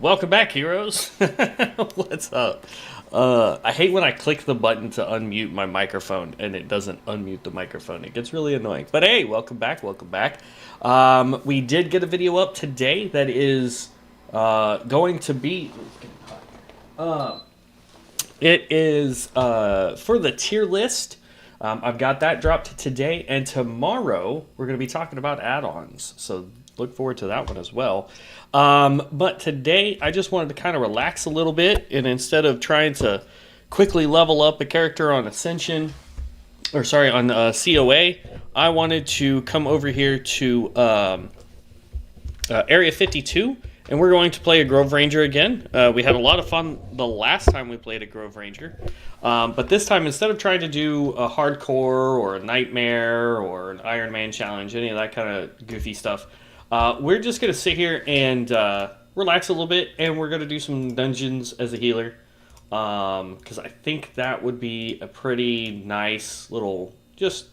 Welcome back, heroes. What's up? I hate when I click the button to unmute my microphone and it doesn't unmute the microphone. It gets really annoying. But hey, welcome back, welcome back. We did get a video up today that is going to be... it is for the tier list. I've got that dropped today, and tomorrow we're going to be talking about add-ons. So look forward to that one as well. But today I just wanted to kind of relax a little bit, and instead of trying to quickly level up a character on Ascension, or sorry, on COA, I wanted to come over here to Area 52, and we're going to play a Grove Ranger again. We had a lot of fun the last time we played a Grove Ranger. But this time, instead of trying to do a hardcore or a nightmare or an Iron Man challenge, any of that kind of goofy stuff, we're just going to sit here and relax a little bit, and we're going to do some dungeons as a healer. Because I think that would be a pretty nice little just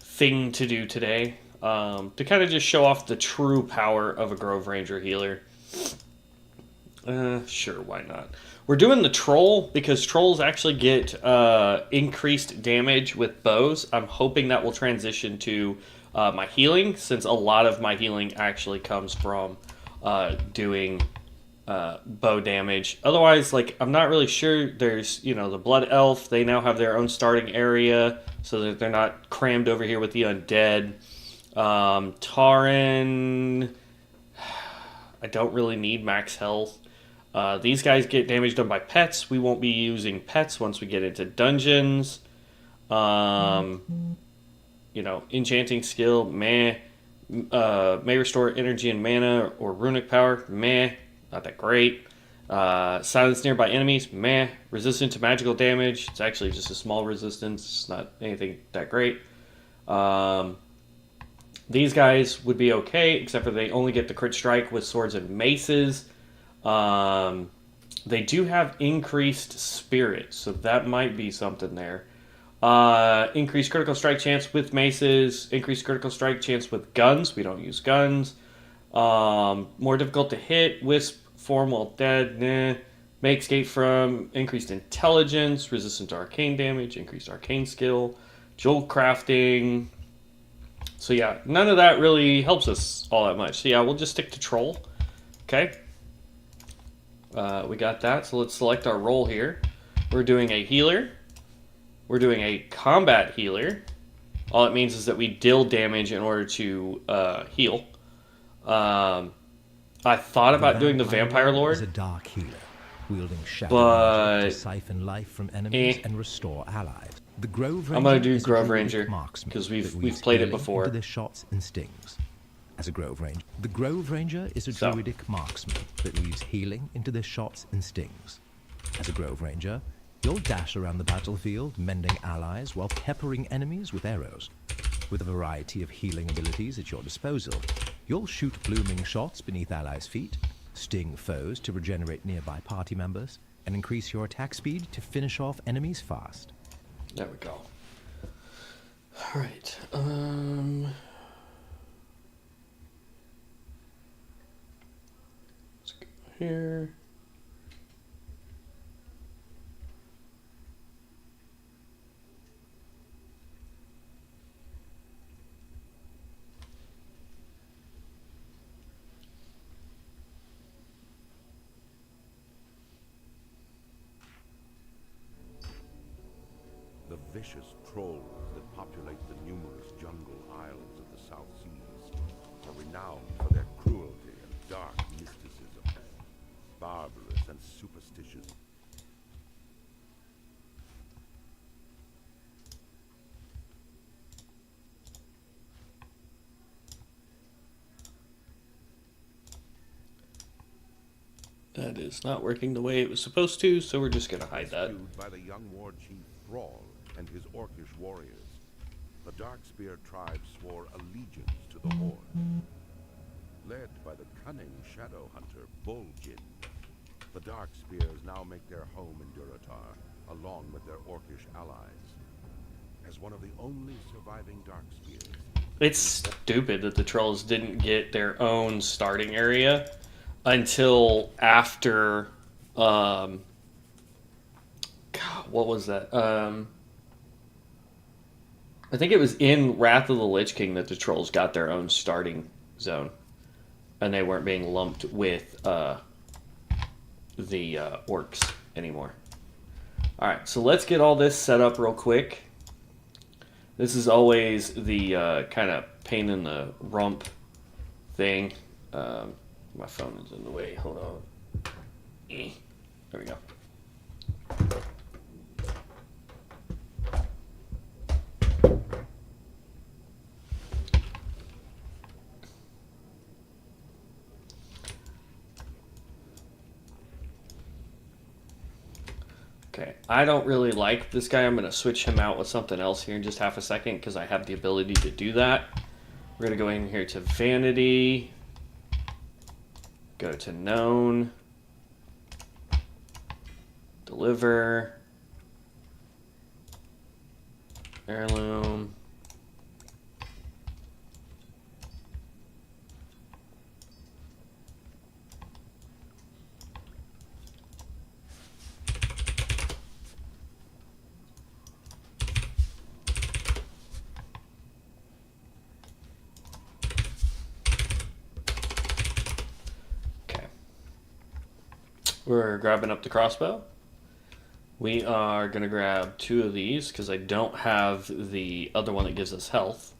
thing to do today. To kind of just show off the true power of a Grove Ranger healer. Sure, why not? We're doing the troll because trolls actually get increased damage with bows. I'm hoping that will transition to my healing, since a lot of my healing actually comes from doing bow damage. Otherwise, like, I'm not really sure. There's, the Blood Elf. They now have their own starting area, so that they're not crammed over here with the undead. Taran, I don't really need max health. These guys get damage done by pets. We won't be using pets once we get into dungeons. Enchanting skill, meh. May restore energy and mana or runic power, meh. Not that great. Silence nearby enemies, meh. Resistant to magical damage. It's actually just a small resistance. It's not anything that great. These guys would be okay, except for they only get the crit strike with swords and maces. They do have increased spirit, so that might be something there. Increased critical strike chance with maces. Increased critical strike chance with guns. We don't use guns. More difficult to hit. Wisp form while dead. Nah. May escape from. Increased intelligence. Resistant to arcane damage. Increased arcane skill. Jewel crafting. So yeah, none of that really helps us all that much. So yeah, we'll just stick to troll. Okay. We got that. So let's select our role here. We're doing a healer. We're doing a combat healer. All it means is that we deal damage in order to heal. I thought about doing the Vampire Lord. Is a dark healer, wielding shadow but to siphon life from enemies and restore allies. The Grove Ranger I'm gonna do is a Grove druid Ranger marksman because that we've played it healing before. into their shots and stings. As a Grove Ranger, the Grove Ranger is a druidic marksman that weaves healing into their shots and stings. As a Grove Ranger, you'll dash around the battlefield, mending allies while peppering enemies with arrows. With a variety of healing abilities at your disposal, you'll shoot blooming shots beneath allies' feet, sting foes to regenerate nearby party members, and increase your attack speed to finish off enemies fast. There we go. All right. Let's go here. The vicious trolls that populate the numerous jungle isles of the South Seas are renowned for their cruelty and dark mysticism, barbarous and superstitious. That is not working the way it was supposed to, so we're just going to hide that. Rescued by the young war chief Thrall and his orcish warriors, the Darkspear tribe swore allegiance to the Horde. Led by the cunning shadow hunter Vol'jin, the Darkspears now make their home in Durotar, along with their orcish allies. As one of the only surviving Darkspears, It's stupid that the trolls didn't get their own starting area. until after, God, what was that? I think it was in Wrath of the Lich King that the trolls got their own starting zone, and they weren't being lumped with the orcs anymore. All right, so let's get all this set up real quick. This is always the kind of pain in the rump thing. My phone is in the way. Hold on. There we go. Okay, I don't really like this guy. I'm going to switch him out with something else here in just half a second because I have the ability to do that. We're going to go in here to Vanity, go to Known, Deliver, Heirloom, we're grabbing up the crossbow. We are going to grab 2 of these because I don't have the other one that gives us health.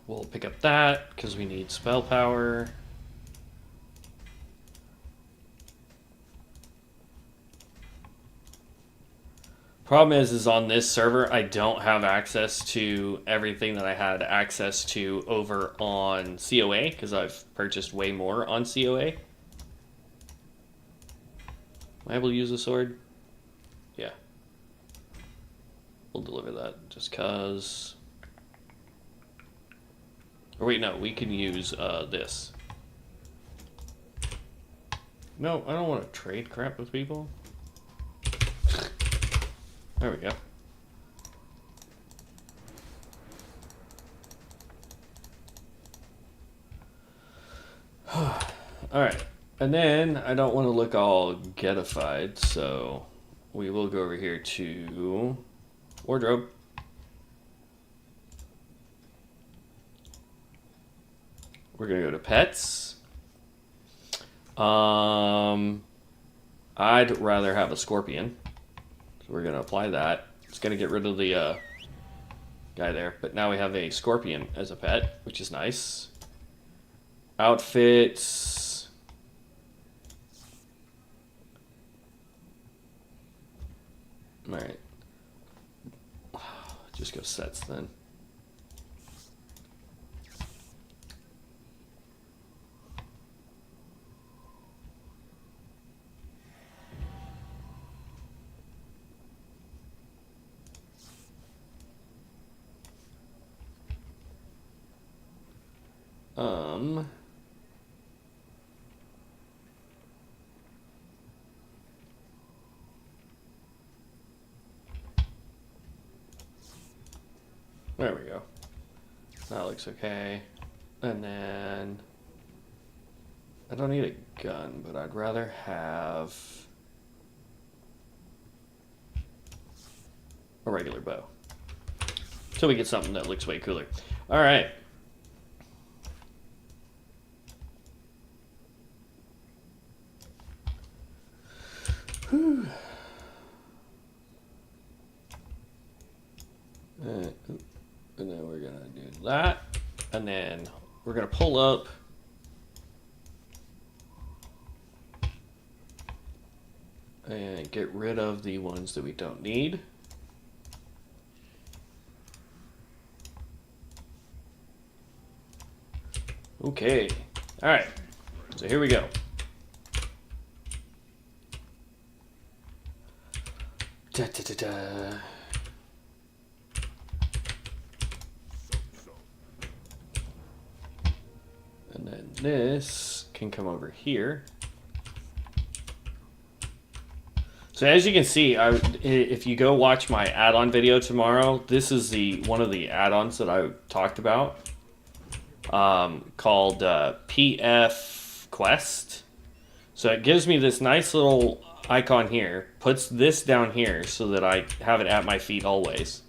We'll pick up that because we need spell power. Problem is on this server, I don't have access to everything that I had access to over on COA because I've purchased way more on COA. Am I able to use a sword? Yeah. We'll deliver that just cause. Or wait, no, we can use this. No, I don't want to trade crap with people. There we go. Alright. And then, I don't want to look all getified, so we will go over here to Wardrobe. We're going to go to Pets. I'd rather have a Scorpion. So we're going to apply that. It's going to get rid of the guy there. But now we have a Scorpion as a pet, which is nice. Outfits. Alright. Just go sets then. There we go. That looks okay. And then I don't need a gun, but I'd rather have a regular bow. So we get something that looks way cooler. All right. Whew. And then we're going to do that. And then we're going to pull up. And get rid of the ones that we don't need. Okay. All right. So here we go. Da, da, da, da. And then this can come over here. So as you can see, if you go watch my add-on video tomorrow, this is one of the add-ons that I talked about, called PF quest. So it gives me this nice little icon here, puts this down here so that I have it at my feet always.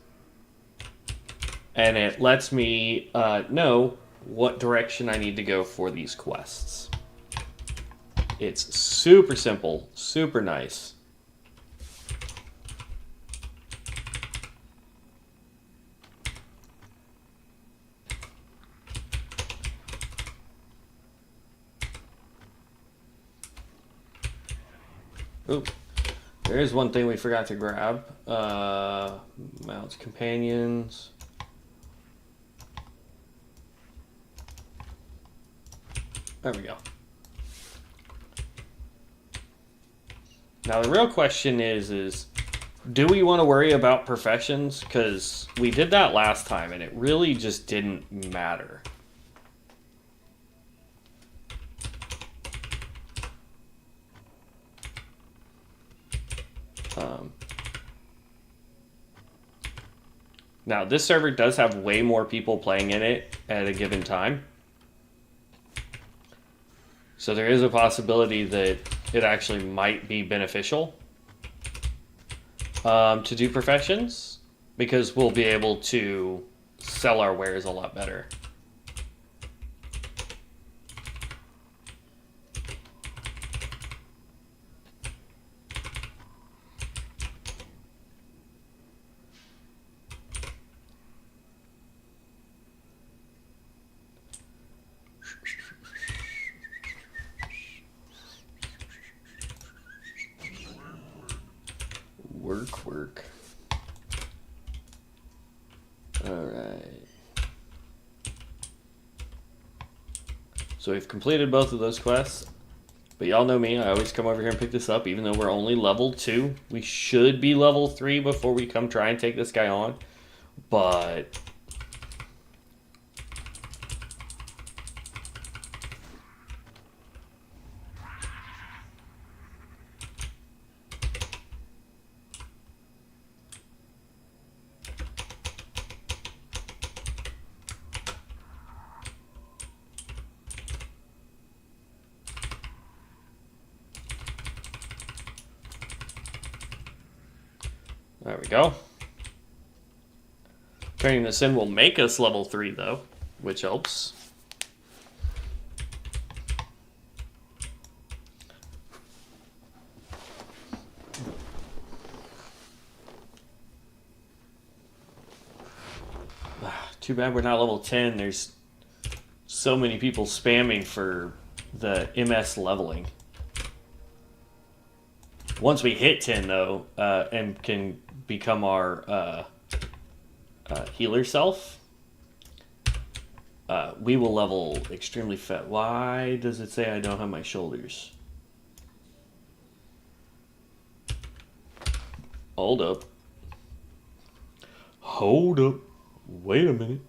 And it lets me know what direction I need to go for these quests. It's super simple, super nice. Oop. There is one thing we forgot to grab. Mounts companions. There we go. Now the real question is do we want to worry about professions? Because we did that last time and it really just didn't matter. Now, this server does have way more people playing in it at a given time. So there is a possibility that it actually might be beneficial to do professions, because we'll be able to sell our wares a lot better. Work. Alright. So we've completed both of those quests. But y'all know me, I always come over here and pick this up, even though we're only level 2. We should be level 3 before we come try and take this guy on. But there we go. Turning this in will make us level 3 though, which helps. Too bad we're not level 10. There's so many people spamming for the MS leveling. Once we hit 10 though, and can become our healer self, we will level extremely fast. Why does it say I don't have my shoulders? Hold up. Hold up. Wait a minute.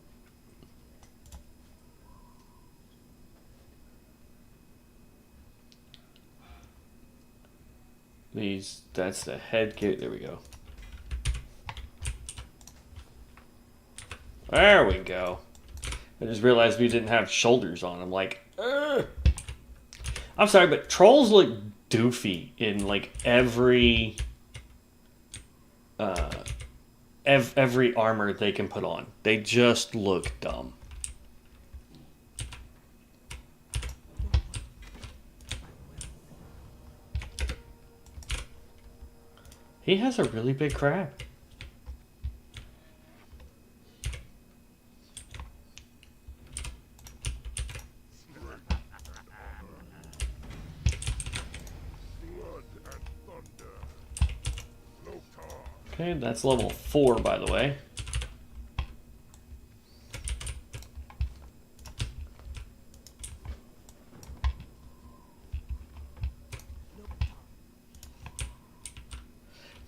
That's the head gear. There we go. There we go. I just realized we didn't have shoulders on. I'm like, ugh. I'm sorry, but trolls look doofy in like every armor they can put on. They just look dumb. He has a really big crab. Okay, that's level 4, by the way.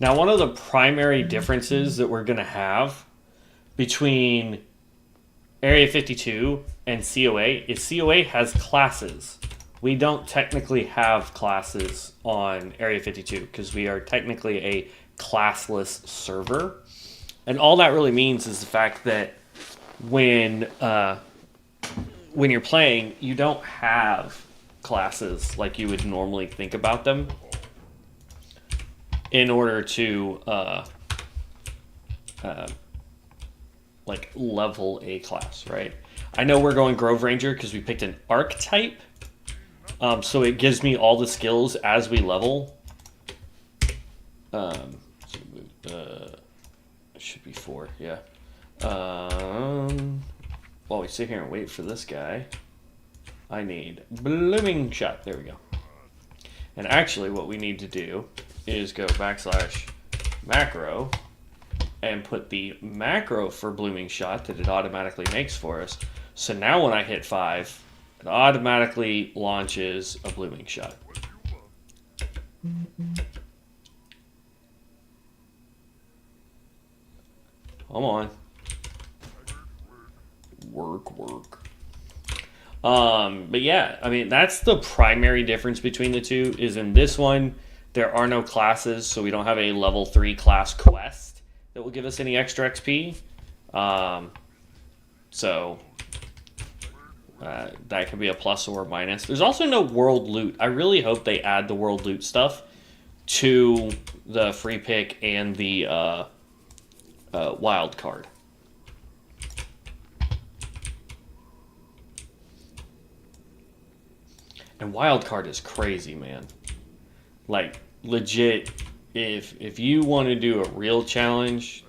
Now, one of the primary differences that we're going to have between Area 52 and COA is COA has classes. We don't technically have classes on Area 52 because we are technically a classless server. And all that really means is the fact that when you're playing, you don't have classes like you would normally think about them in order to like level a class, right? I know we're going Grove Ranger because we picked an archetype, so it gives me all the skills as we level. It should be 4, yeah. While we sit here and wait for this guy, I need Blooming Shot. There we go. And actually what we need to do is go /macro and put the macro for Blooming Shot that it automatically makes for us. So now when I hit 5, it automatically launches a Blooming Shot. Come on. Work. But yeah, I mean, that's the primary difference between the two, is in this one, there are no classes, so we don't have a level 3 class quest that will give us any extra XP. So that could be a plus or a minus. There's also no world loot. I really hope they add the world loot stuff to the free pick and the wild card. And wild card is crazy, man. Like, legit, if you want to do a real challenge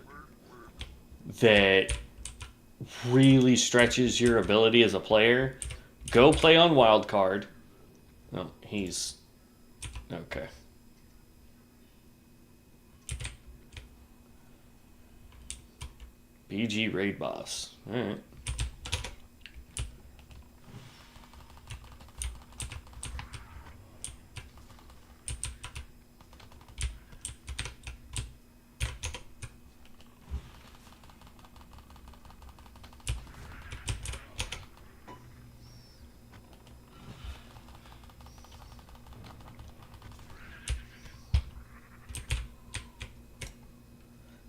that really stretches your ability as a player, go play on wild card. Oh, he's okay. BG raid boss. All right.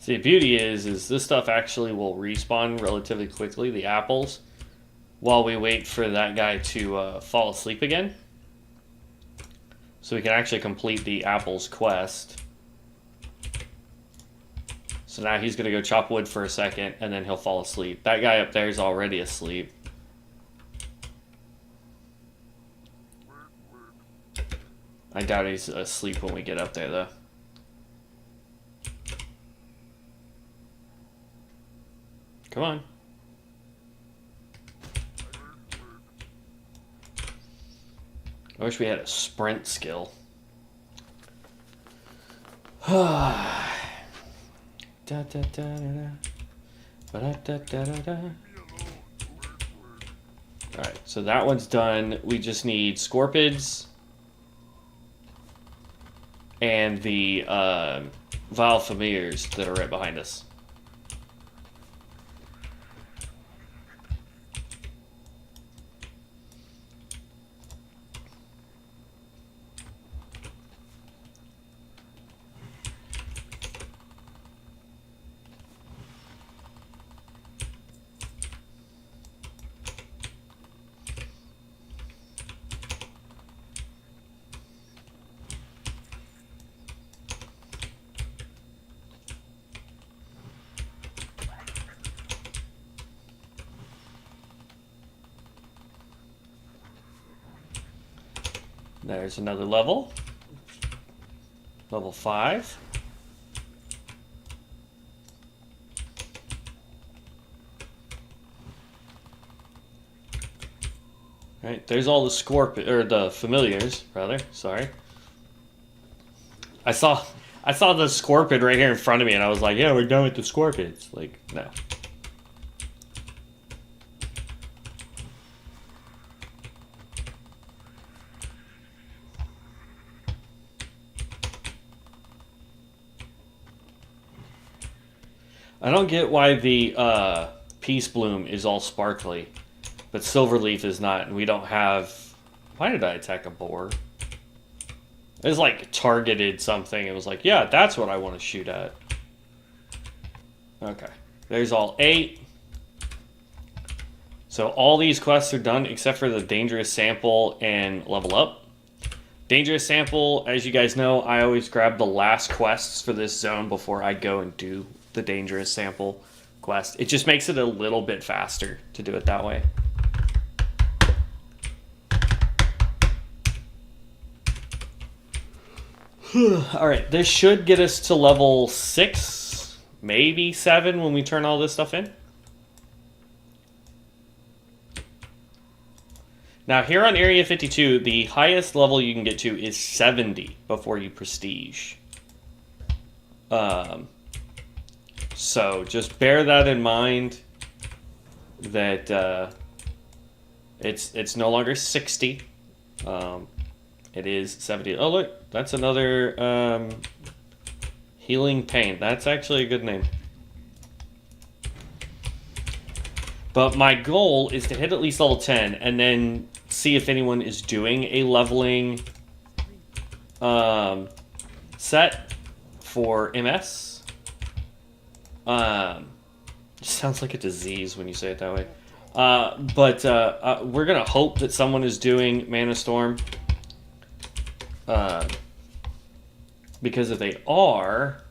See, the beauty is this stuff actually will respawn relatively quickly, the apples, while we wait for that guy to fall asleep again. So we can actually complete the apples quest. So now he's going to go chop wood for a second, and then he'll fall asleep. That guy up there is already asleep. I doubt he's asleep when we get up there, though. Come on. I wish we had a sprint skill. Alright, so that one's done. We just need Scorpids and the Vile Familiars that are right behind us. There's another level. Level 5. Right, there's all the the familiars, rather. Sorry. I saw the Scorpid right here in front of me, and I was like, "Yeah, we're done with the Scorpids." Like, no. I don't get why the Peace Bloom is all sparkly, but Silverleaf is not, and we don't have... Why did I attack a boar? It was like targeted something. It was like, yeah, that's what I want to shoot at. Okay. There's all 8. So all these quests are done except for the dangerous sample and level up. Dangerous sample, as you guys know, I always grab the last quests for this zone before I go and do the dangerous sample quest. It just makes it a little bit faster to do it that way. Alright, this should get us to level 6, maybe 7 when we turn all this stuff in. Now, here on Area 52, the highest level you can get to is 70 before you prestige. So, just bear that in mind, that it's no longer 60. It is 70. Oh, look, that's another Healing Pain. That's actually a good name. But my goal is to hit at least level 10 and then see if anyone is doing a leveling set for MS. Sounds like a disease when you say it that way. But we're going to hope that someone is doing Mana Storm. Because if they are...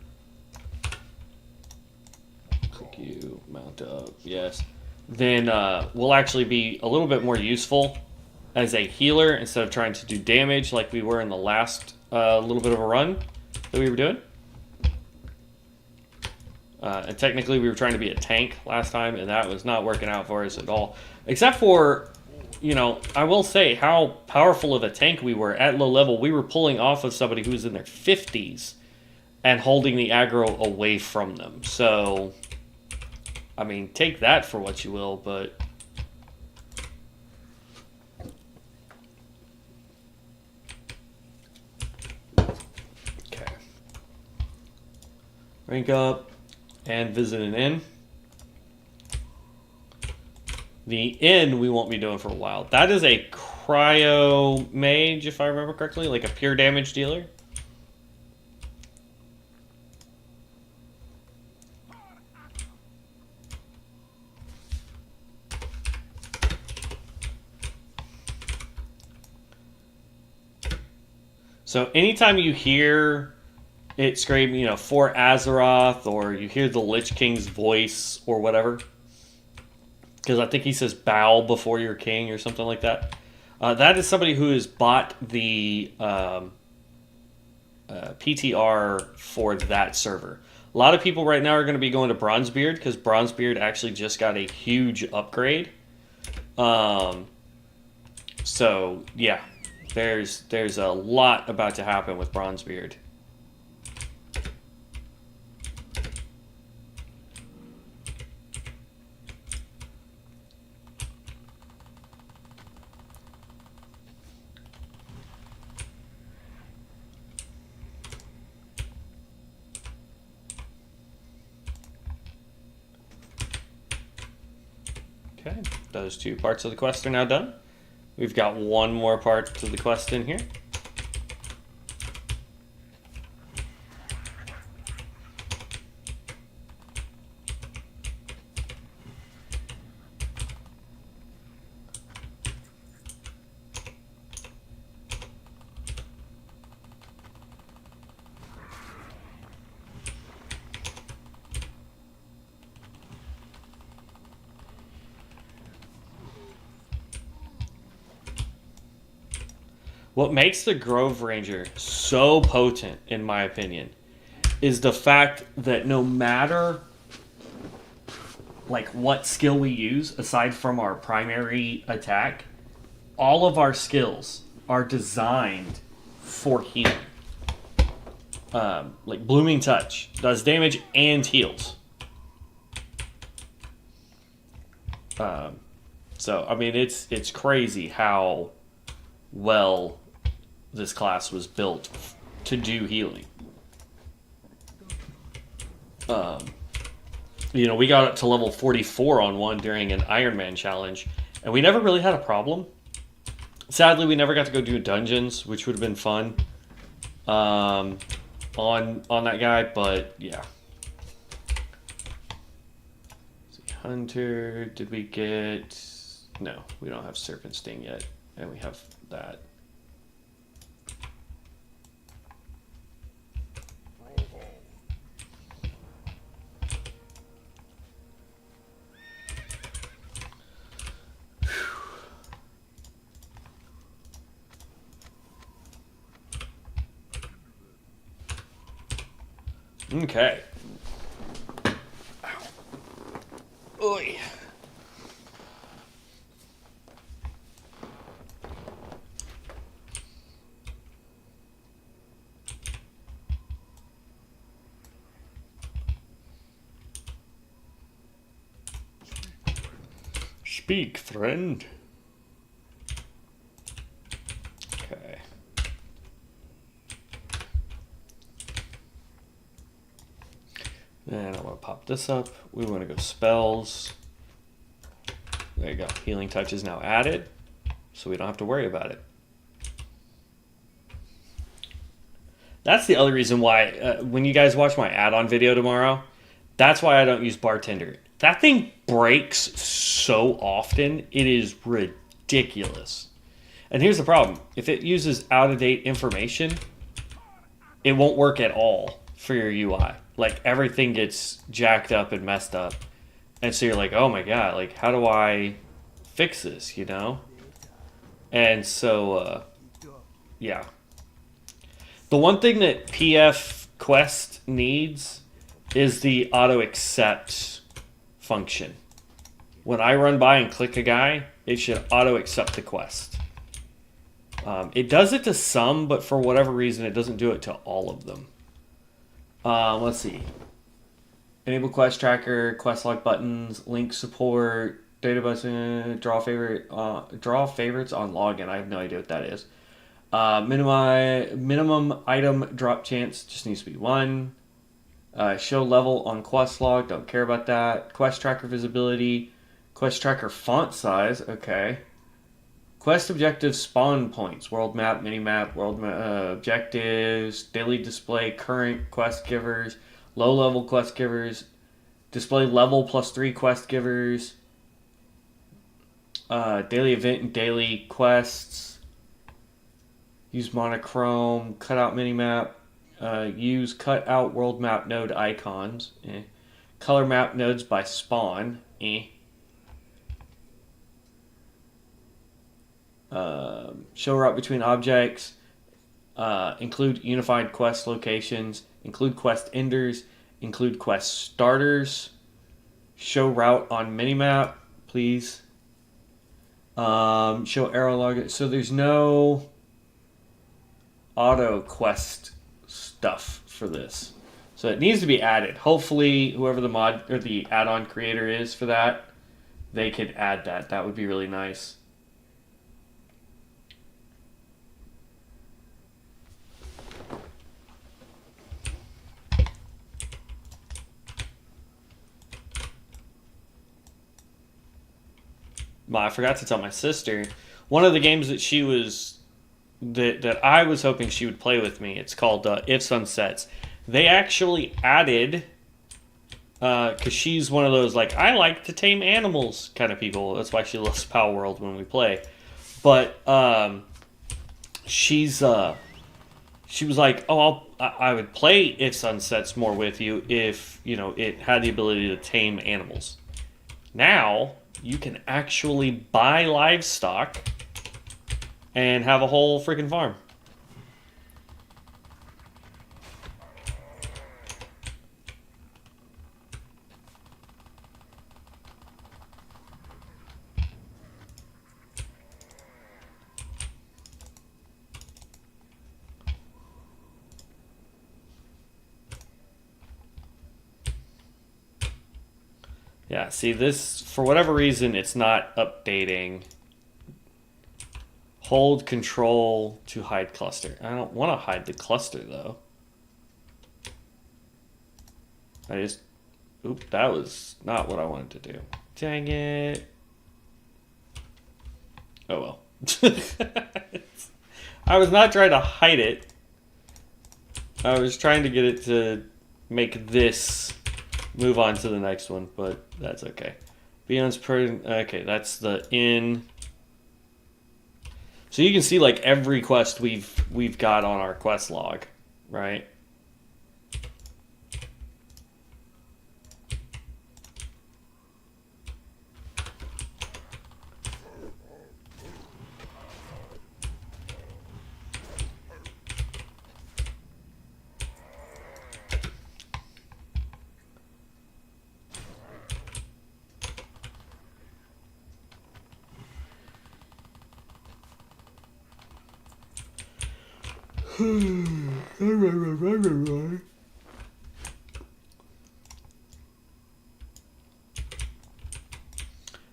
Click you, mount up, yes. Then we'll actually be a little bit more useful as a healer instead of trying to do damage like we were in the last little bit of a run that we were doing. And technically we were trying to be a tank last time, and that was not working out for us at all. Except for, you know, I will say how powerful of a tank we were at low level. We were pulling off of somebody who was in their 50s and holding the aggro away from them. So... I mean, take that for what you will, but... Okay. Rank up and visit an inn. The inn we won't be doing for a while. That is a cryo mage, if I remember correctly, like a pure damage dealer. So anytime you hear it scream, you know, for Azeroth, or you hear the Lich King's voice or whatever, because I think he says bow before your king or something like that, that is somebody who has bought the PTR for that server. A lot of people right now are going to be going to Bronzebeard because Bronzebeard actually just got a huge upgrade. So, yeah. There's a lot about to happen with Bronzebeard. Okay, those two parts of the quest are now done. We've got one more part to the quest in here. What makes the Grove Ranger so potent, in my opinion, is the fact that no matter like what skill we use, aside from our primary attack, all of our skills are designed for healing. Like Blooming Touch does damage and heals. So I mean, it's crazy how well this class was built to do healing. You know, we got up to level 44 on one during an Iron Man challenge, and we never really had a problem. Sadly, we never got to go do dungeons, which would have been fun on that guy, but yeah. Let's see, Hunter, did we get... No, we don't have Serpent Sting yet, and we have that. Okay. Oy. Speak, friend. Okay. And I want to pop this up. We want to go spells. There you go. Healing touch is now added, so we don't have to worry about it. That's the other reason why, when you guys watch my add-on video tomorrow, that's why I don't use Bartender. That thing breaks so often, it is ridiculous. And here's the problem. If it uses out-of-date information, it won't work at all for your UI. Like, everything gets jacked up and messed up. And so you're like, oh my god, like, how do I fix this, you know? And so, yeah. The one thing that PF Quest needs is the auto-accept function. When I run by and click a guy, it should auto-accept the quest. It does it to some, but for whatever reason, it doesn't do it to all of them. Let's see. Enable quest tracker, quest log buttons, link support, database, draw favorites on login. I have no idea what that is. Minimum item drop chance just needs to be 1. Show level on quest log, don't care about that. Quest tracker visibility, quest tracker font size, okay. Quest objectives spawn points, world map, mini map, objectives, daily display, current quest givers, low level quest givers, display level +3 quest givers, daily event and daily quests, use monochrome, cutout minimap, use cutout world map node icons, color map nodes by spawn, show route between objects, include unified quest locations, include quest enders, include quest starters, show route on minimap, please. Show arrow log. So there's no auto quest stuff for this. So it needs to be added. Hopefully whoever the mod or the add-on creator is for that, they could add that. That would be really nice. Well, I forgot to tell my sister, one of the games that she was that I was hoping she would play with me, it's called If Sunsets. They actually added, because she's one of those, like, I like to tame animals kind of people. That's why she loves Power World when we play. But she was like, oh, I would play If Sunsets more with you if, you know, it had the ability to tame animals. Now you can actually buy livestock and have a whole freaking farm. Yeah, see this, for whatever reason, it's not updating. Hold control to hide cluster. I don't want to hide the cluster, though. Oop, that was not what I wanted to do. Dang it. Oh, well. I was not trying to hide it. I was trying to get it to make this move on to the next one, but that's okay. Beyond's okay, that's the inn. So you can see like every quest we've got on our quest log, right?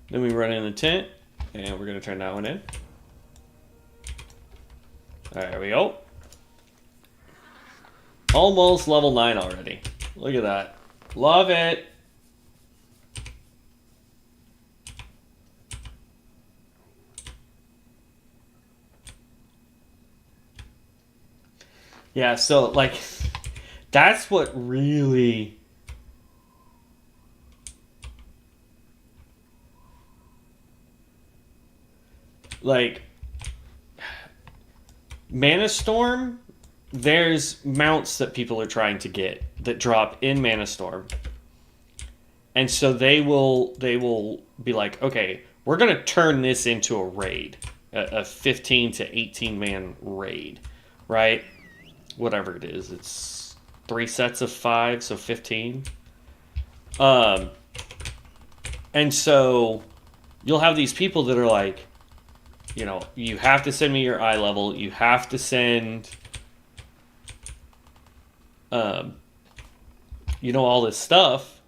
Then we run in the tent, and we're going to turn that one in. There we go. Almost level 9 already. Look at that. Love it. Yeah, so, like, that's what really... Like, Mana Storm, there's mounts that people are trying to get that drop in Mana Storm. And so they will be like, okay, we're going to turn this into a raid. A 15 to 18 man raid, right? Whatever it is. It's 3 sets of 5, so 15. And so you'll have these people that are like, you know, you have to send me your eye level. You have to send, you know, all this stuff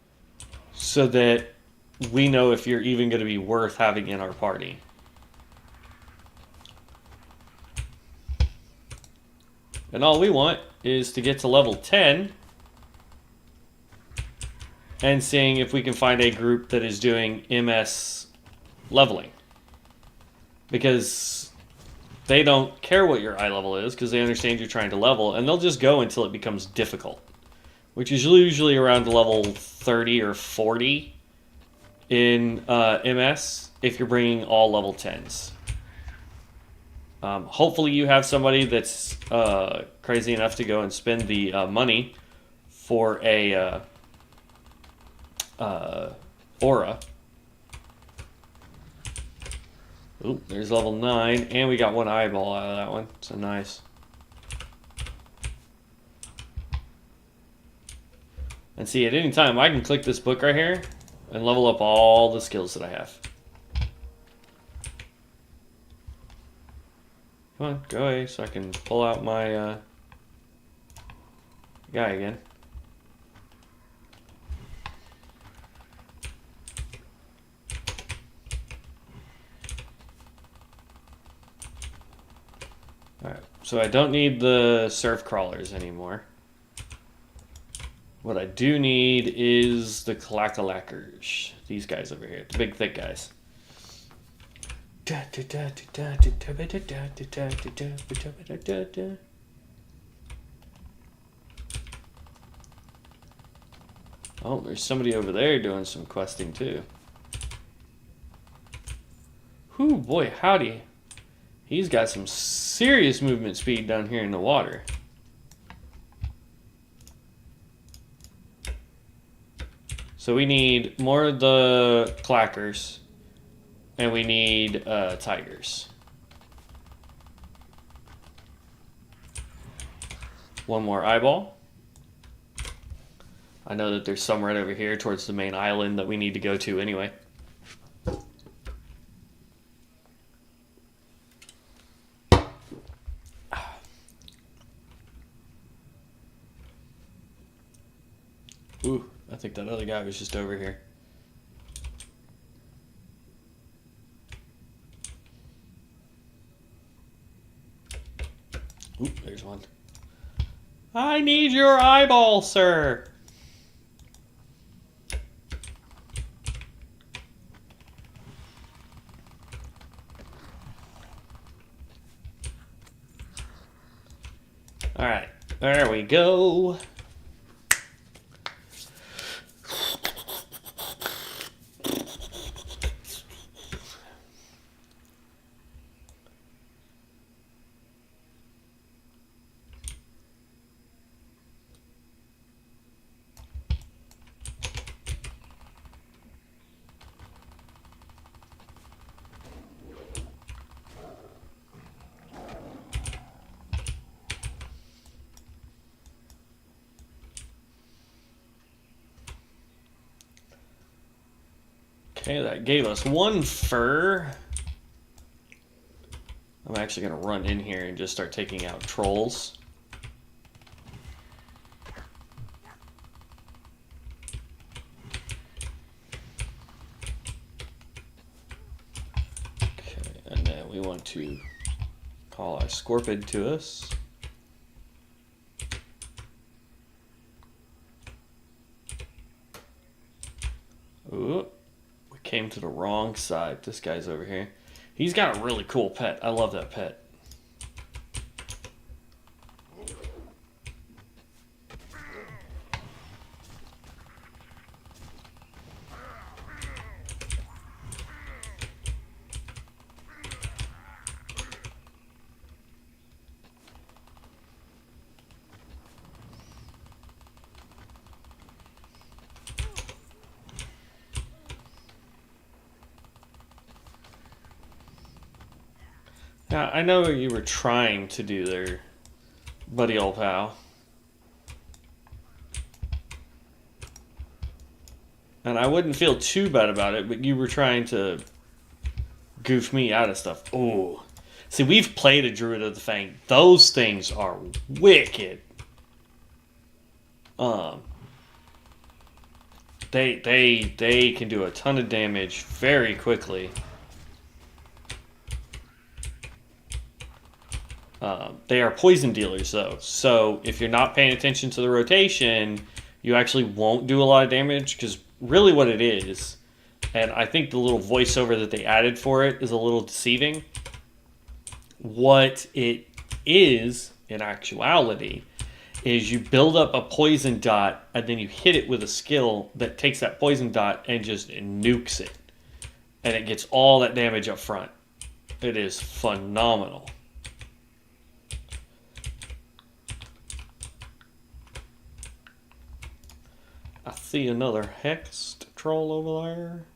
so that we know if you're even going to be worth having in our party. And all we want is to get to level 10 and seeing if we can find a group that is doing MS leveling. Because they don't care what your eye level is because they understand you're trying to level, and they'll just go until it becomes difficult, which is usually around level 30 or 40 in MS if you're bringing all level 10s. Hopefully you have somebody that's crazy enough to go and spend the money for a aura. Ooh, there's level 9, and we got 1 eyeball out of that one, so nice. And see, at any time, I can click this book right here and level up all the skills that I have. Come on, go away so I can pull out my guy again. Alright, so I don't need the surf crawlers anymore. What I do need is the clackalackers. These guys over here, the big thick guys. Oh, there's somebody over there doing some questing too. Whew, boy, howdy. He's got some serious movement speed down here in the water. So we need more of the clackers, and we need tigers. One more eyeball. I know that there's some right over here towards the main island that we need to go to anyway. Ooh, I think that other guy was just over here. Ooh, there's one. I need your eyeball, sir. All right, there we go. Okay, that gave us 1 fur. I'm actually going to run in here and just start taking out trolls. Okay, and then we want to call our Scorpid to us. Ooh, we came to the wrong side. This guy's over here. He's got a really cool pet. I love that pet. Now, I know you were trying to do there, buddy old pal. And I wouldn't feel too bad about it, but you were trying to goof me out of stuff. Oh, see, we've played a Druid of the Fang. Those things are wicked. They can do a ton of damage very quickly. They are poison dealers, though. So if you're not paying attention to the rotation, you actually won't do a lot of damage, because really what it is, and I think the little voiceover that they added for it is a little deceiving. What it is, in actuality, is you build up a poison dot, and then you hit it with a skill that takes that poison dot and just nukes it. And it gets all that damage up front. It is phenomenal. I see another hexed troll over there.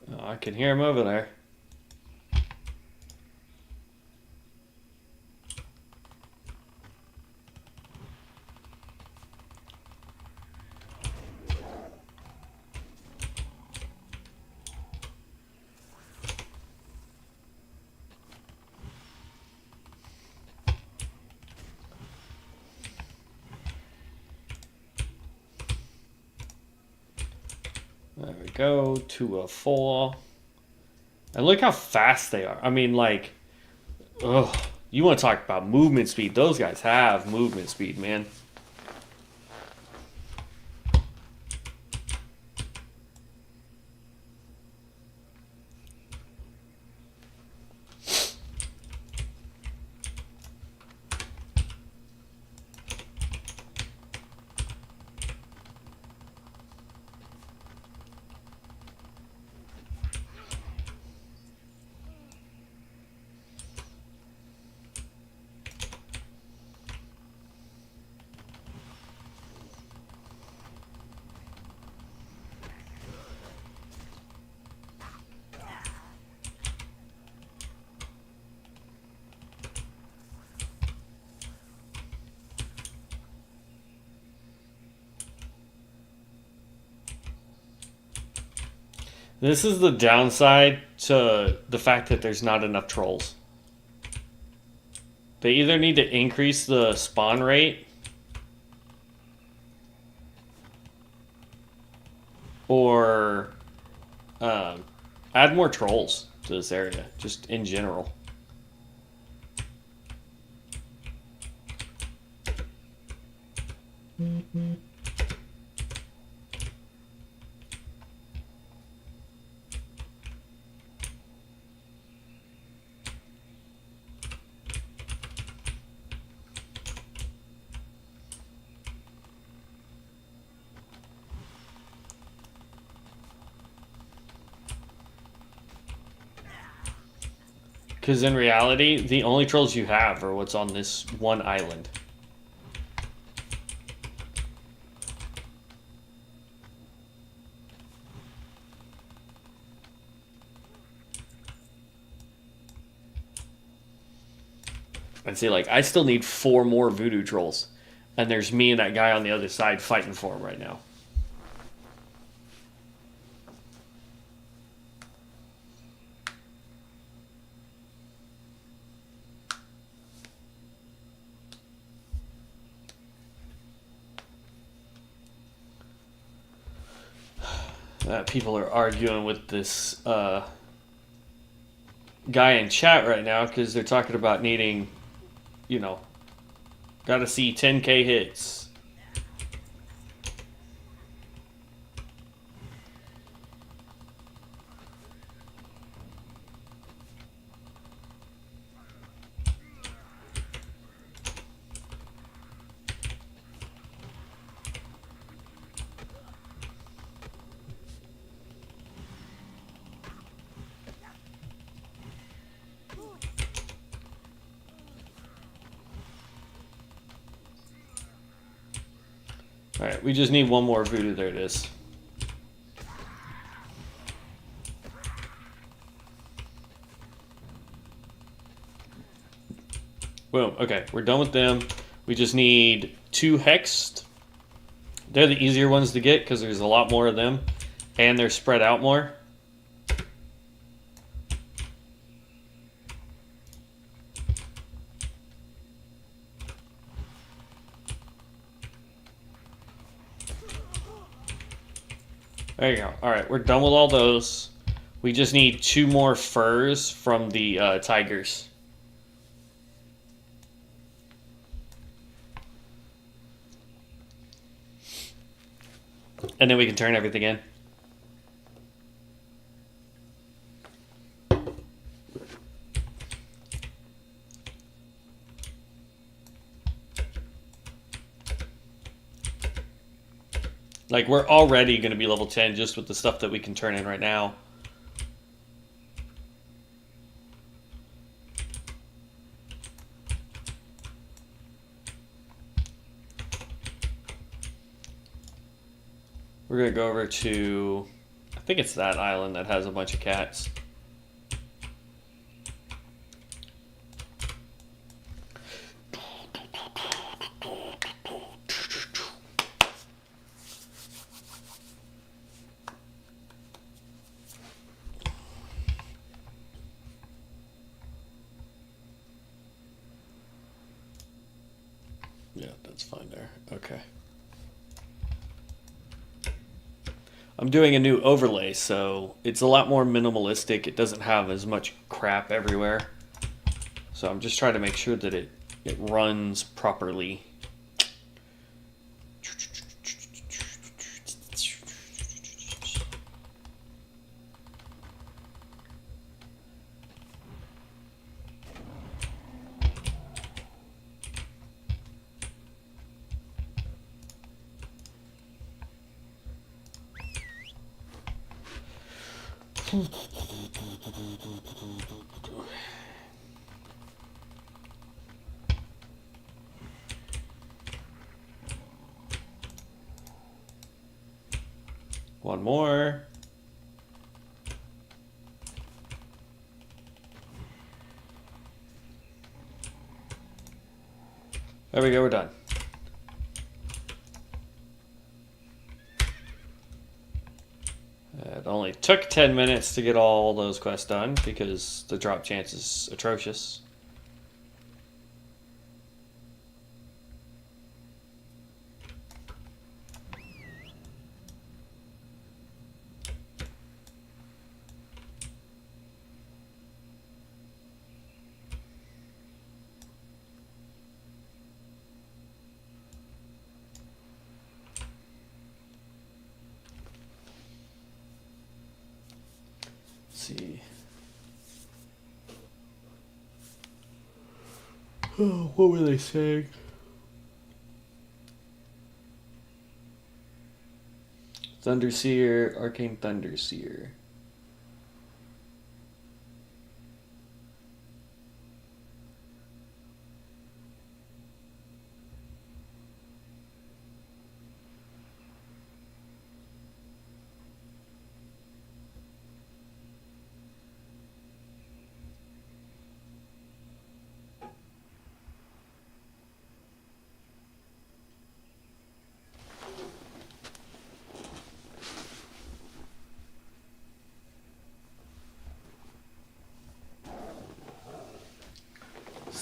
Oh, I can hear him over there. There we go, 204. And look how fast they are. I mean, like, ugh. You want to talk about movement speed. Those guys have movement speed, man. This is the downside to the fact that there's not enough trolls. They either need to increase the spawn rate or add more trolls to this area, just in general. Because in reality, the only trolls you have are what's on this one island. And see, like, I still need 4 more voodoo trolls. And there's me and that guy on the other side fighting for him right now. People are arguing with this guy in chat right now because they're talking about needing, you know, gotta see 10k hits. Alright, we just need one more voodoo. There it is. Boom. Okay, we're done with them. We just need 2 hexed. They're the easier ones to get because there's a lot more of them. And they're spread out more. There you go. Alright, we're done with all those. We just need 2 more furs from the tigers. And then we can turn everything in. Like, we're already going to be level 10 just with the stuff that we can turn in right now. We're going to go over to, I think it's that island that has a bunch of cats. Yeah, that's fine there. Okay. I'm doing a new overlay, so it's a lot more minimalistic. It doesn't have as much crap everywhere. So I'm just trying to make sure that it runs properly. One more. There we go, we're done. It only took 10 minutes to get all those quests done because the drop chance is atrocious. See. Oh, what were they saying? Thunderseer, Arcane Thunderseer.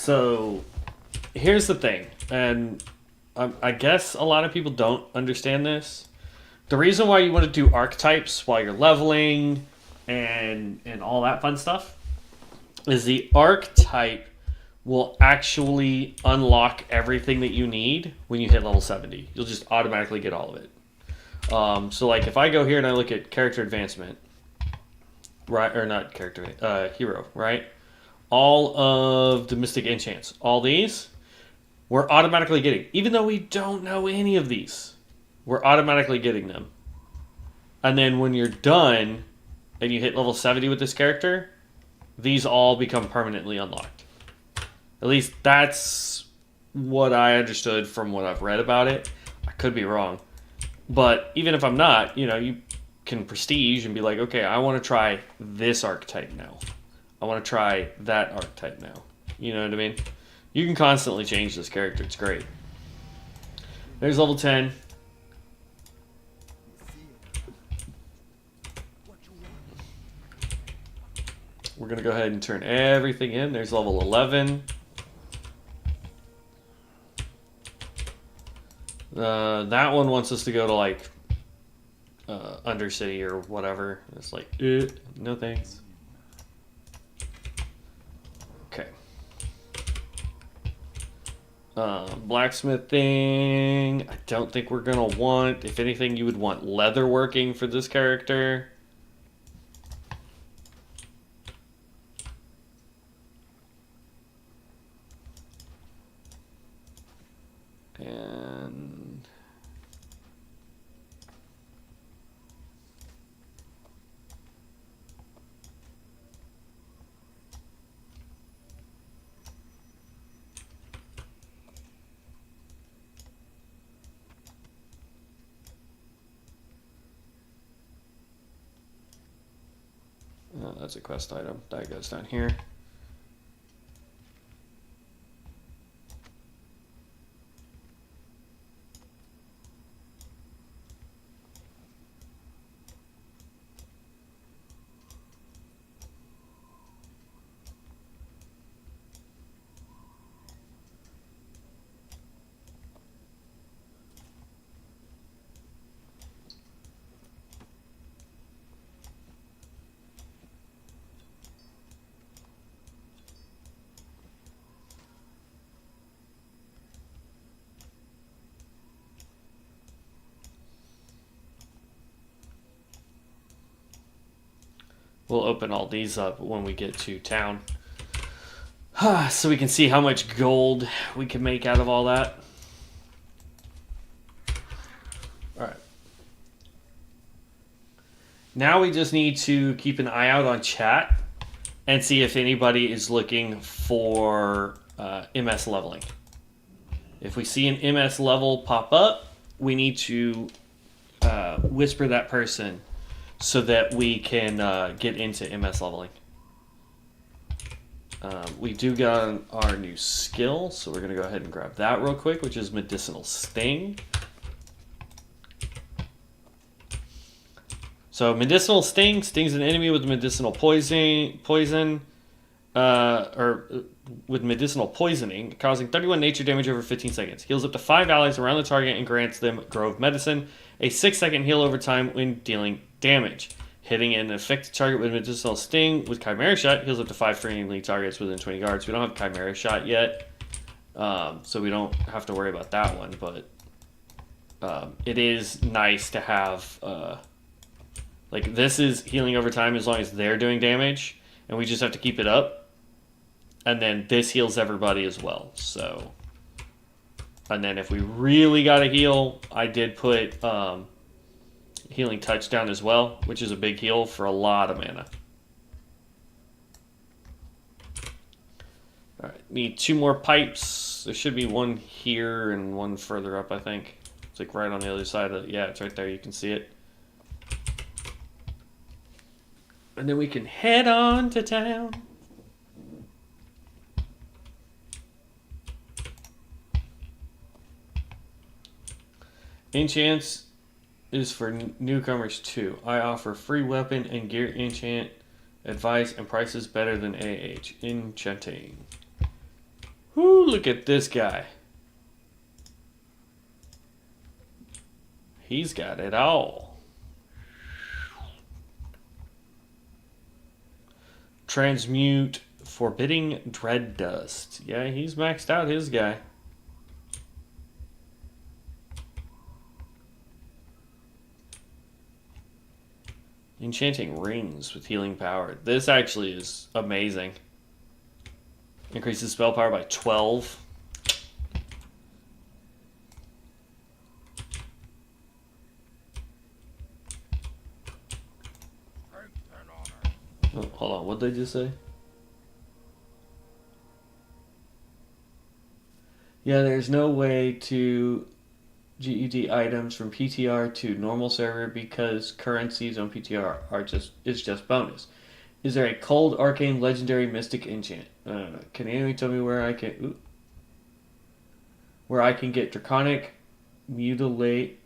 So here's the thing, and I guess a lot of people don't understand this. The reason why you want to do archetypes while you're leveling and all that fun stuff is the archetype will actually unlock everything that you need when you hit level 70. You'll just automatically get all of it. So like if I go here and I look at character advancement, right, or not character, hero, right? All of the mystic enchants, all these, we're automatically getting. Even though we don't know any of these, we're automatically getting them. And then when you're done and you hit level 70 with this character, these all become permanently unlocked. At least that's what I understood from what I've read about it. I could be wrong. But even if I'm not, you know, you can prestige and be like, okay, I want to try this archetype now. I want to try that archetype now. You know what I mean? You can constantly change this character. It's great. There's level 10. We're going to go ahead and turn everything in. There's level 11. That one wants us to go to like Undercity or whatever. It's like, no thanks. Okay. Blacksmithing. I don't think we're going to want. If anything, you would want leatherworking for this character. And that's a quest item. That goes down here. We'll open all these up when we get to town. So we can see how much gold we can make out of all that. Alright. Now we just need to keep an eye out on chat and see if anybody is looking for MS leveling. If we see an MS level pop up, we need to whisper that person so that we can get into MS leveling. We do got our new skill, so we're going to go ahead and grab that real quick, which is Medicinal Sting. So Medicinal Sting stings an enemy with medicinal poison, or with medicinal poisoning, causing 31 nature damage over 15 seconds. Heals up to 5 allies around the target and grants them Grove Medicine, a 6-second heal over time when dealing damage. Hitting an affected target with Medicinal Sting with Chimera Shot heals up to 5 friendly targets within 20 yards. We don't have Chimera Shot yet, so we don't have to worry about that one, but it is nice to have... like, this is healing over time as long as they're doing damage, and we just have to keep it up. And then this heals everybody as well, so... And then if we really gotta heal, I did put Healing Touch down as well, which is a big heal for a lot of mana. Alright, need 2 more pipes. There should be one here and one further up, I think. It's like right on the other side of it. Yeah, it's right there, you can see it. And then we can head on to town. Enchants is for newcomers too. I offer free weapon and gear enchant advice and prices better than AH. Enchanting. Whoo, look at this guy. He's got it all. Transmute Forbidding Dread Dust. Yeah, he's maxed out his guy. Enchanting Rings with healing power. This actually is amazing. Increases spell power by 12. Oh, hold on, what did they just say? Yeah, there's no way to GED items from PTR to normal server because currencies on PTR are just bonus. Is there a cold arcane legendary mystic enchant? Can anyone tell me where I can get draconic mutilate?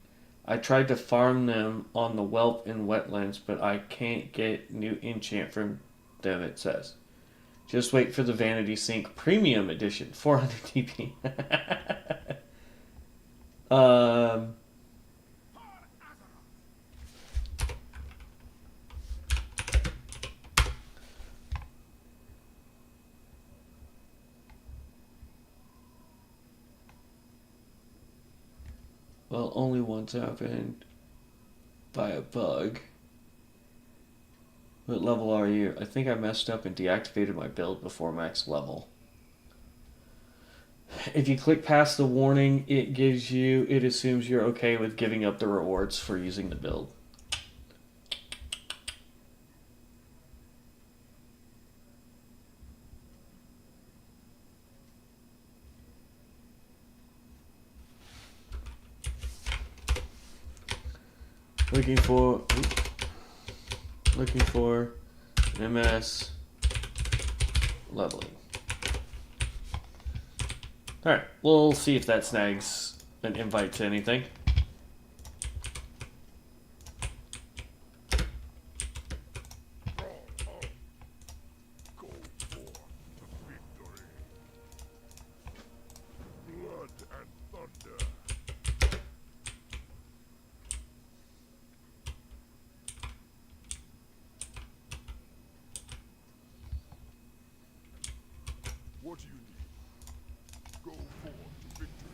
I tried to farm them on the whelp in wetlands, but I can't get new enchant from them. It says. Just wait for the Vanity Sync Premium Edition, 400 TP. Well, only once happened by a bug. What level are you? I think I messed up and deactivated my build before max level. If you click past the warning it assumes you're okay with giving up the rewards for using the build. Looking for MS leveling. Alright, we'll see if that snags an invite to anything. What do you need? Go forth to victory.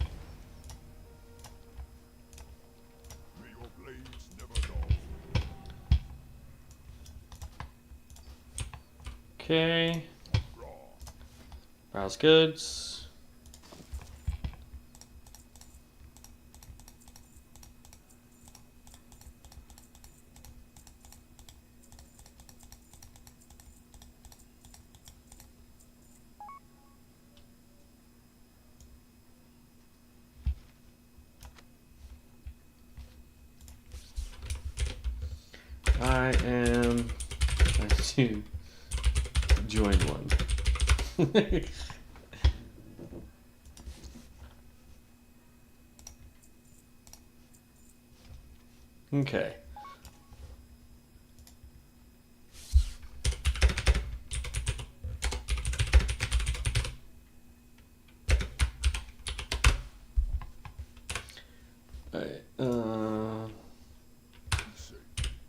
May your blades never dull. Okay. Browse goods. I am trying to join one. Okay. Alright.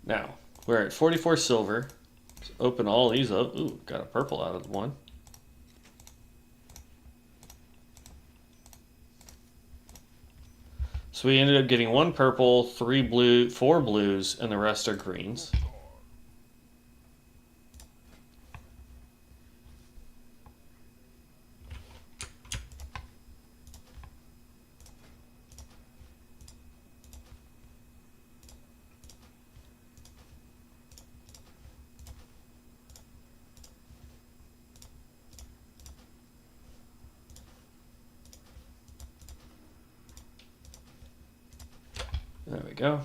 Now, we're at 44 silver. Let's open all these up. Ooh, got a purple out of one. So we ended up getting one purple, 3 blue, 4 blues, and the rest are greens. There we go.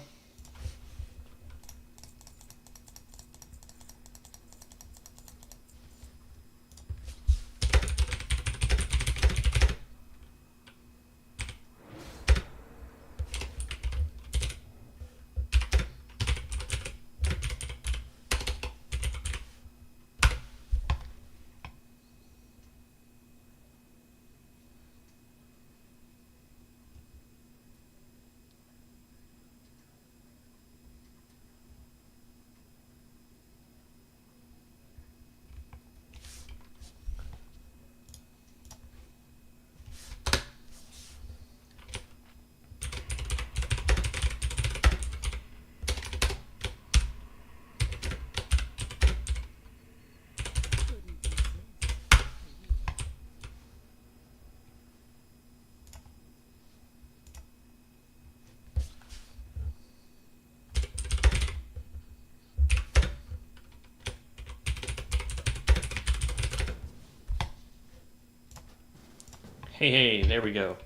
Hey, there we go.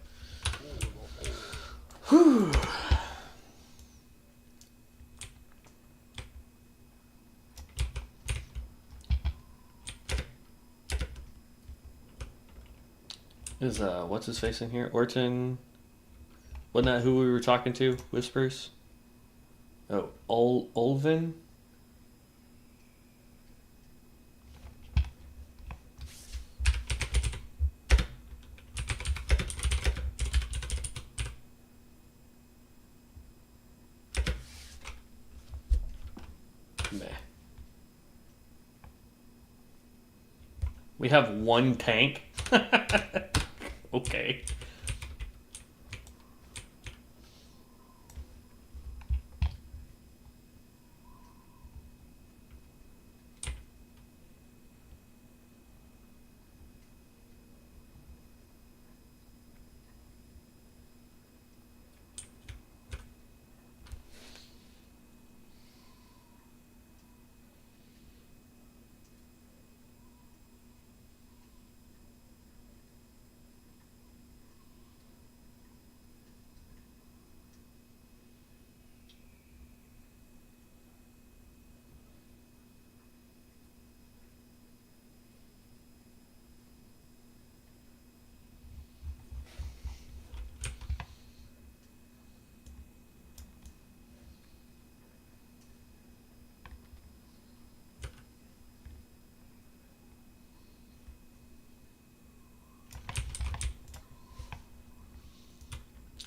Whew. Is what's his face in here? Orton. Wasn't that who we were talking to? Whispers. Oh, Olvin. Meh. We have one tank. Okay.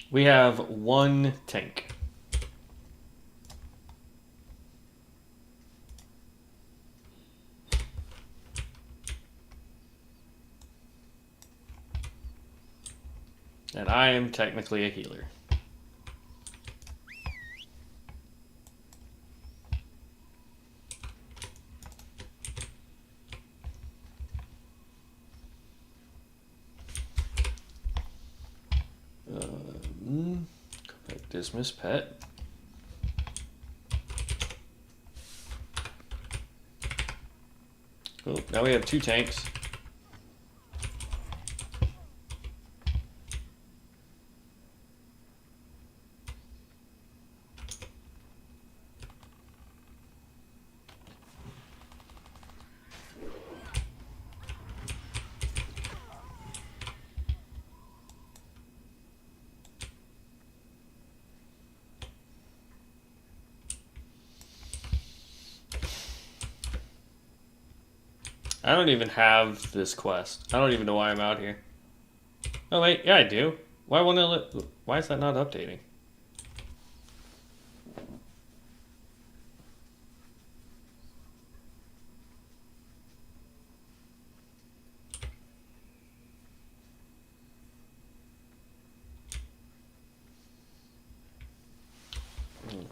We have one tank. And I am technically a healer. Dismiss pet. Cool. Now we have two tanks. I don't even have this quest. I don't even know why I'm out here. Oh wait, yeah I do. Why won't it why is that not updating?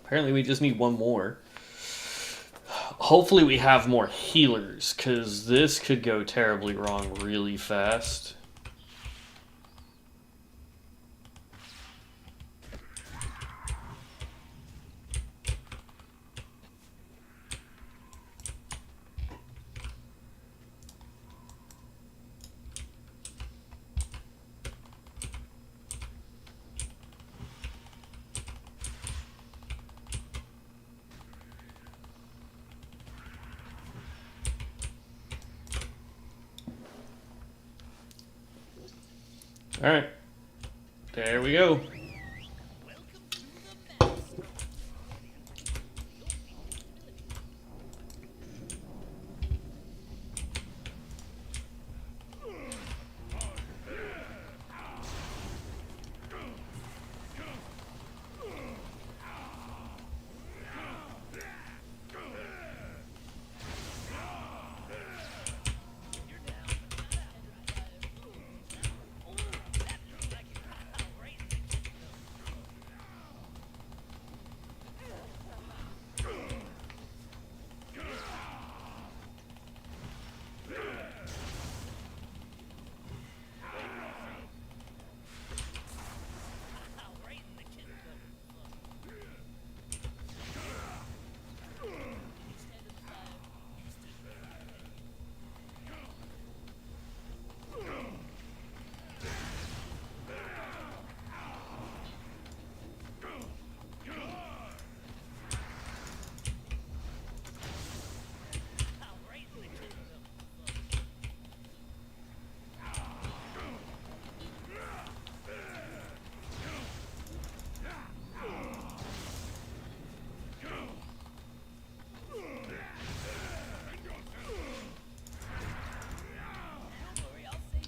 Apparently we just need one more. Hopefully we have more healers, because this could go terribly wrong really fast. Alright. There we go.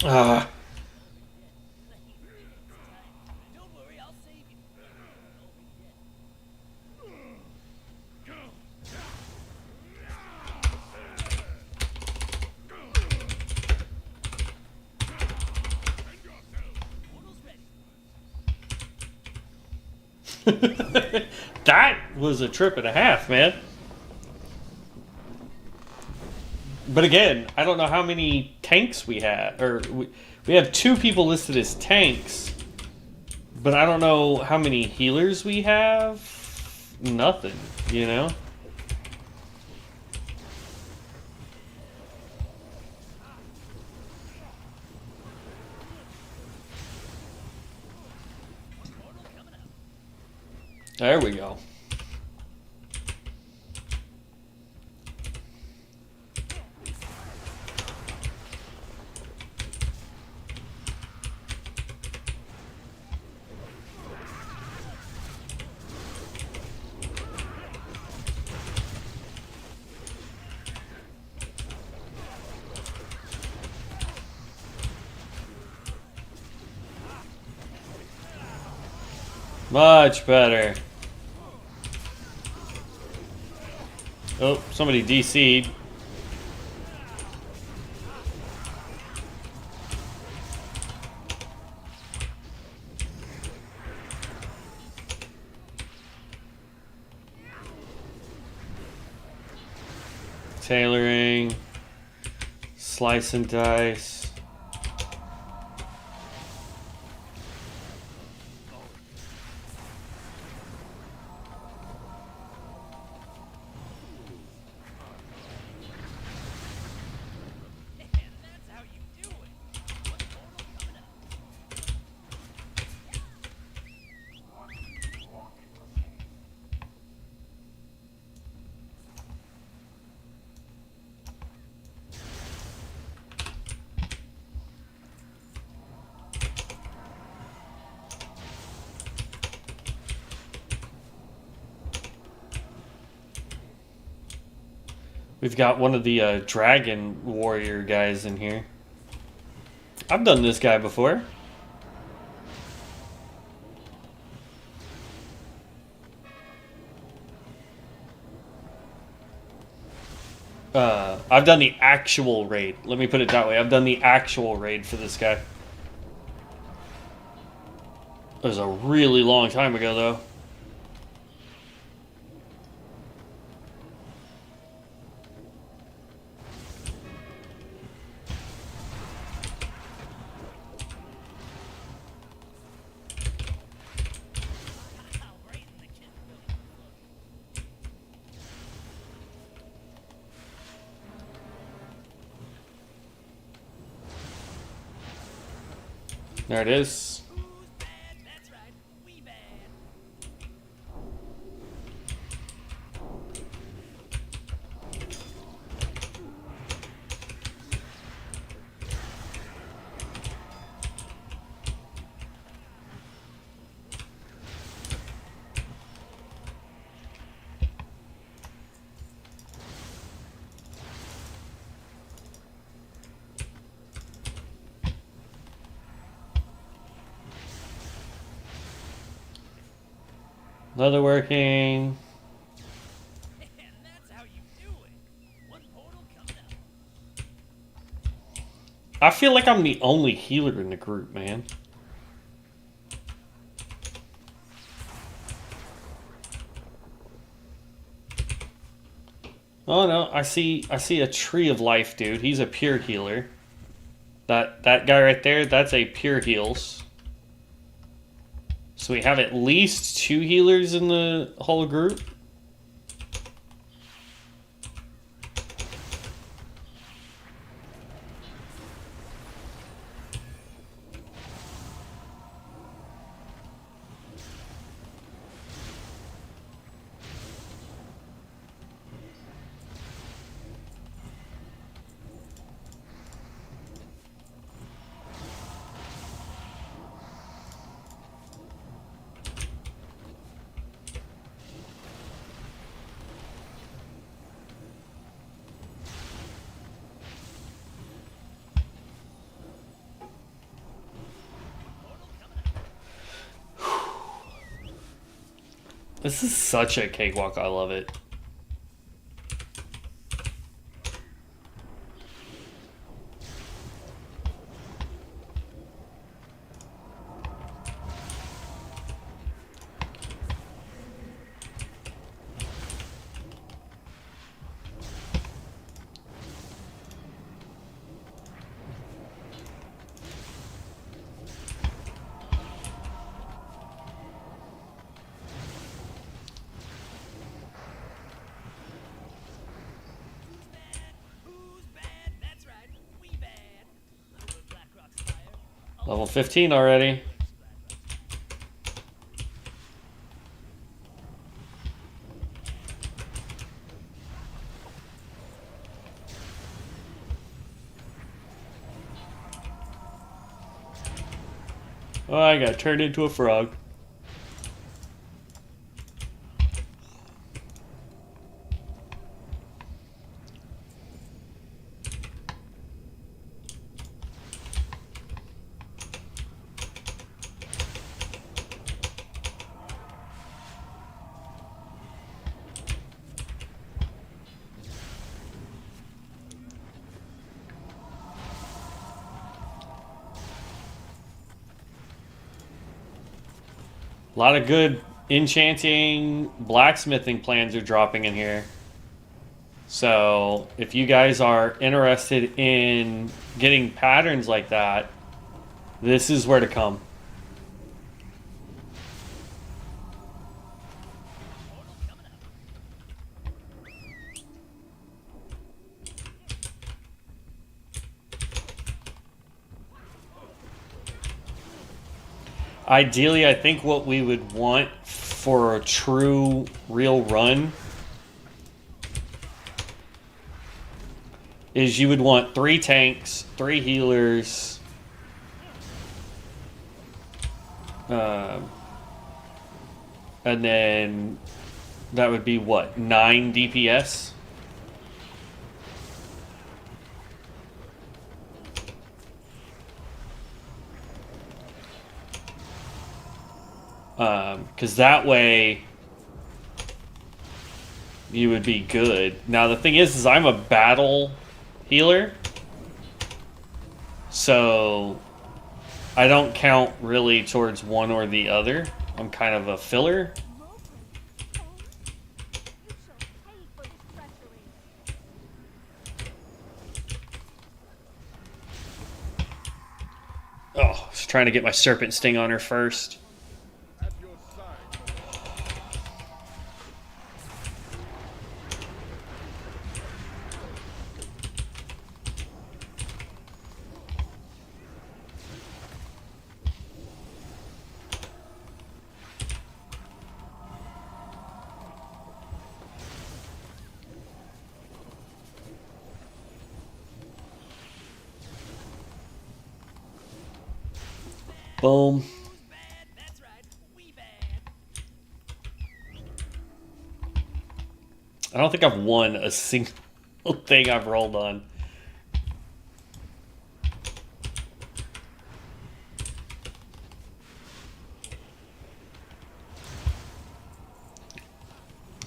Ah. That was a trip and a half, man. But again, I don't know how many tanks we have. Or we have 2 people listed as tanks. But I don't know how many healers we have. Nothing, you know? There we go. Much better. Oh, somebody DC'd. Tailoring. Slice and dice. We've got one of the dragon warrior guys in here. I've done this guy before. I've done the actual raid. Let me put it that way. I've done the actual raid for this guy. It was a really long time ago, though. There it is. Leather working. I feel like I'm the only healer in the group, man. Oh no, I see a tree of life, dude. He's a pure healer. That guy right there, that's a pure heals. So we have at least 2 healers in the whole group. This is such a cakewalk. I love it. Level 15 already. Oh, I got turned into a frog. A lot of good enchanting, blacksmithing plans are dropping in here. So if you guys are interested in getting patterns like that, this is where to come. Ideally, I think what we would want for a true, real run is you would want 3 tanks, 3 healers, and then that would be what, 9 DPS? Because that way you would be good. Now the thing is I'm a battle healer, so I don't count really towards one or the other. I'm kind of a filler. Oh, I was trying to get my serpent sting on her first. At your side. Boom. I don't think I've won a single thing I've rolled on.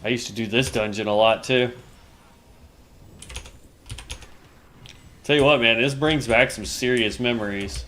I used to do this dungeon a lot too. Tell you what, man, this brings back some serious memories.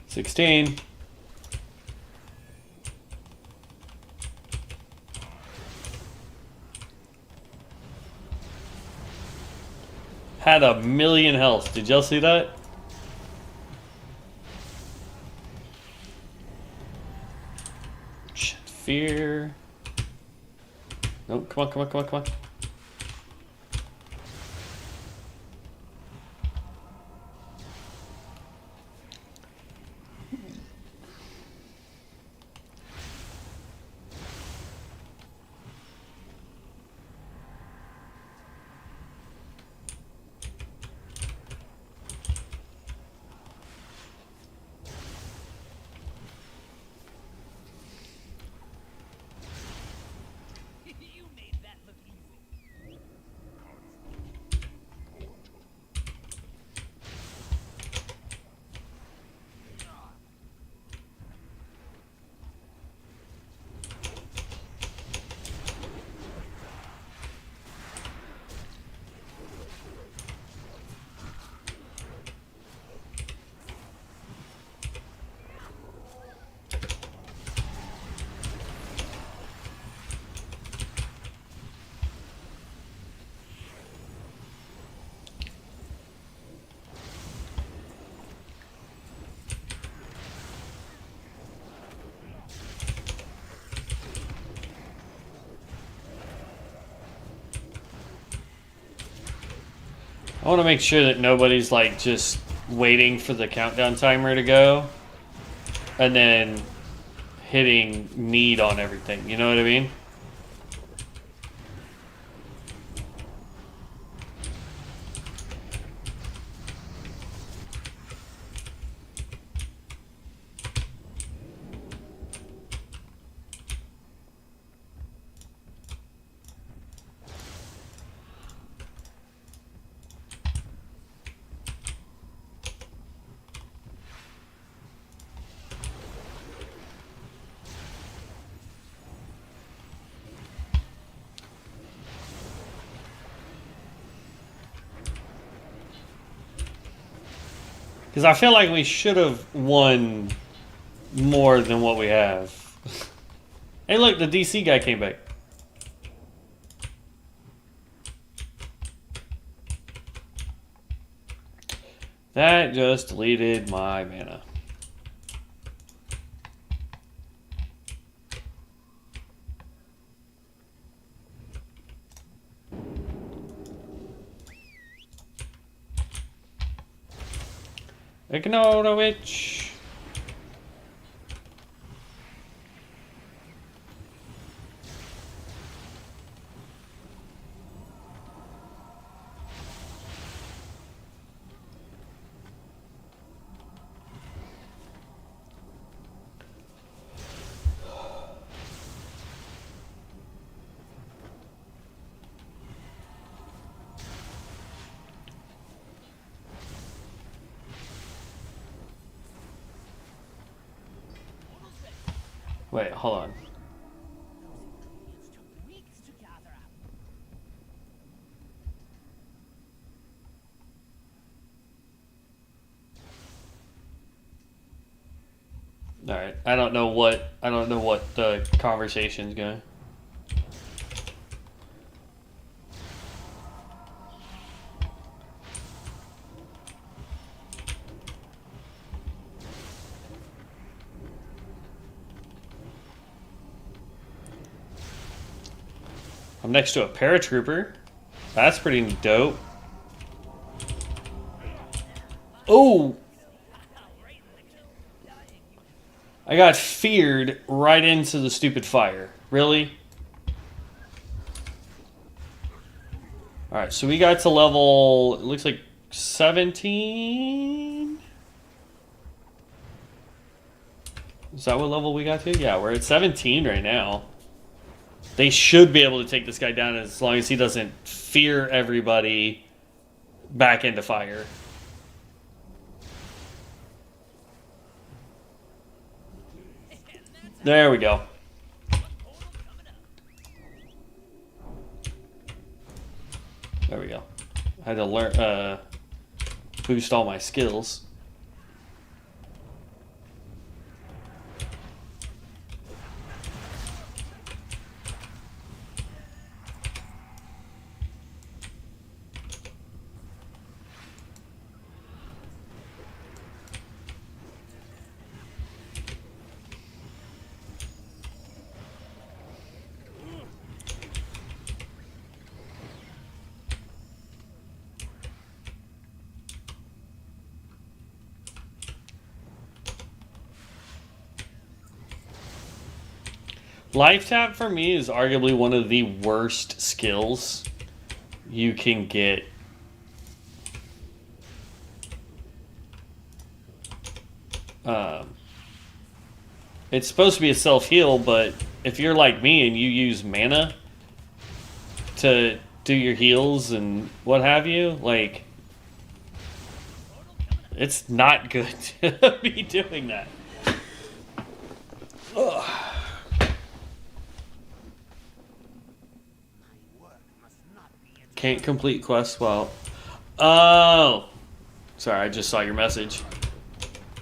$16. Had a million health. Did y'all see that? Fear. Nope, come on, come on, come on, come on. want to make sure that nobody's like just waiting for the countdown timer to go and then hitting need on everything. You know what I mean? Because I feel like we should have won more than what we have. Hey, look, the DC guy came back. That just deleted my mana. Ignore the witch. Wait, hold on. All right, I don't know what the conversation's going. I'm next to a paratrooper. That's pretty dope. Oh! I got feared right into the stupid fire. Really? Alright, so we got to level, it looks like 17? Is that what level we got to? Yeah, we're at 17 right now. They should be able to take this guy down as long as he doesn't fear everybody back into fire. There we go. There we go. I had to learn, boost all my skills. Life tap for me is arguably one of the worst skills you can get. It's supposed to be a self-heal, but if you're like me and you use mana to do your heals and what have you, like, it's not good to be doing that. Ugh. Can't complete quests while... Oh! Sorry, I just saw your message.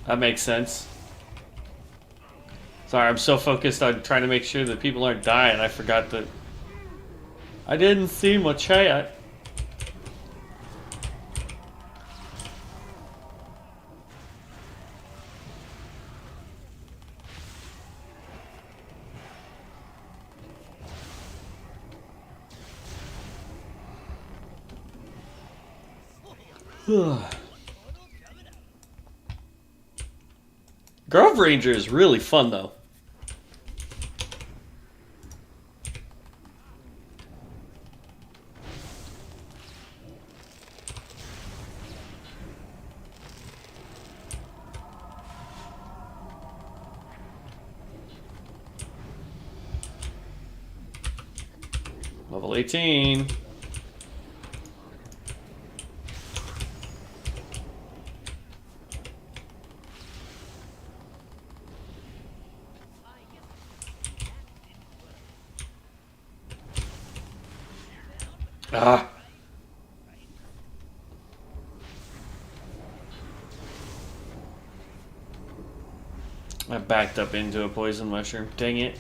That makes sense. Sorry, I'm so focused on trying to make sure that people aren't dying, I forgot that... I didn't see my chat. Grove Ranger is really fun though. Level 18. Ah. I backed up into a poison mushroom. Dang it.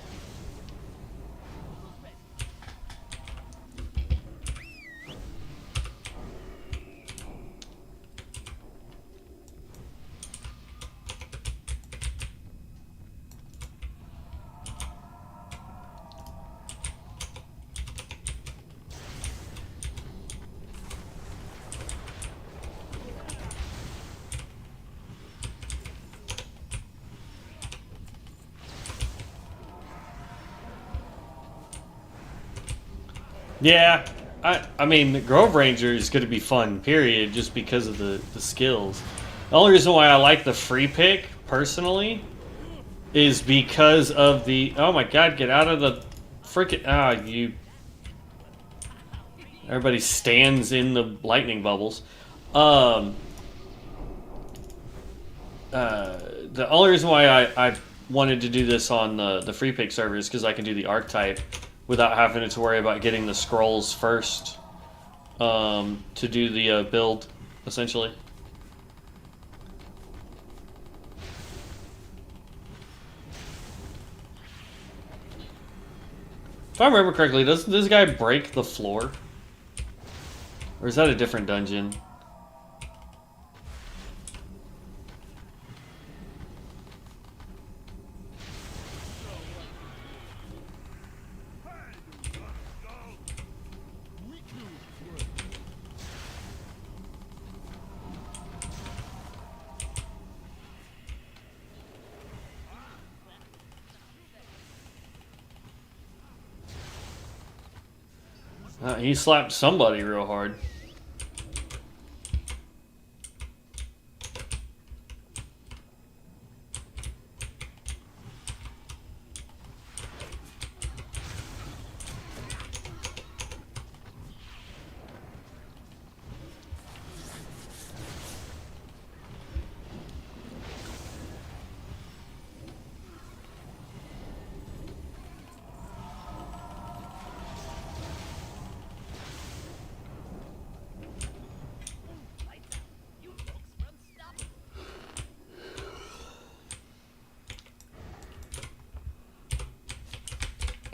Yeah, I mean, the Grove Ranger is going to be fun, period, just because of the skills. The only reason why I like the free pick, personally, is because of the... Oh my god, get out of the freaking... Ah, you... Everybody stands in the lightning bubbles. The only reason why I wanted to do this on the free pick server is because I can do the archetype without having to worry about getting the scrolls first to do the build, essentially. If I remember correctly, doesn't this guy break the floor? Or is that a different dungeon? He slapped somebody real hard.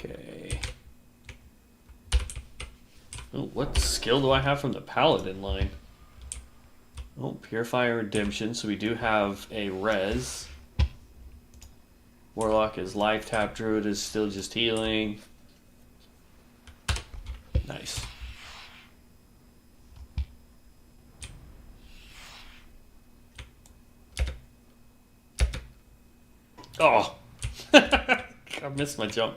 Okay. Oh, what skill do I have from the Paladin line? Oh, Purify and Redemption, so we do have a res. Warlock is life tap, Druid is still just healing. Nice. Oh! I missed my jump.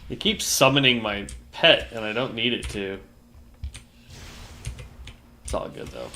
It keeps summoning my pet, and I don't need it to. It's all good, though.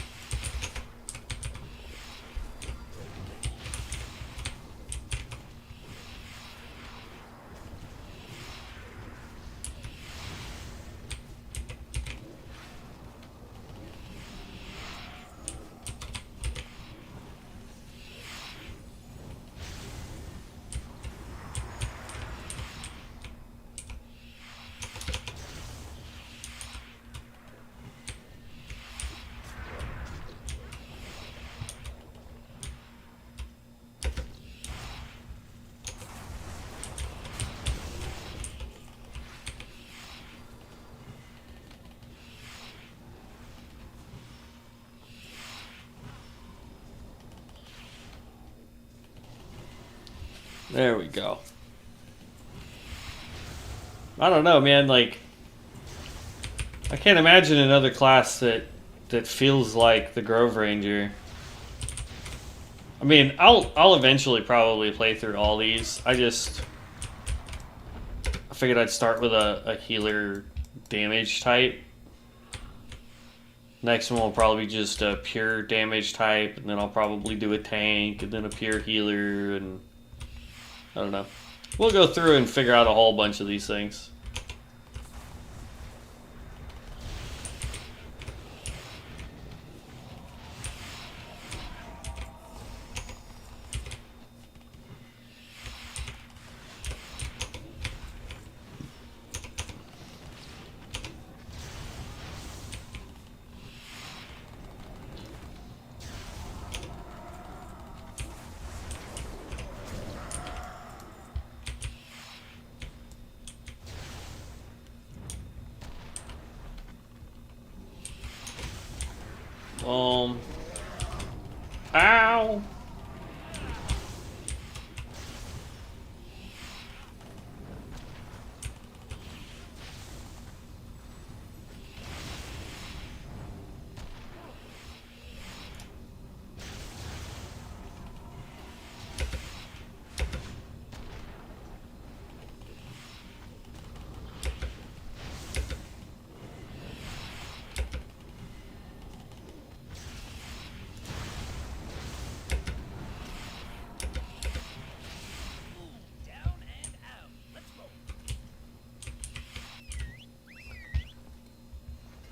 There we go. I don't know, man. Like, I can't imagine another class that feels like the Grove Ranger. I mean, I'll eventually probably play through all these. I figured I'd start with a healer damage type. Next one will probably be just a pure damage type, and then I'll probably do a tank, and then a pure healer, and I don't know. We'll go through and figure out a whole bunch of these things. Ow!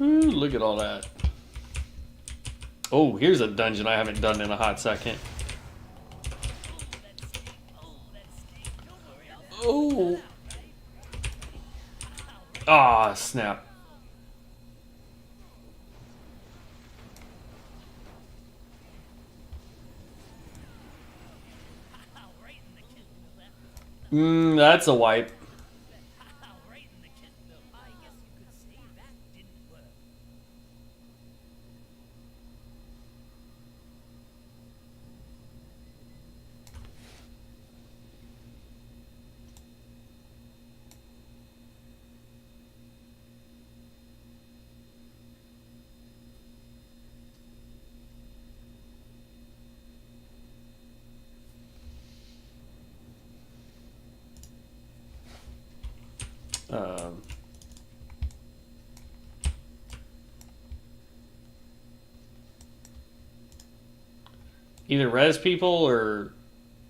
Ooh, look at all that. Oh, here's a dungeon I haven't done in a hot second. Oh. Ah, snap. That's a wipe. Either res people or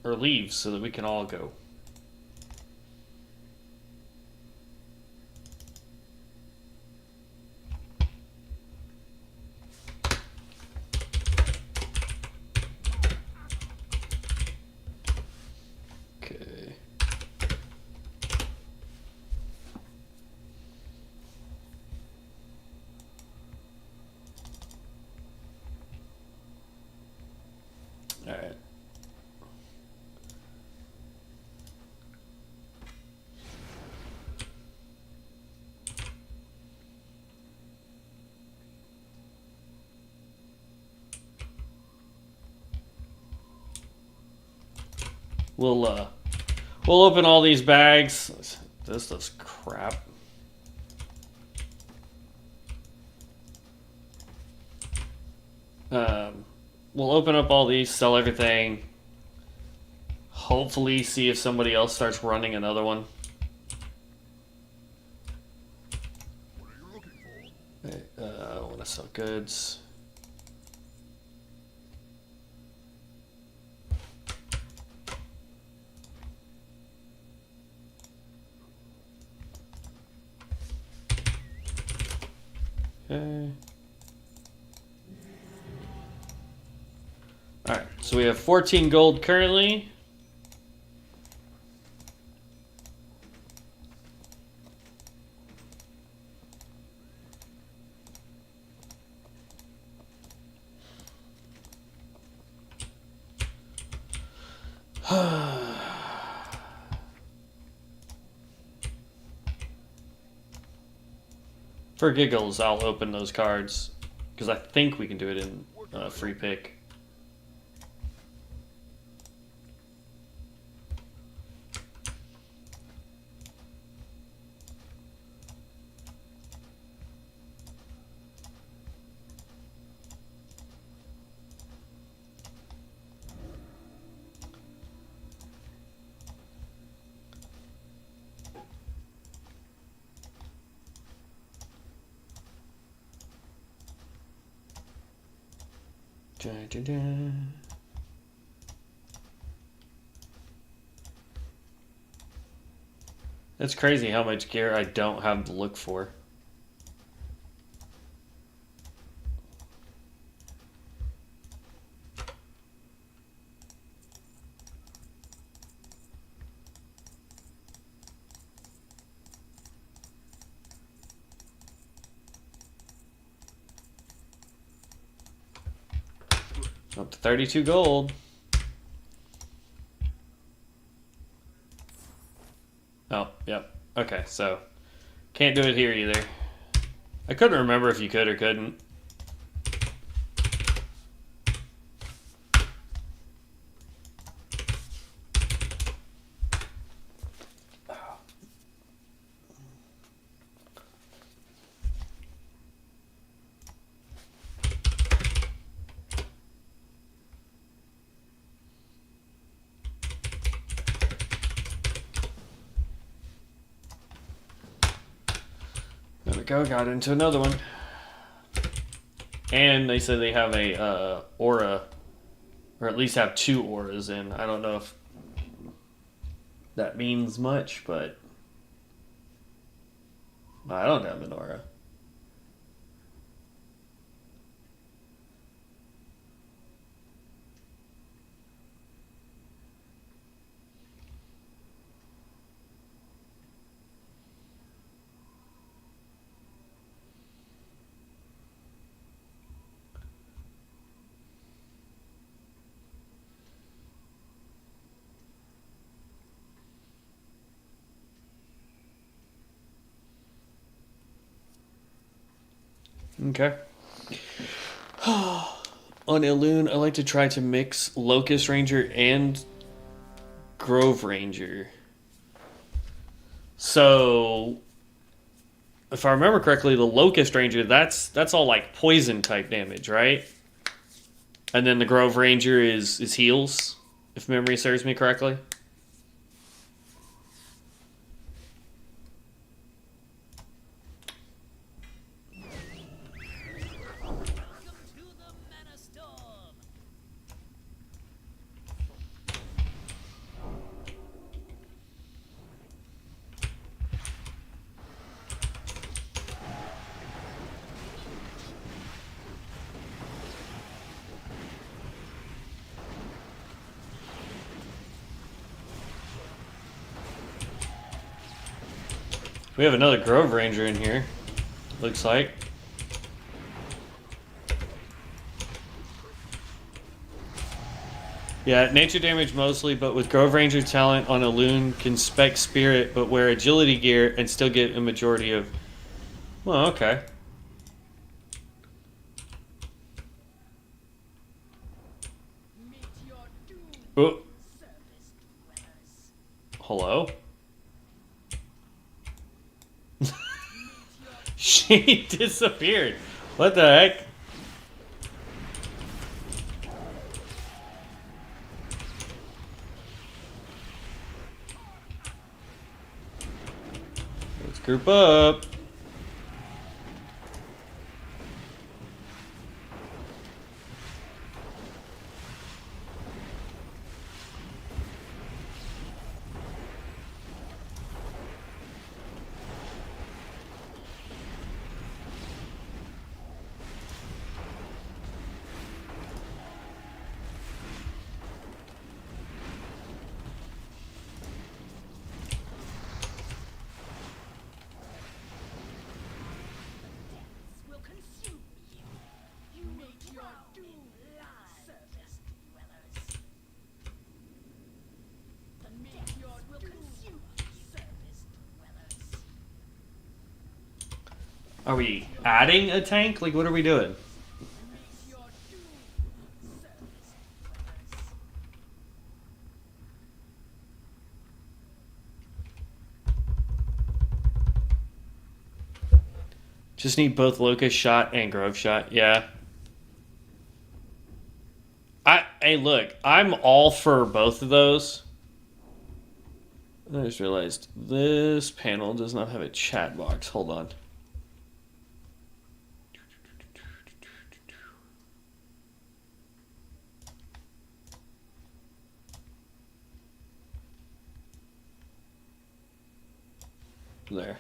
leave so that we can all go. Okay. All right. We'll open all these bags. This stuff's crap. We'll open up all these, sell everything. Hopefully, see if somebody else starts running another one. I want to sell goods. Okay. Alright, so we have 14 gold currently. For giggles, I'll open those cards because I think we can do it in free pick. Dun, dun, dun. It's crazy how much gear I don't have to look for. Up to 32 gold. Oh, yep. Okay, so can't do it here either. I couldn't remember if you could or couldn't. There we go, got into another one. And they said they have a aura, or at least have 2 auras in. I don't know if that means much, but I don't have an aura. Okay. On Elune, I like to try to mix Locust Ranger and Grove Ranger. So, if I remember correctly, the Locust Ranger, that's all like poison type damage, right? And then the Grove Ranger is heals, if memory serves me correctly. We have another Grove Ranger in here, looks like. Yeah, nature damage mostly, but with Grove Ranger talent on Elune, can spec Spirit, but wear agility gear and still get a majority of... Well, okay. Oh. Hello? She disappeared. What the heck? Let's group up. Are we adding a tank? Like, what are we doing? Just need both Locust Shot and Grove Shot. Yeah. Hey, look, I'm all for both of those. I just realized this panel does not have a chat box. Hold on. There.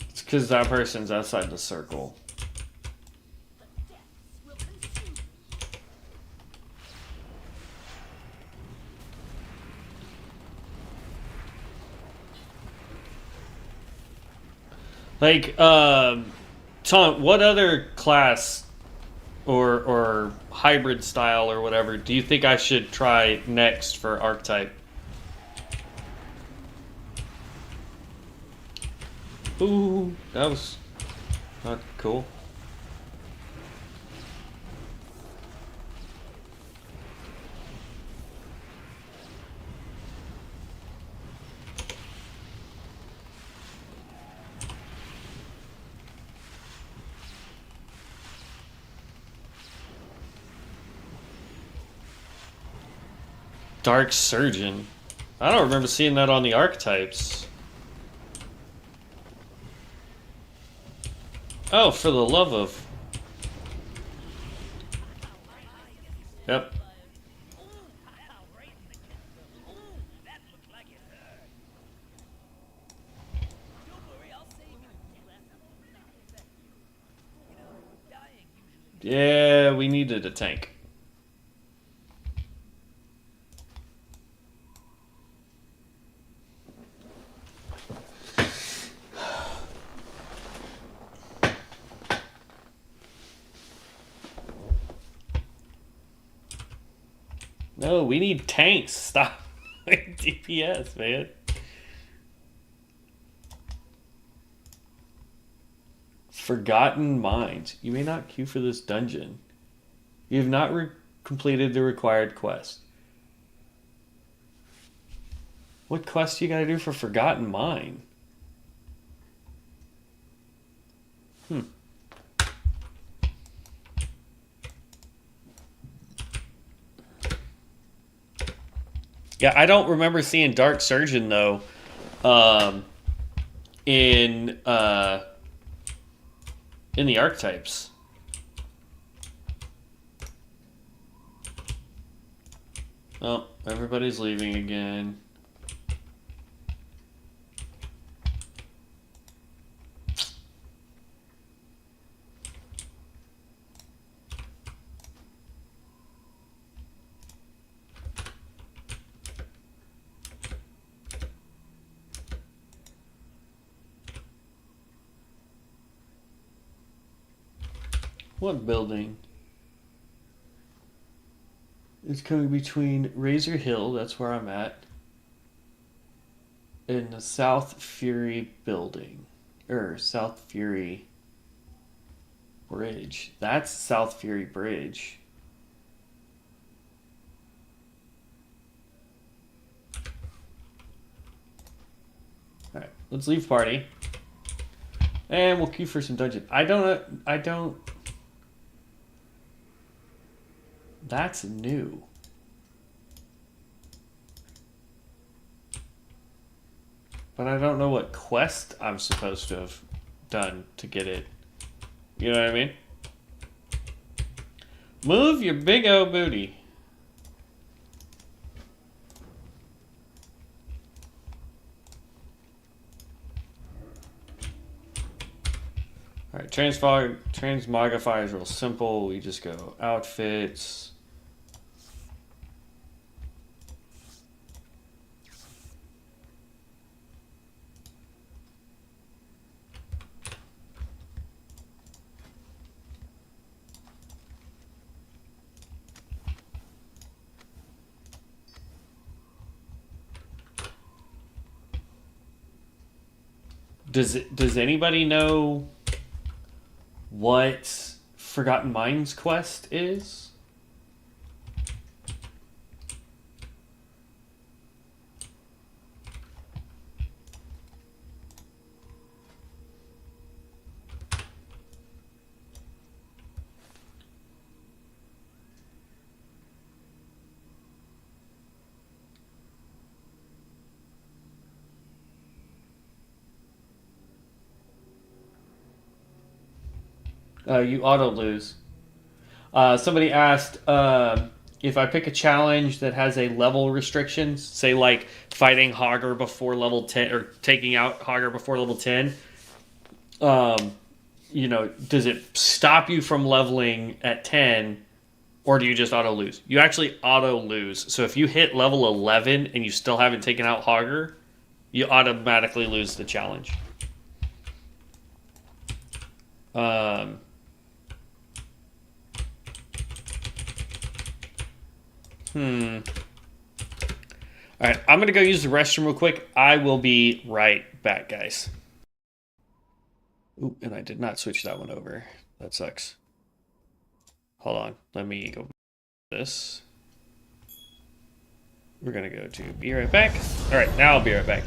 It's because that person's outside the circle. Like, Tom, what other class or hybrid style or whatever do you think I should try next for archetype? Ooh, that was not cool. Dark Surgeon. I don't remember seeing that on the archetypes. Oh, for the love of... Yep. Yeah, we needed a tank. No, we need tanks. Stop DPS, man. Forgotten Minds. You may not queue for this dungeon. You have not completed the required quest. What quest you gotta do for Forgotten Mind? Yeah, I don't remember seeing Dark Surgeon though. In the archetypes. Oh, everybody's leaving again. What building? It's coming between Razor Hill, that's where I'm at, and the South Fury building. South Fury Bridge. That's South Fury Bridge. Alright, let's leave party. And we'll queue for some dungeon. I don't... That's new. But I don't know what quest I'm supposed to have done to get it. You know what I mean? Move your big old booty. Alright, transmogrify is real simple. We just go outfits. Does anybody know what Forgotten Minds quest is? You auto lose. Somebody asked if I pick a challenge that has a level restriction, say like fighting Hogger before level 10 or taking out Hogger before level 10. Does it stop you from leveling at 10, or do you just auto lose? You actually auto lose. So if you hit level 11 and you still haven't taken out Hogger, you automatically lose the challenge. Um, All right, I'm going to go use the restroom real quick. I will be right back, guys. Ooh, and I did not switch that one over. That sucks. Hold on. Let me go this. We're going to go to be right back. All right, now I'll be right back.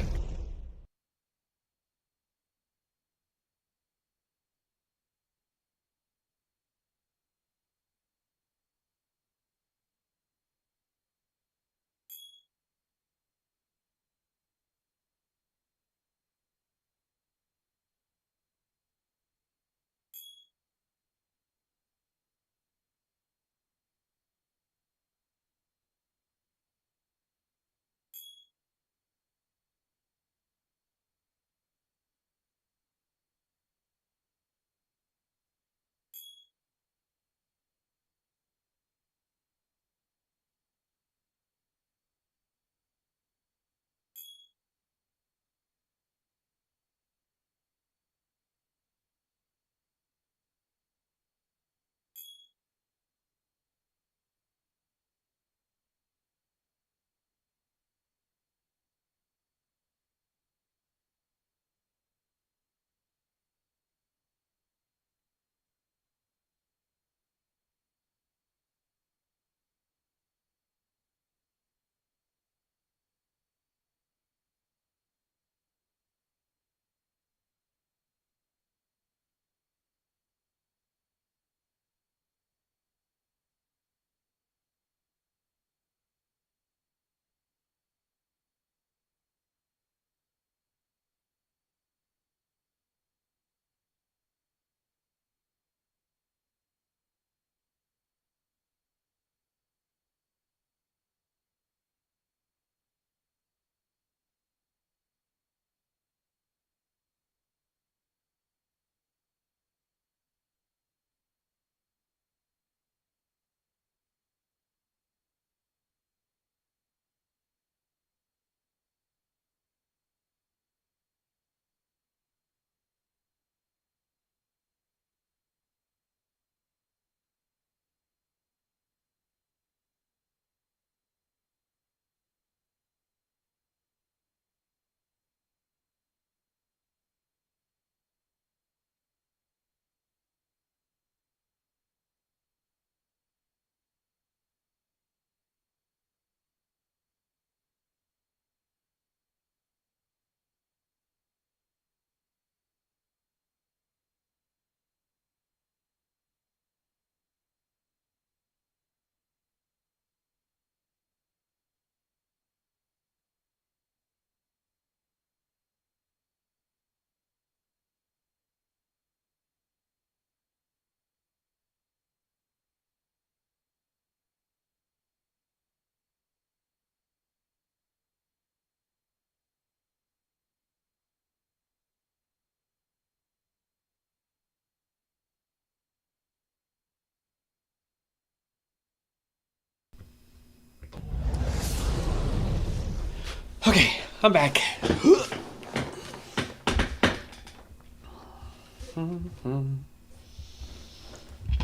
Okay, I'm back.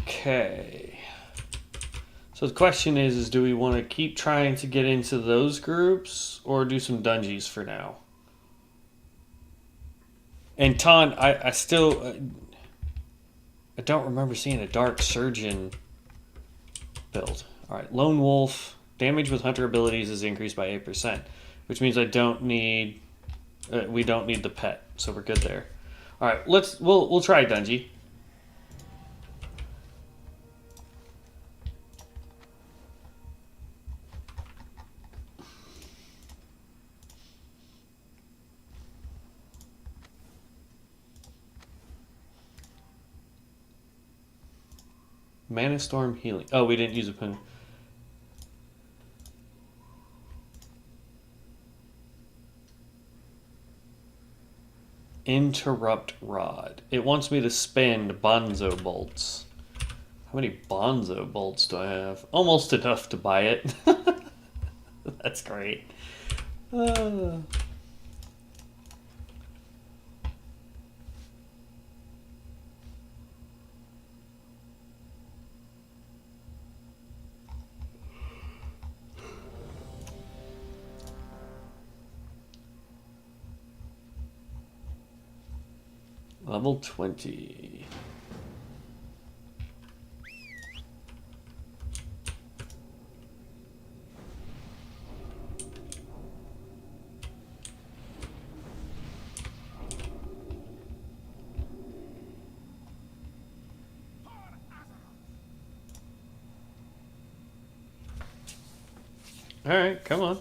Okay. So the question is do we want to keep trying to get into those groups or do some dungeons for now? And Ton, I still I don't remember seeing a Dark Surgeon build. All right, Lone Wolf damage with Hunter abilities is increased by 8%, which means I don't need we don't need the pet, so we're good there. All right, we'll try Dungy. Mana Storm healing. Oh, we didn't use a pen. Interrupt Rod. It wants me to spend Bonzo Bolts. How many Bonzo Bolts do I have? Almost enough to buy it. That's great. Level 20. Alright, come on.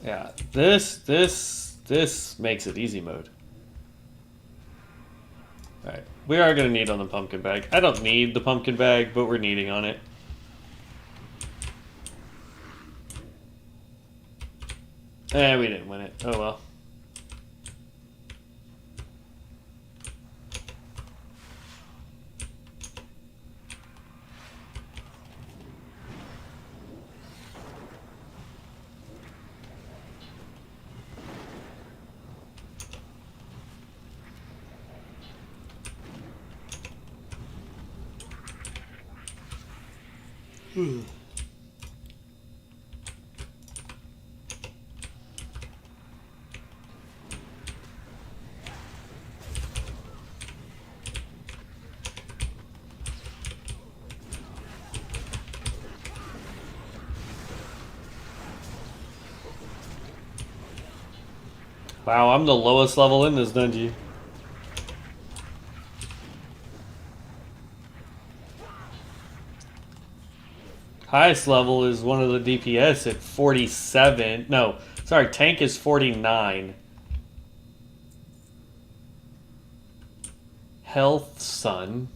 Yeah, this makes it easy mode. Alright, we are going to need on the pumpkin bag. I don't need the pumpkin bag, but we're needing on it. We didn't win it. Oh well. Wow, I'm the lowest level in this dungeon. Highest level is one of the DPS at 47. No, sorry, tank is 49. Health, Sun.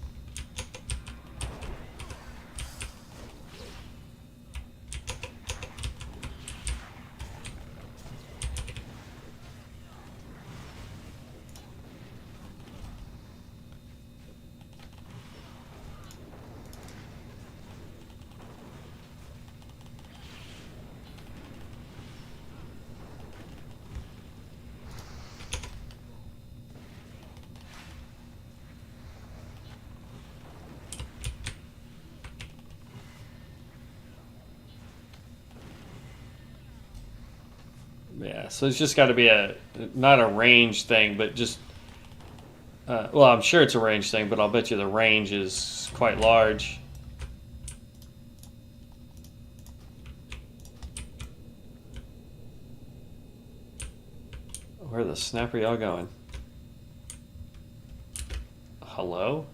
Yeah, so it's just got to be not a range thing, but just, well, I'm sure it's a range thing, but I'll bet you the range is quite large. Where the snap are y'all going? Hello?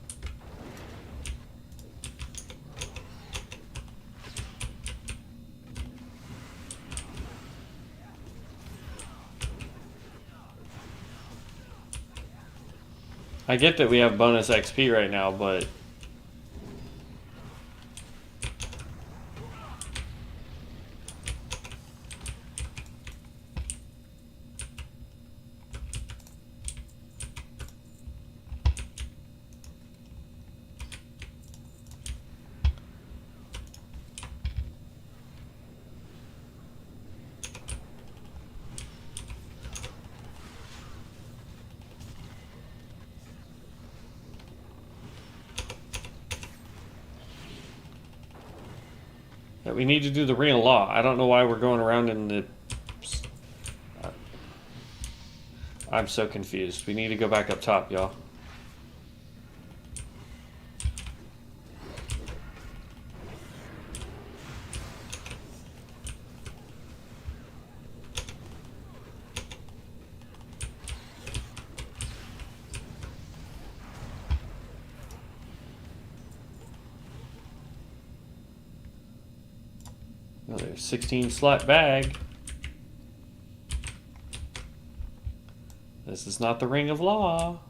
I get that we have bonus XP right now, but We need to do the Ring of Law. I don't know why we're going around in the... I'm so confused. We need to go back up top, y'all. Another 16 slot bag. This is not the Ring of Law.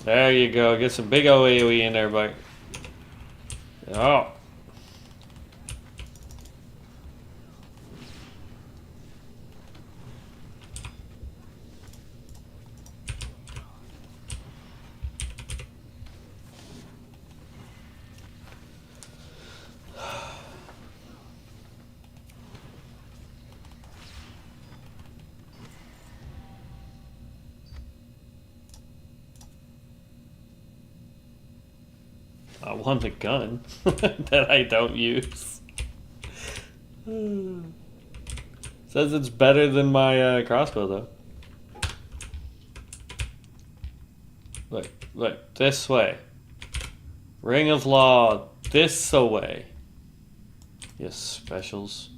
There you go. Get some big AoE in there, buddy. Oh. I want the gun that I don't use. Says it's better than my crossbow, though. Look, this way. Ring of Law, this away. Yes, specials.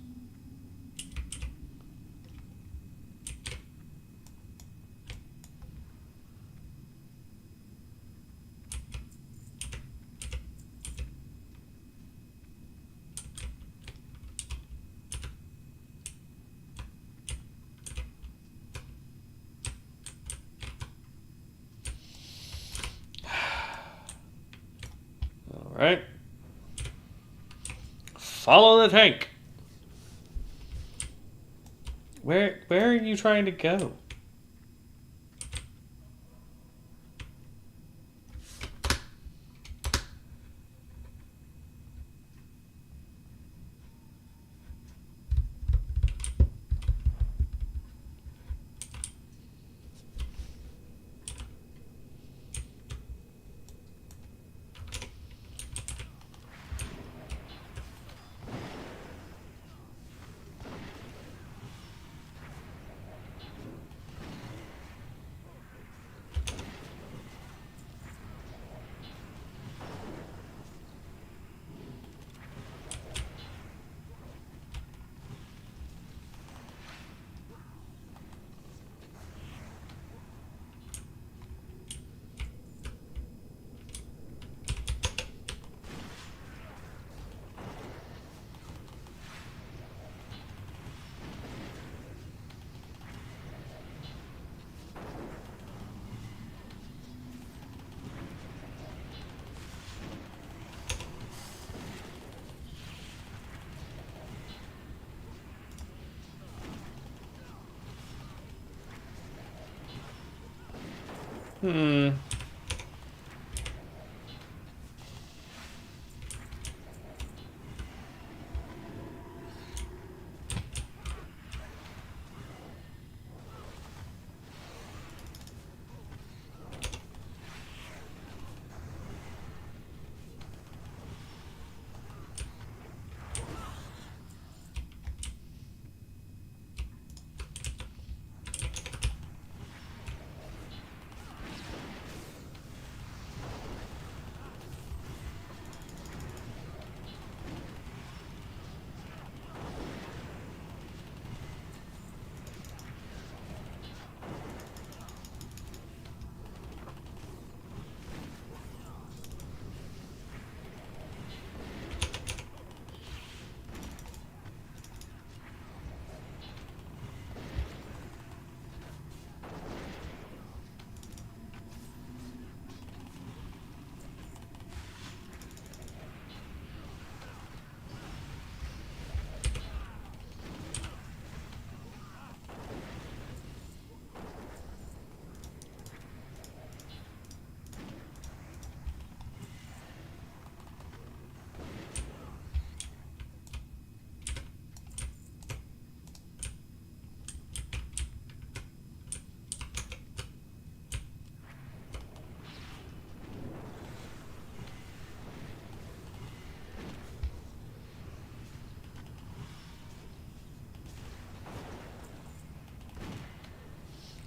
Right. Follow the tank. Where are you trying to go? Hmm.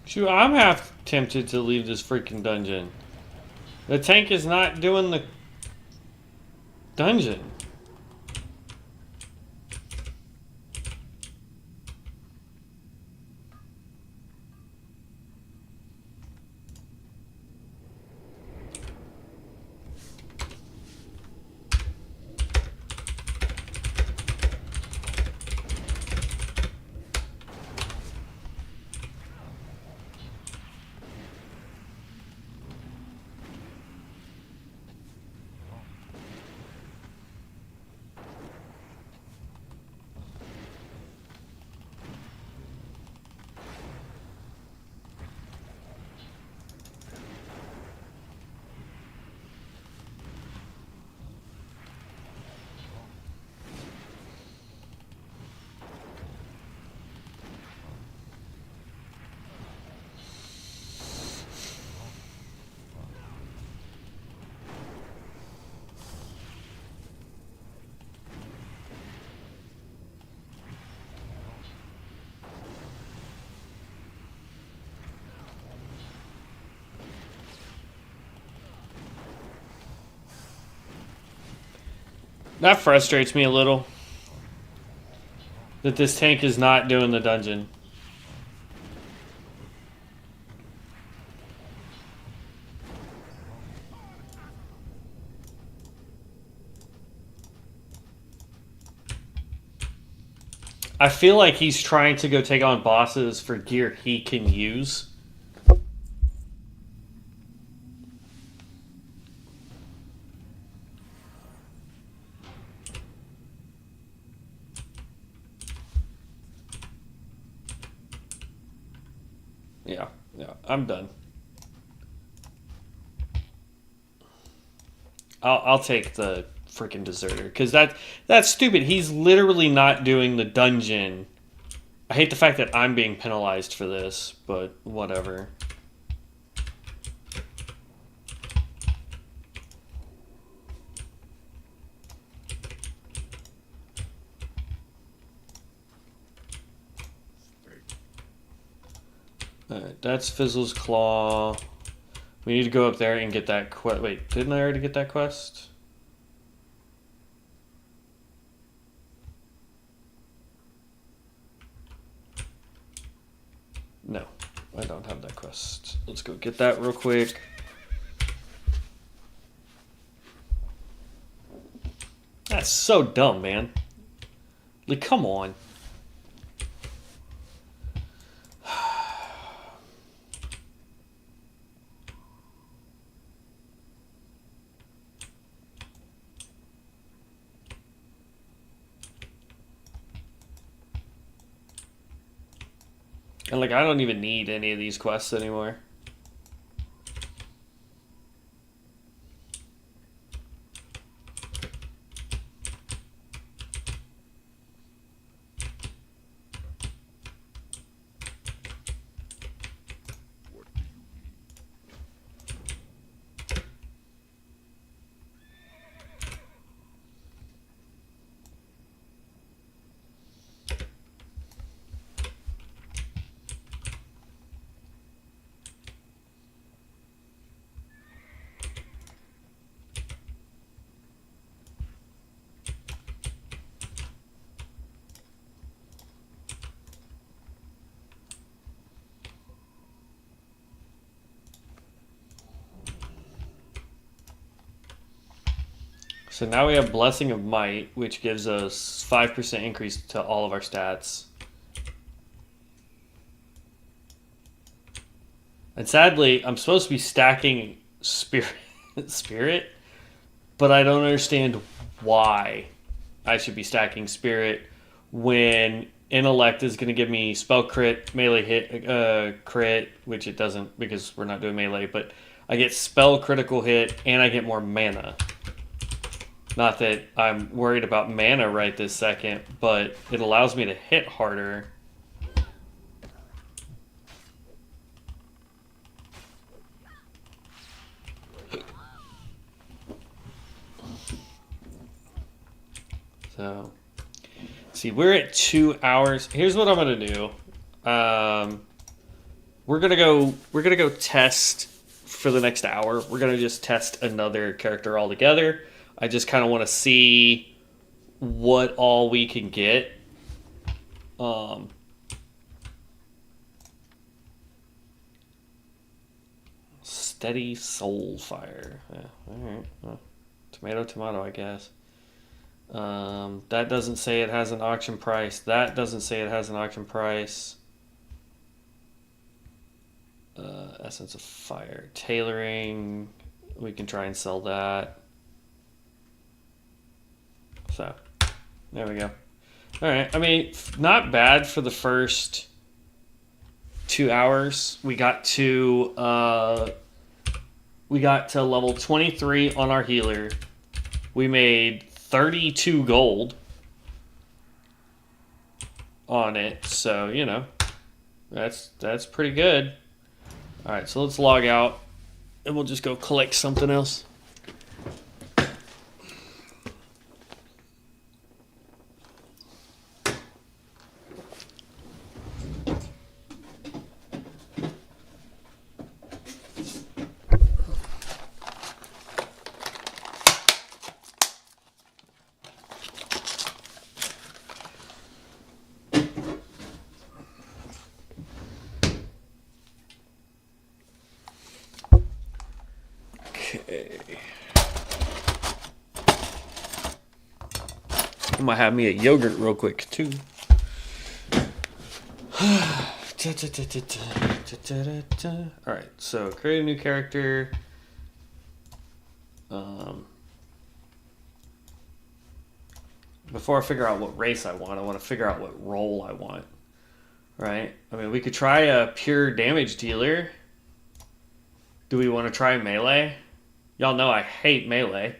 Shoot, I'm half tempted to leave this freaking dungeon. The tank is not doing the dungeon. That frustrates me a little. That this tank is not doing the dungeon. I feel like he's trying to go take on bosses for gear he can use. Yeah, I'm done. I'll take the freaking deserter because that's stupid. He's literally not doing the dungeon. I hate the fact that I'm being penalized for this, but whatever. Alright, that's Fizzle's Claw. We need to go up there and get that quest. Wait, didn't I already get that quest? No, I don't have that quest. Let's go get that real quick. That's so dumb, man. Like, come on. And like, I don't even need any of these quests anymore. So now we have Blessing of Might, which gives us 5% increase to all of our stats. And sadly, I'm supposed to be stacking Spirit, but I don't understand why I should be stacking Spirit when Intellect is going to give me spell crit, melee hit, crit, which it doesn't because we're not doing melee, but I get spell critical hit and I get more mana. Not that I'm worried about mana right this second, but it allows me to hit harder. So, see, we're at 2 hours. Here's what I'm going to do. we're gonna go test for the next hour. We're gonna just test another character altogether. I just kind of want to see what all we can get. Steady soul fire. Yeah, all right. Well, tomato, tomato, I guess. That doesn't say it has an auction price. That doesn't say it has an auction price. Essence of fire. Tailoring. We can try and sell that. So, there we go. Alright, I mean, not bad for the first 2 hours. We got to level 23 on our healer. We made 32 gold on it, so you know that's pretty good. All right, so let's log out, and we'll just go collect something else. Okay. I might have me a yogurt real quick too. Alright, so create a new character. Before I figure out what race I want to figure out what role I want. Right? I mean, we could try a pure damage dealer. Do we want to try melee? Y'all know I hate melee.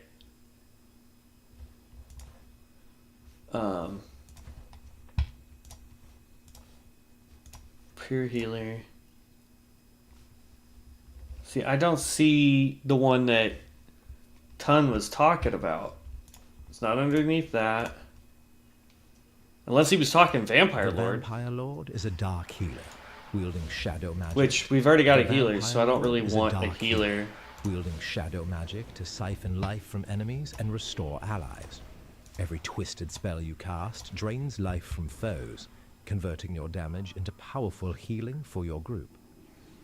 Pure healer. See, I don't see the one that Tun was talking about. It's not underneath that. Unless he was talking Vampire The Lord. Vampire Lord is a dark healer, wielding shadow magic. Which, we've already got a The healer, Vampire so I don't really Lord is want a dark healer. Wielding shadow magic to siphon life from enemies and restore allies. Every twisted spell you cast drains life from foes, converting your damage into powerful healing for your group.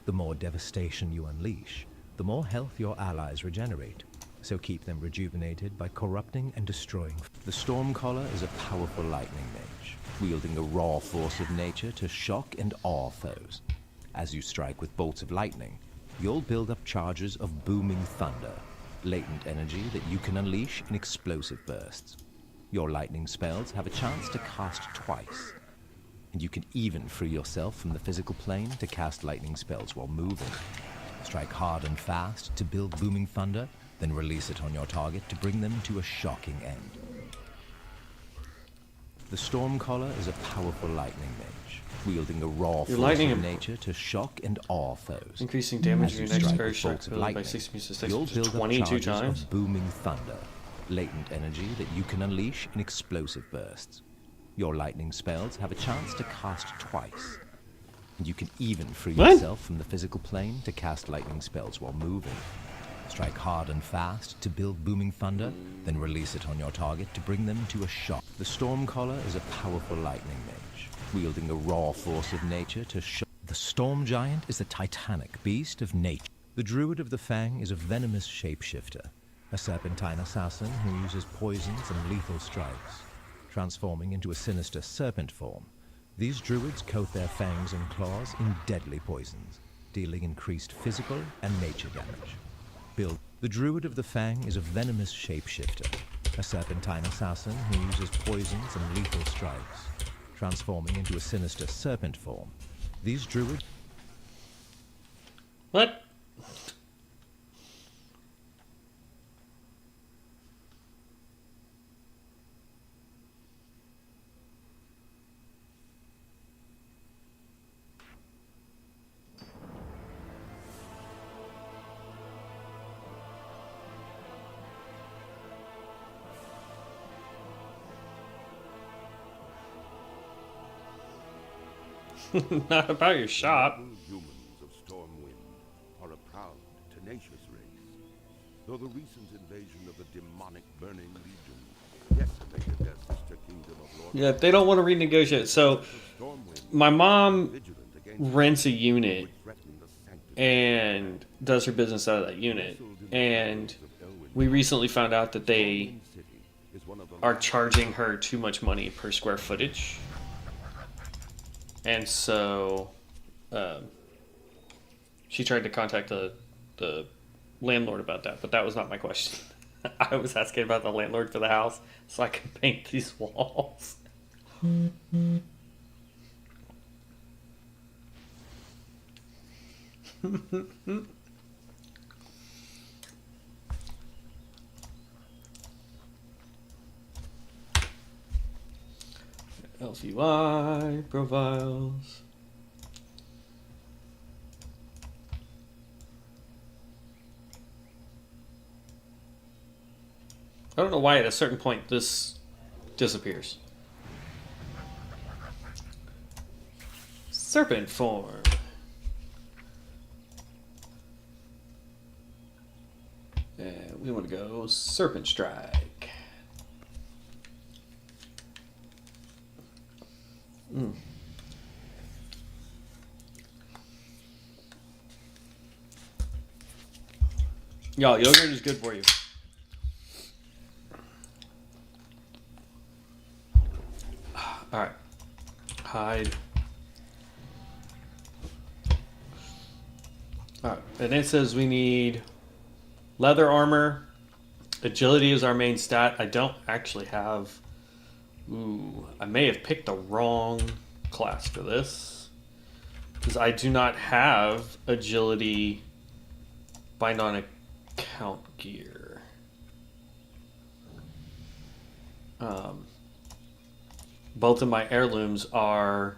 The more devastation you unleash, the more health your allies regenerate, so keep them rejuvenated by corrupting and destroying. The Stormcaller is a powerful lightning mage, wielding a raw force of nature to shock and awe foes. As you strike with bolts of lightning, you'll build up charges of booming thunder, latent energy that you can unleash in explosive bursts. Your lightning spells have a chance to cast twice, and you can even free yourself from the physical plane to cast lightning spells while moving. Strike hard and fast to build booming thunder, then release it on your target to bring them to a shocking end. The Stormcaller is a powerful lightning mage, wielding a raw force of nature to shock and awe foes. Increasing damage As in you your next strike very with short bolts of ability by lightning, 6 meters to you'll 6, which is build up 22 charges times. of booming thunder, latent energy that you can unleash in explosive bursts. Your lightning spells have a chance to cast twice, and you can even free yourself from the physical plane to cast lightning spells while moving. Strike hard and fast to build booming thunder, then release it on your target to bring them to a shock. The Stormcaller is a powerful lightning mage, wielding a raw force of nature to shock. The Storm Giant is a titanic beast of nature. The Druid of the Fang is a venomous shapeshifter, a serpentine assassin who uses poisons and lethal strikes, transforming into a sinister serpent form. These druids coat their fangs and claws in deadly poisons, dealing increased physical and nature damage. The Druid of the Fang is a venomous shapeshifter, a serpentine assassin who uses poisons and lethal strikes, transforming into a sinister serpent form. These druids... What? Not about your shop. Humans tenacious race. Though the recent invasion of the demonic Burning Legion decimated their sister kingdom of Lord. Yeah, they don't want to renegotiate. So my mom rents a unit and does her business out of that unit. And we recently found out that they are charging her too much money per square footage. And so she tried to contact the landlord about that, but that was not my question. I was asking about the landlord for the house so I can paint these walls. LCY profiles. I don't know why at a certain point this disappears. Serpent form. And we want to go Serpent Strike. Y'all, yogurt is good for you. Alright. Hide. Alright. And it says we need leather armor. Agility is our main stat. I don't actually have... Ooh. I may have picked the wrong class for this. Because I do not have agility by non-account gear. Both of my heirlooms are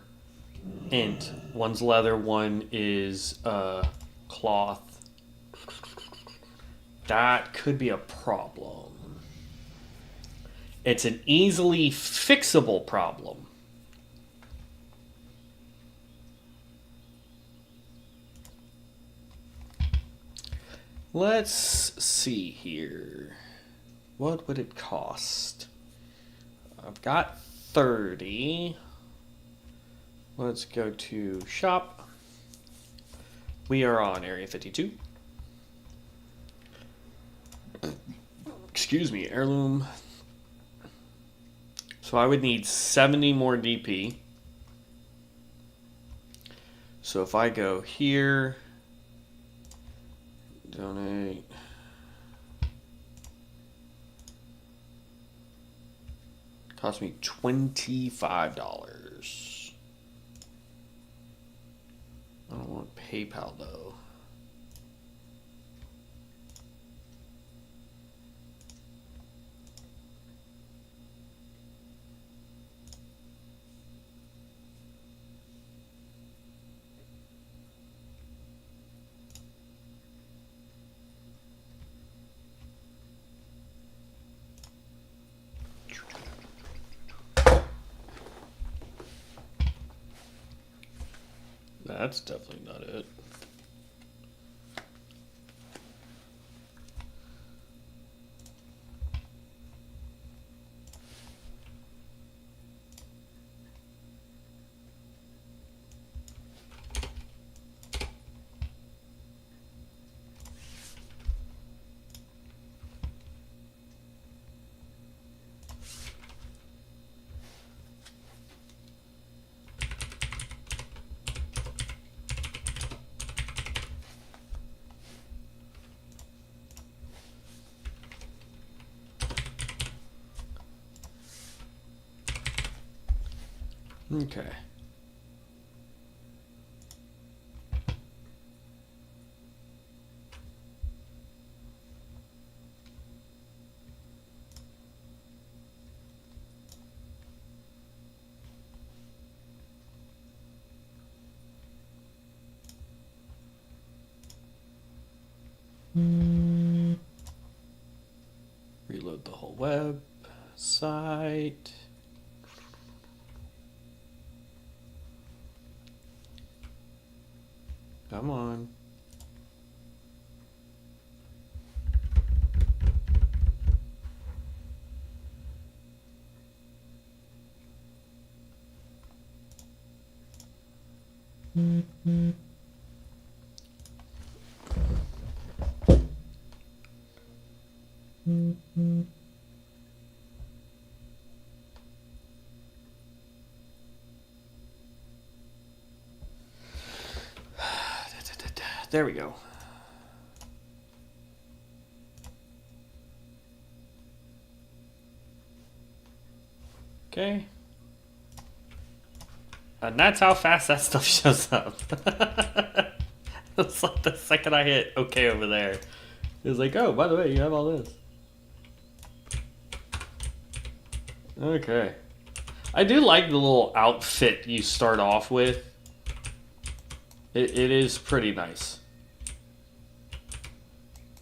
int. One's leather, one is cloth. That could be a problem. It's an easily fixable problem. Let's see here. What would it cost? I've got 30. Let's go to shop. We are on Area 52. Excuse me, heirloom. So I would need 70 more DP. So if I go here, donate. Cost me $25. I don't want PayPal though. That's definitely not it. Okay. Reload the whole website. Come on. There we go. Okay. And that's how fast that stuff shows up. It's like the second I hit okay over there, it's like, oh, by the way, you have all this. Okay. I do like the little outfit you start off with. It is pretty nice.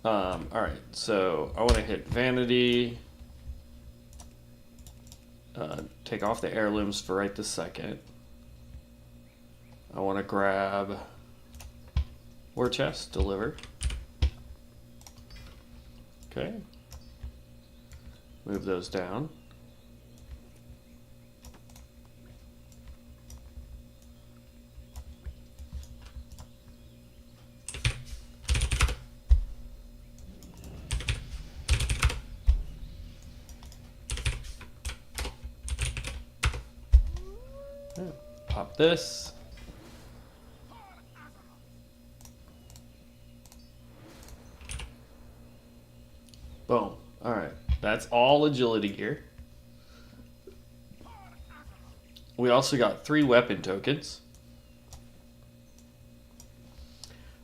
Alright, so I want to hit vanity. Take off the heirlooms for right this second. I want to grab war chest, deliver. Okay. Move those down. Pop this. Boom. Alright. That's all agility gear. We also got 3 weapon tokens.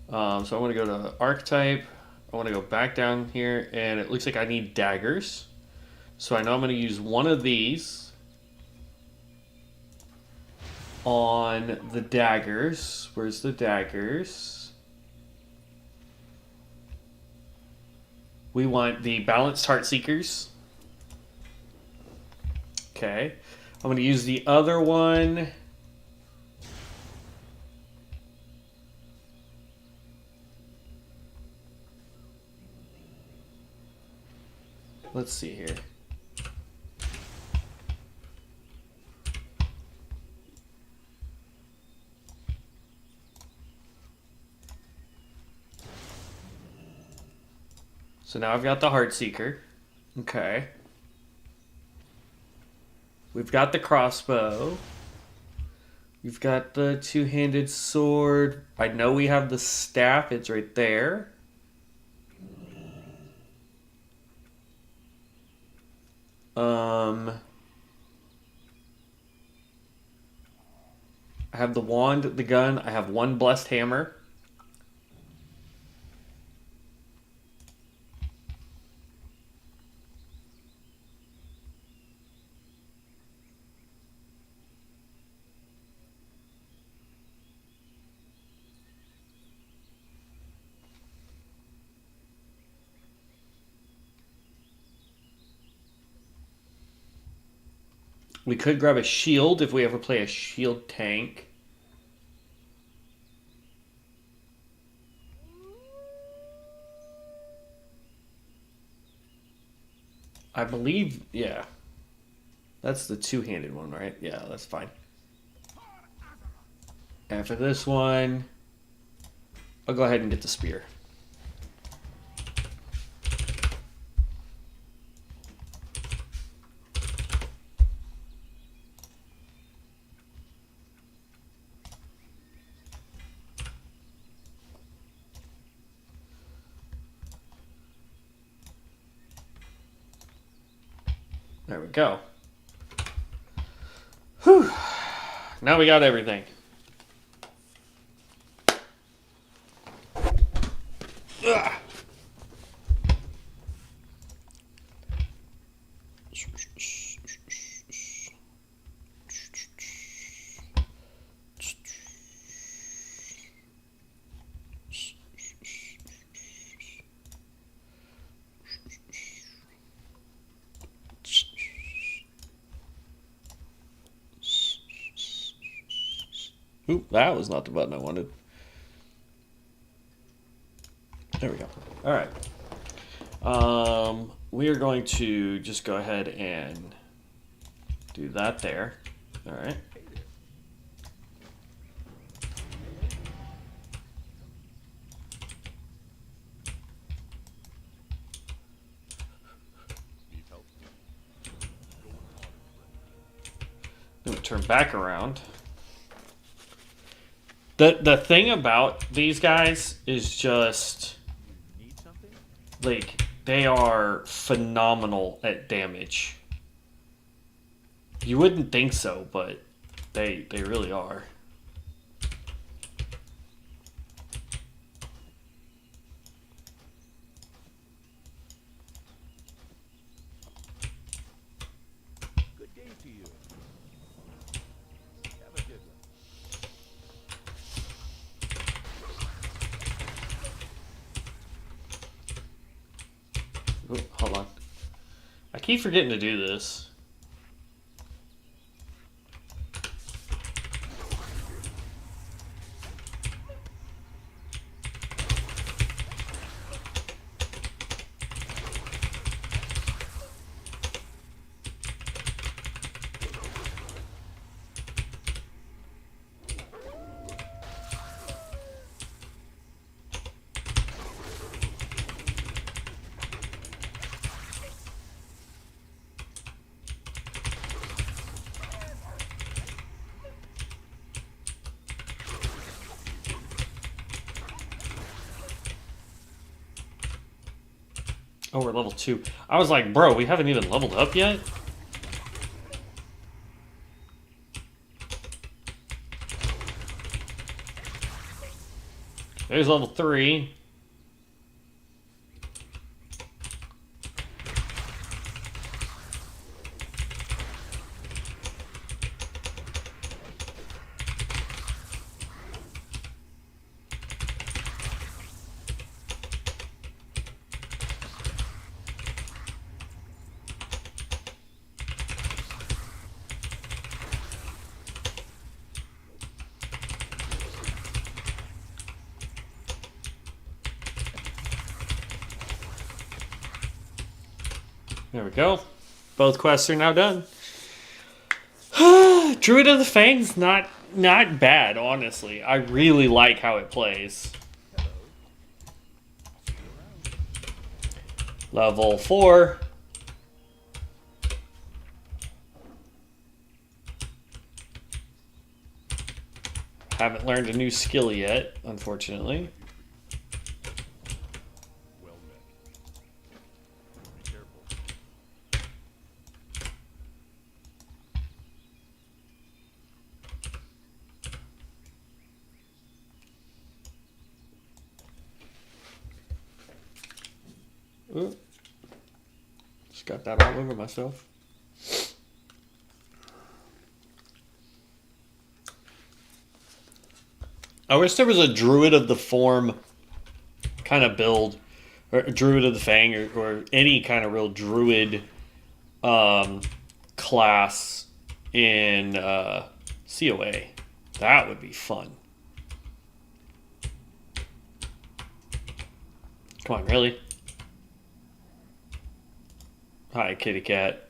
So I want to go to archetype. I want to go back down here, and it looks like I need daggers. So I know I'm going to use one of these on the daggers. Where's the daggers? We want the balanced heart seekers. Okay. I'm going to use the other one. Let's see here. So now I've got the Heartseeker. Okay. We've got the crossbow. We've got the two-handed sword. I know we have the staff. It's right there. I have the wand, the gun. I have one blessed hammer. We could grab a shield if we ever play a shield tank. I believe, yeah. That's the two-handed one, right? Yeah, that's fine. And for this one, I'll go ahead and get the spear. There we go. Whew. Now we got everything. Ugh. Ooh, that was not the button I wanted. There we go. All right. We are going to just go ahead and do that there. All right. I'm gonna turn back around. The thing about these guys is just like they are phenomenal at damage. You wouldn't think so, but they really are. Good day to you. Have a good one. Ooh, hold on. I keep forgetting to do this. Oh, we're level 2. I was like, bro, we haven't even leveled up yet? There's level 3. There we go. Both quests are now done. Druid of the Fang's not bad, honestly. I really like how it plays. Level 4. Haven't learned a new skill yet, unfortunately. Well met. Be careful. Ooh. Just got that all over myself. I wish there was a Druid of the Form kind of build, or a Druid of the Fang, or any kind of real Druid class in COA. That would be fun. Come on, really? Hi, kitty cat.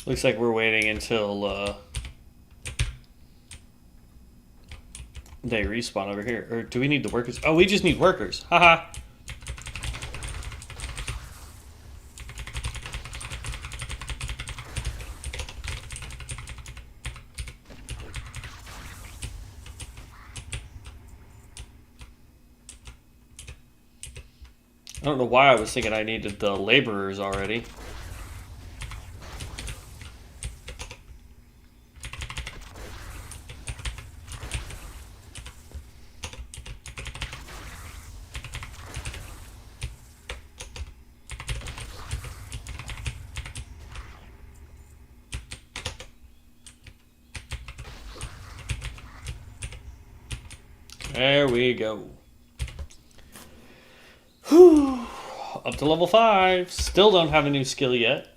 Looks like we're waiting until they respawn over here. Or do we need the workers? Oh, we just need workers. Haha. I don't know why I was thinking I needed the laborers already. There we go. Whew. Up to level 5. Still don't have a new skill yet.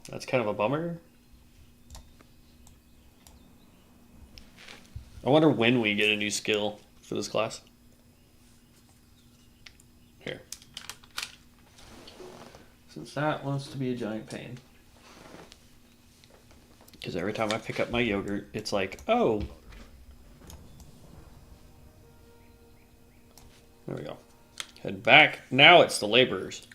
That's kind of a bummer. I wonder when we get a new skill for this class. Here. Since that wants to be a giant pain. Because every time I pick up my yogurt, it's like, oh. There we go. Head back. Now it's the laborers.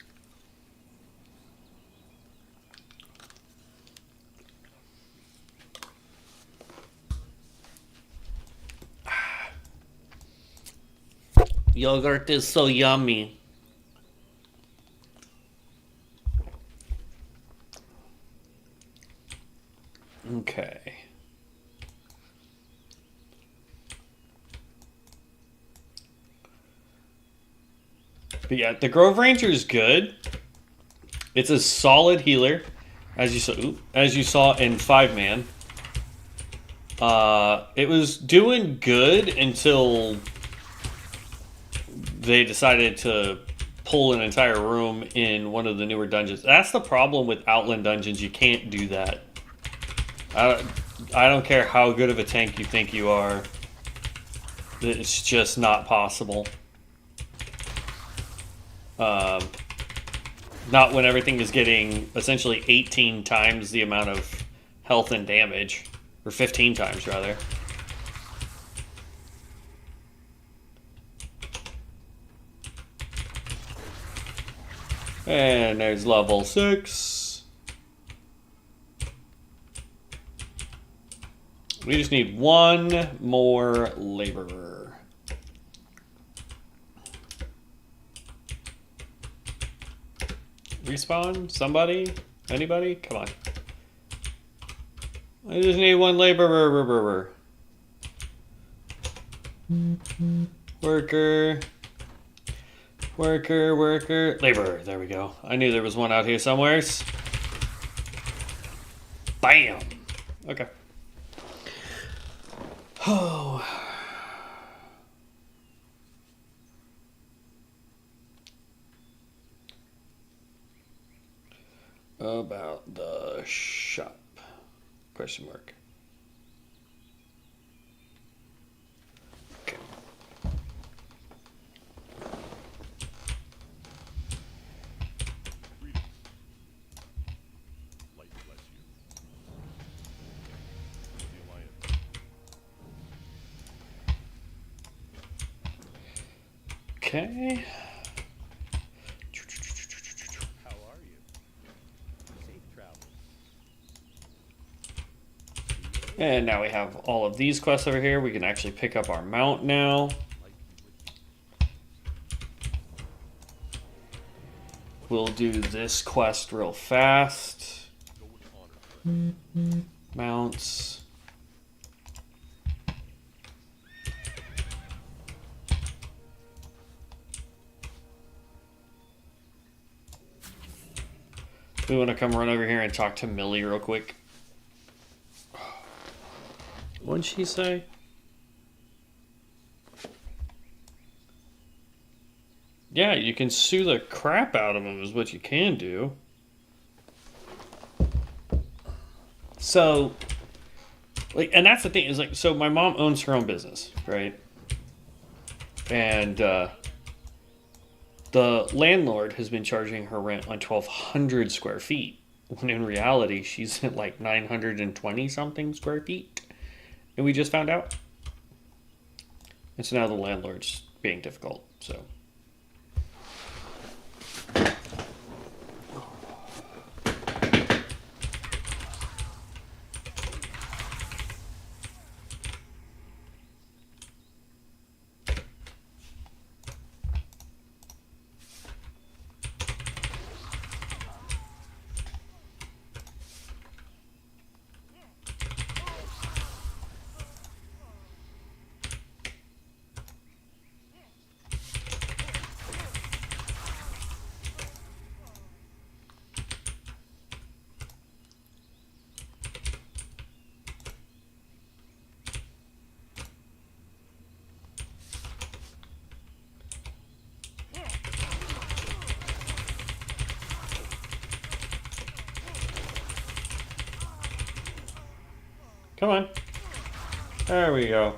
Yogurt is so yummy. Okay. But yeah, the Grove Ranger is good. It's a solid healer, as you saw in 5-man. It was doing good until they decided to pull an entire room in one of the newer dungeons. That's the problem with Outland dungeons. You can't do that. I don't care how good of a tank you think you are. It's just not possible. Not when everything is getting essentially 18 times the amount of health and damage. Or 15 times, rather. And there's level 6. We just need one more laborer. Respawn? Somebody? Anybody? Come on. I just need one laborer. Worker. Worker. Laborer. There we go. I knew there was one out here somewhere. Bam. Okay. Oh. About the shop? Question mark. Okay. Okay. How are you? Safe travel. And now we have all of these quests over here. We can actually pick up our mount now. We'll do this quest real fast. Mounts. We want to come run over here and talk to Millie real quick. What'd she say? Yeah, you can sue the crap out of them is what you can do. So, like, and that's the thing is like, so my mom owns her own business, right? And the landlord has been charging her rent on 1,200 square feet, when in reality she's at like 920 something square feet. And we just found out. And so now the landlord's being difficult, so. Come on. There we go.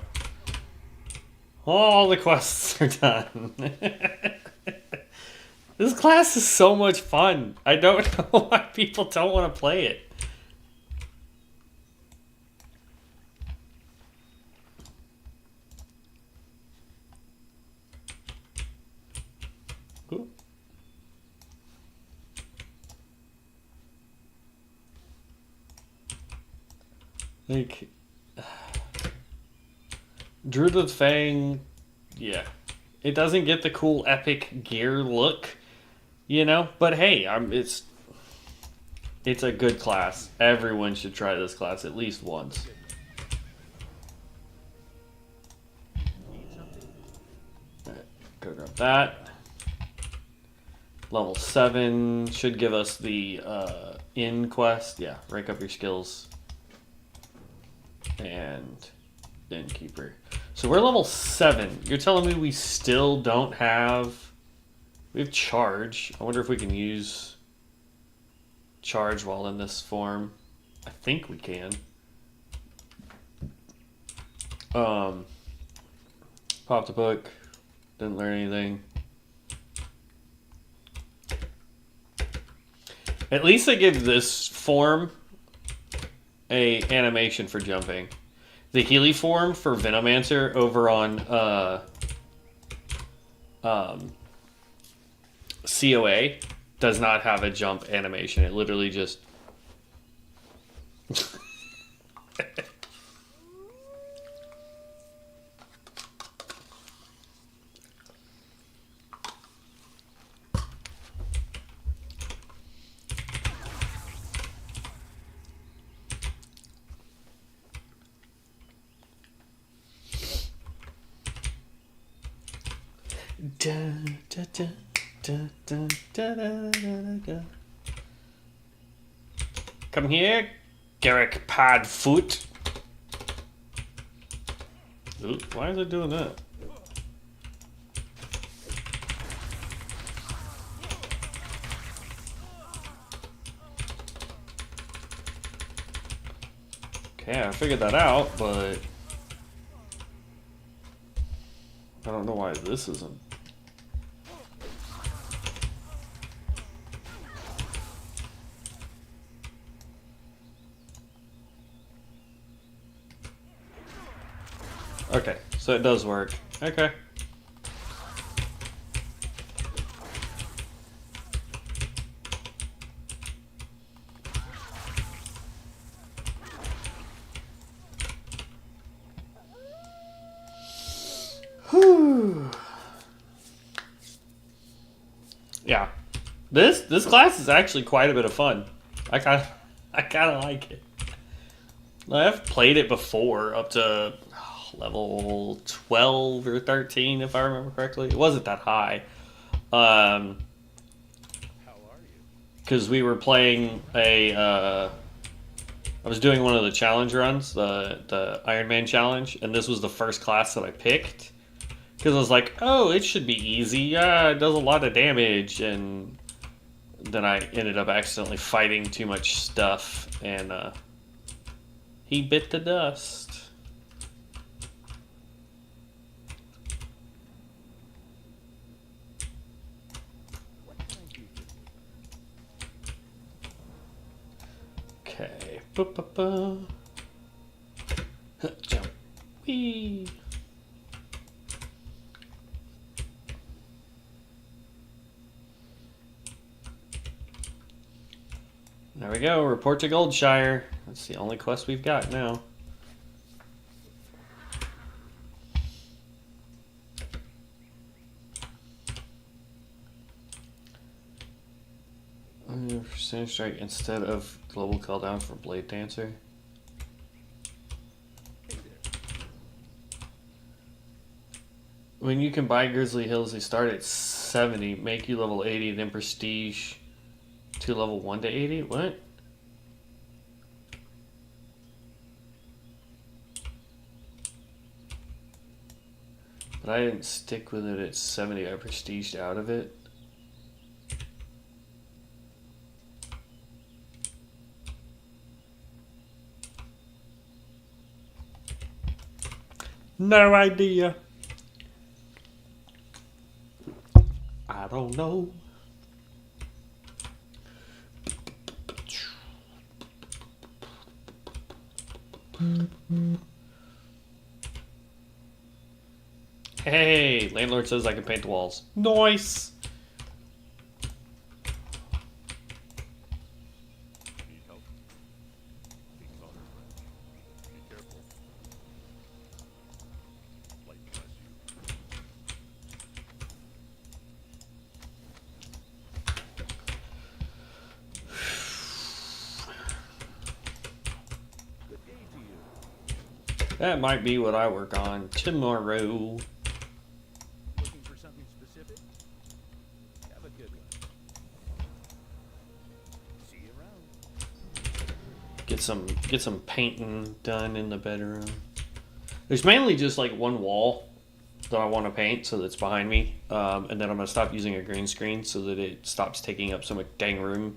All the quests are done. This class is so much fun. I don't know why people don't want to play it. Ooh. Like, Druid with Fang, yeah. It doesn't get the cool epic gear look, you know? But hey, it's a good class. Everyone should try this class at least once. Alright, go grab that. Level 7 should give us the in quest. Yeah, rank up your skills. And Innkeeper. So we're level 7. You're telling me we still don't have... We have Charge. I wonder if we can use Charge while in this form. I think we can. Popped a book. Didn't learn anything. At least they give this form a animation for jumping. The Healy form for Venomancer over on COA does not have a jump animation. It literally just... Dun, dun, dun, dun, dun, dun, dun, dun, dun. Come here, Garrick Padfoot. Ooh, why is it doing that? Okay, I figured that out, but I don't know why this isn't. Okay, so it does work. Okay. Whew. Yeah. This class is actually quite a bit of fun. I kind of like it. I've played it before up to level 12 or 13 if I remember correctly. It wasn't that high. How are you? Because we were playing I was doing one of the challenge runs, the Iron Man challenge, and this was the first class that I picked. Because I was like, oh, it should be easy. It does a lot of damage. And then I ended up accidentally fighting too much stuff, and he bit the dust. Okay. Ba-ba-ba. Jump. Whee. There we go. Report to Goldshire. That's the only quest we've got now. Percentage strike instead of global call down for Blade Dancer. When you can buy Grizzly Hills, they start at 70, make you level 80, then prestige to level 1 to 80? What? But I didn't stick with it at 70, I prestiged out of it. No idea. I don't know. Hey, landlord says I can paint the walls. Nice. Need help? King's honor, friend. Be careful. Light bless you. Good day to you. That might be what I work on tomorrow. Looking for something specific? Have a good one. See you around. Get some painting done in the bedroom. There's mainly just like one wall that I want to paint, so that's behind me, and then I'm gonna stop using a green screen so that it stops taking up so much dang room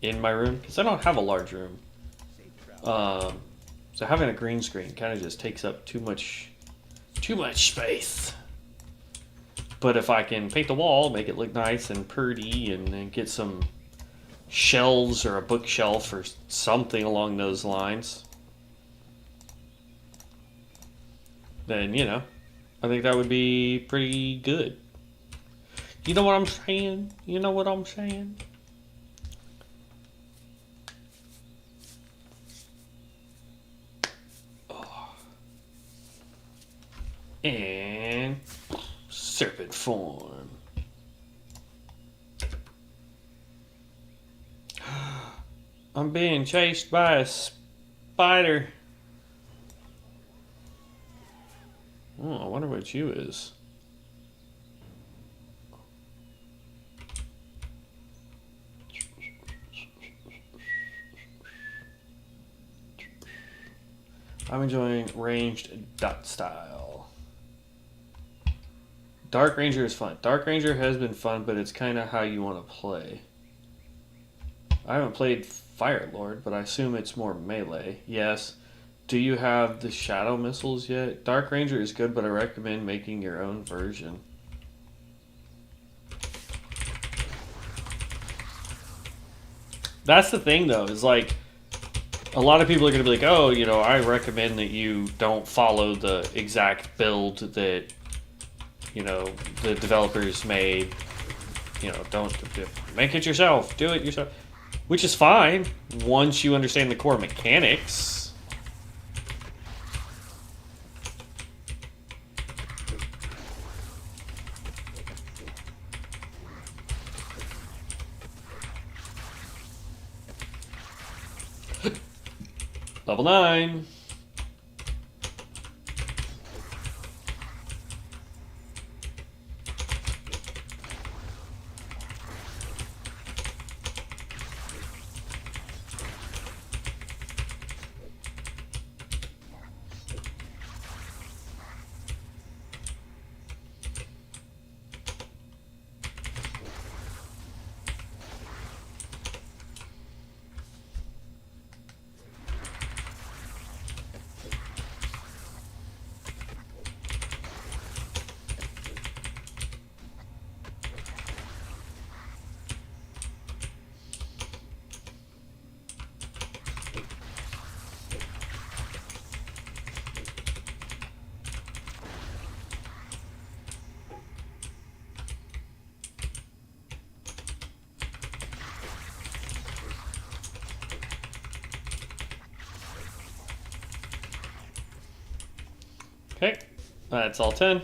in my room because I don't have a large room. Safe travel. So having a green screen kind of just takes up too much space. But if I can paint the wall, make it look nice and pretty, and then get some shelves or a bookshelf or something along those lines, then, you know, I think that would be pretty good. You know what I'm saying? You know what I'm saying? Oh. And serpent form. I'm being chased by a spider. Oh, I wonder what you is. I'm enjoying ranged dot style. Dark Ranger is fun. Dark Ranger has been fun, but it's kind of how you want to play. I haven't played Fire Lord, but I assume it's more melee. Yes. Do you have the shadow missiles yet? Dark Ranger is good, but I recommend making your own version. That's the thing, though, is like, a lot of people are going to be like, oh, you know, I recommend that you don't follow the exact build that, you know, the developers made. You know, don't make it yourself. Do it yourself. Which is fine once you understand the core mechanics. Level 9. Okay, that's all 10.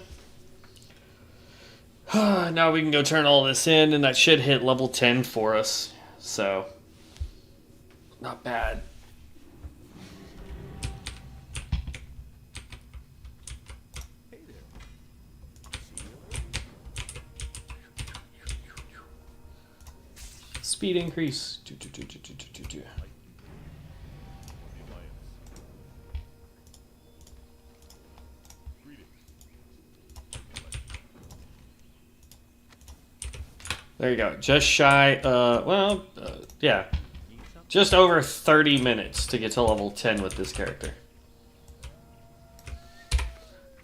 Now we can go turn all this in, and that should hit level 10 for us. So, not bad. Hey there. See you later. Speed increase. There you go. Just shy, yeah. Just over 30 minutes to get to level 10 with this character.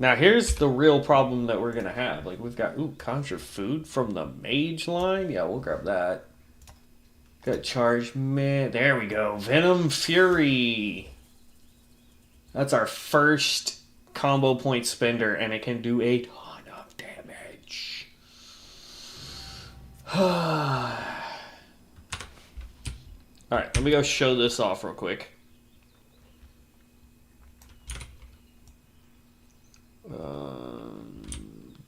Now here's the real problem that we're gonna have. Like we've got conjure food from the mage line. Yeah, we'll grab that. Got charge man. There we go. Venom Fury. That's our first combo point spender, and it can do a ton of damage. Alright, let me go show this off real quick.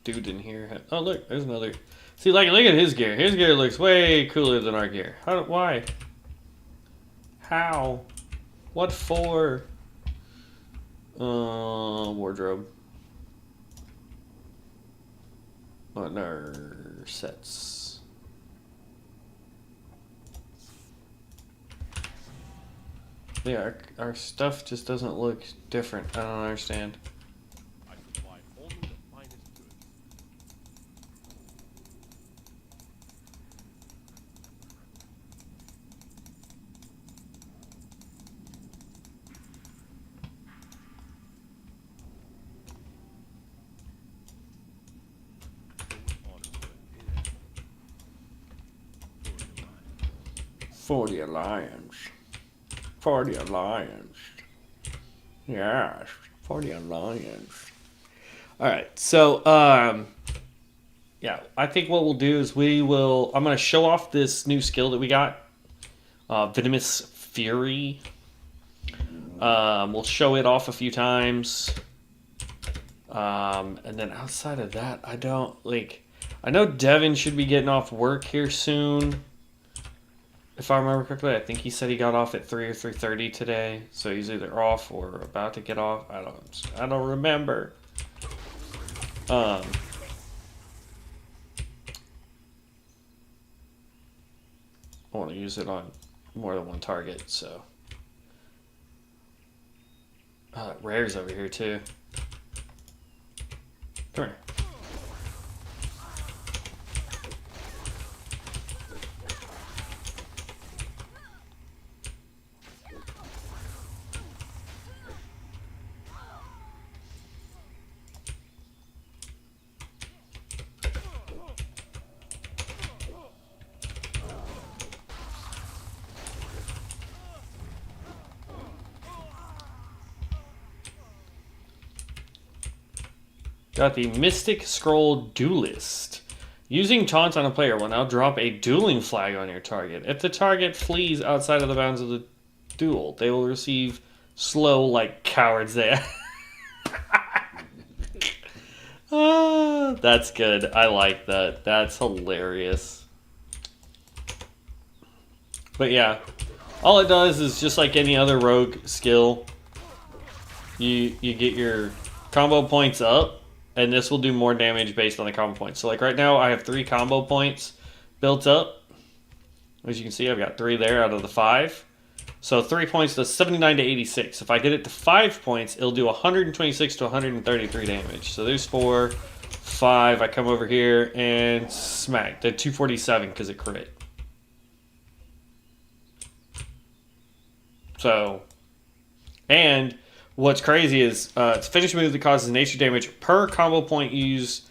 Dude in here. Oh, look, there's another. See, like, look at his gear. His gear looks way cooler than our gear. Why? How? What for? Wardrobe. On our sets. Yeah, our stuff just doesn't look different. I don't understand. I supply only the finest goods. For the Alliance. For the Alliance. Yes, for the Alliance. Alright, so, yeah, I think what we'll do is I'm going to show off this new skill that we got. Venomous Fury. We'll show it off a few times. And then outside of that, I know Devin should be getting off work here soon. If I remember correctly, I think he said he got off at 3 or 3:30 today. So he's either off or about to get off. I don't remember. I want to use it on more than one target, so. Rare's over here too. Come here. Got the Mystic Scroll Duelist. Using taunt on a player will now drop a dueling flag on your target. If the target flees outside of the bounds of the duel, they will receive slow like cowards they that's good. I like that. That's hilarious. But yeah, all it does is just like any other rogue skill. You get your combo points up. And this will do more damage based on the combo points. So like right now, I have 3 combo points built up. As you can see, I've got 3 there out of the 5. So 3 points does 79 to 86. If I get it to 5 points, it'll do 126 to 133 damage. So there's 4, 5. I come over here and smack. Did 247 because it crit. So, and what's crazy is it's a finish move that causes nature damage per combo point use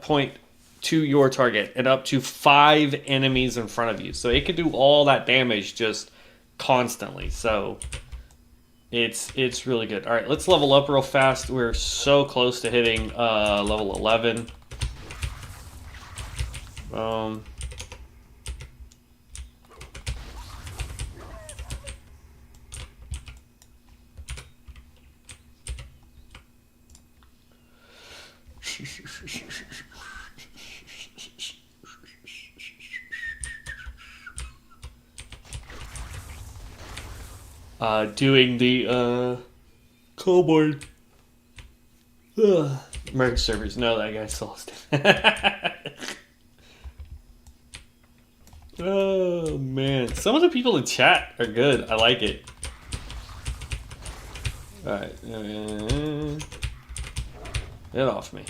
point to your target and up to 5 enemies in front of you. So it can do all that damage just constantly. So it's really good. All right, let's level up real fast. We're so close to hitting level 11. Doing the Coboard merge servers. No, that guy's lost. Oh man, some of the people in chat are good. I like it. All right, get off me.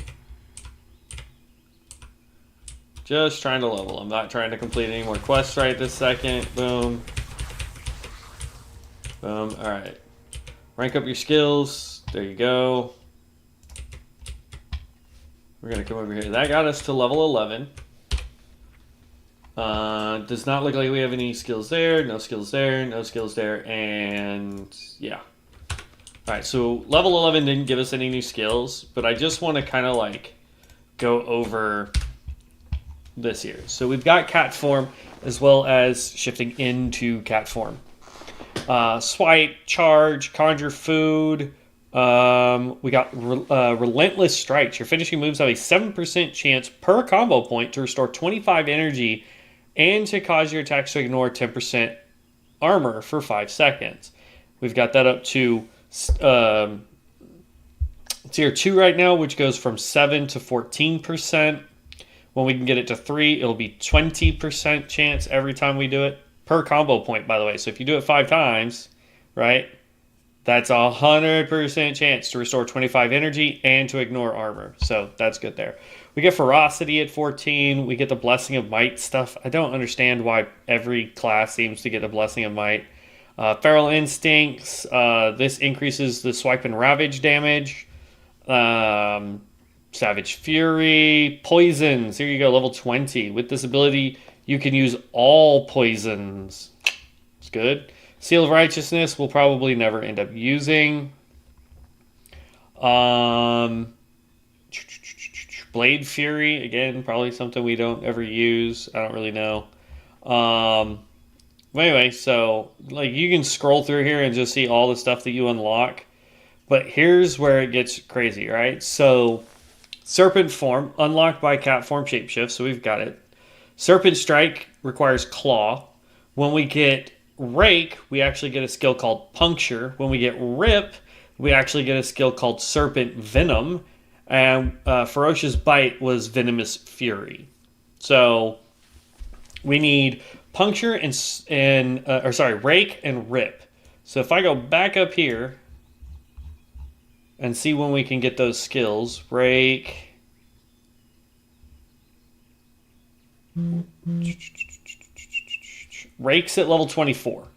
Just trying to level. I'm not trying to complete any more quests right this second. Boom. Boom. Alright. Rank up your skills. There you go. We're going to come over here. That got us to level 11. Does not look like we have any skills there. No skills there. No skills there. And yeah. Alright, so level 11 didn't give us any new skills, but I just want to kind of like go over this here. So we've got cat form as well as shifting into cat form. Swipe, charge, conjure food. We got relentless strikes. Your finishing moves have a 7% chance per combo point to restore 25 energy and to cause your attacks to ignore 10% armor for 5 seconds. We've got that up to tier 2 right now, which goes from 7 to 14%. When we can get it to 3, it'll be 20% chance every time we do it. Per combo point, by the way. So if you do it 5 times, right, that's 100% chance to restore 25 energy and to ignore armor. So that's good there. We get ferocity at 14. We get the blessing of might stuff. I don't understand why every class seems to get the blessing of might. Feral instincts. This increases the swipe and ravage damage. Savage fury. Poisons. Here you go, level 20. With this ability, you can use all poisons. It's good. Seal of Righteousness we'll probably never end up using. Blade Fury, again, probably something we don't ever use. I don't really know. But anyway, so like you can scroll through here and just see all the stuff that you unlock. But here's where it gets crazy, right? So Serpent Form, unlocked by Cat Form Shapeshift, so we've got it. Serpent Strike requires Claw. When we get Rake, we actually get a skill called Puncture. When we get Rip, we actually get a skill called Serpent Venom. And Ferocious Bite was Venomous Fury. So we need Puncture Rake and Rip. So if I go back up here and see when we can get those skills, Rake. Rake's at level 24.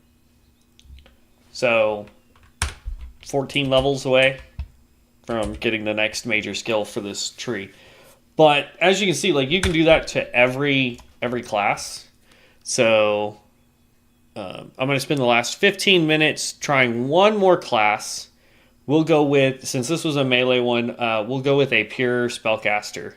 So 14 levels away from getting the next major skill for this tree. But as you can see, like you can do that to every class. So I'm going to spend the last 15 minutes trying one more class. We'll go with, since this was a melee one, we'll go with a pure spellcaster.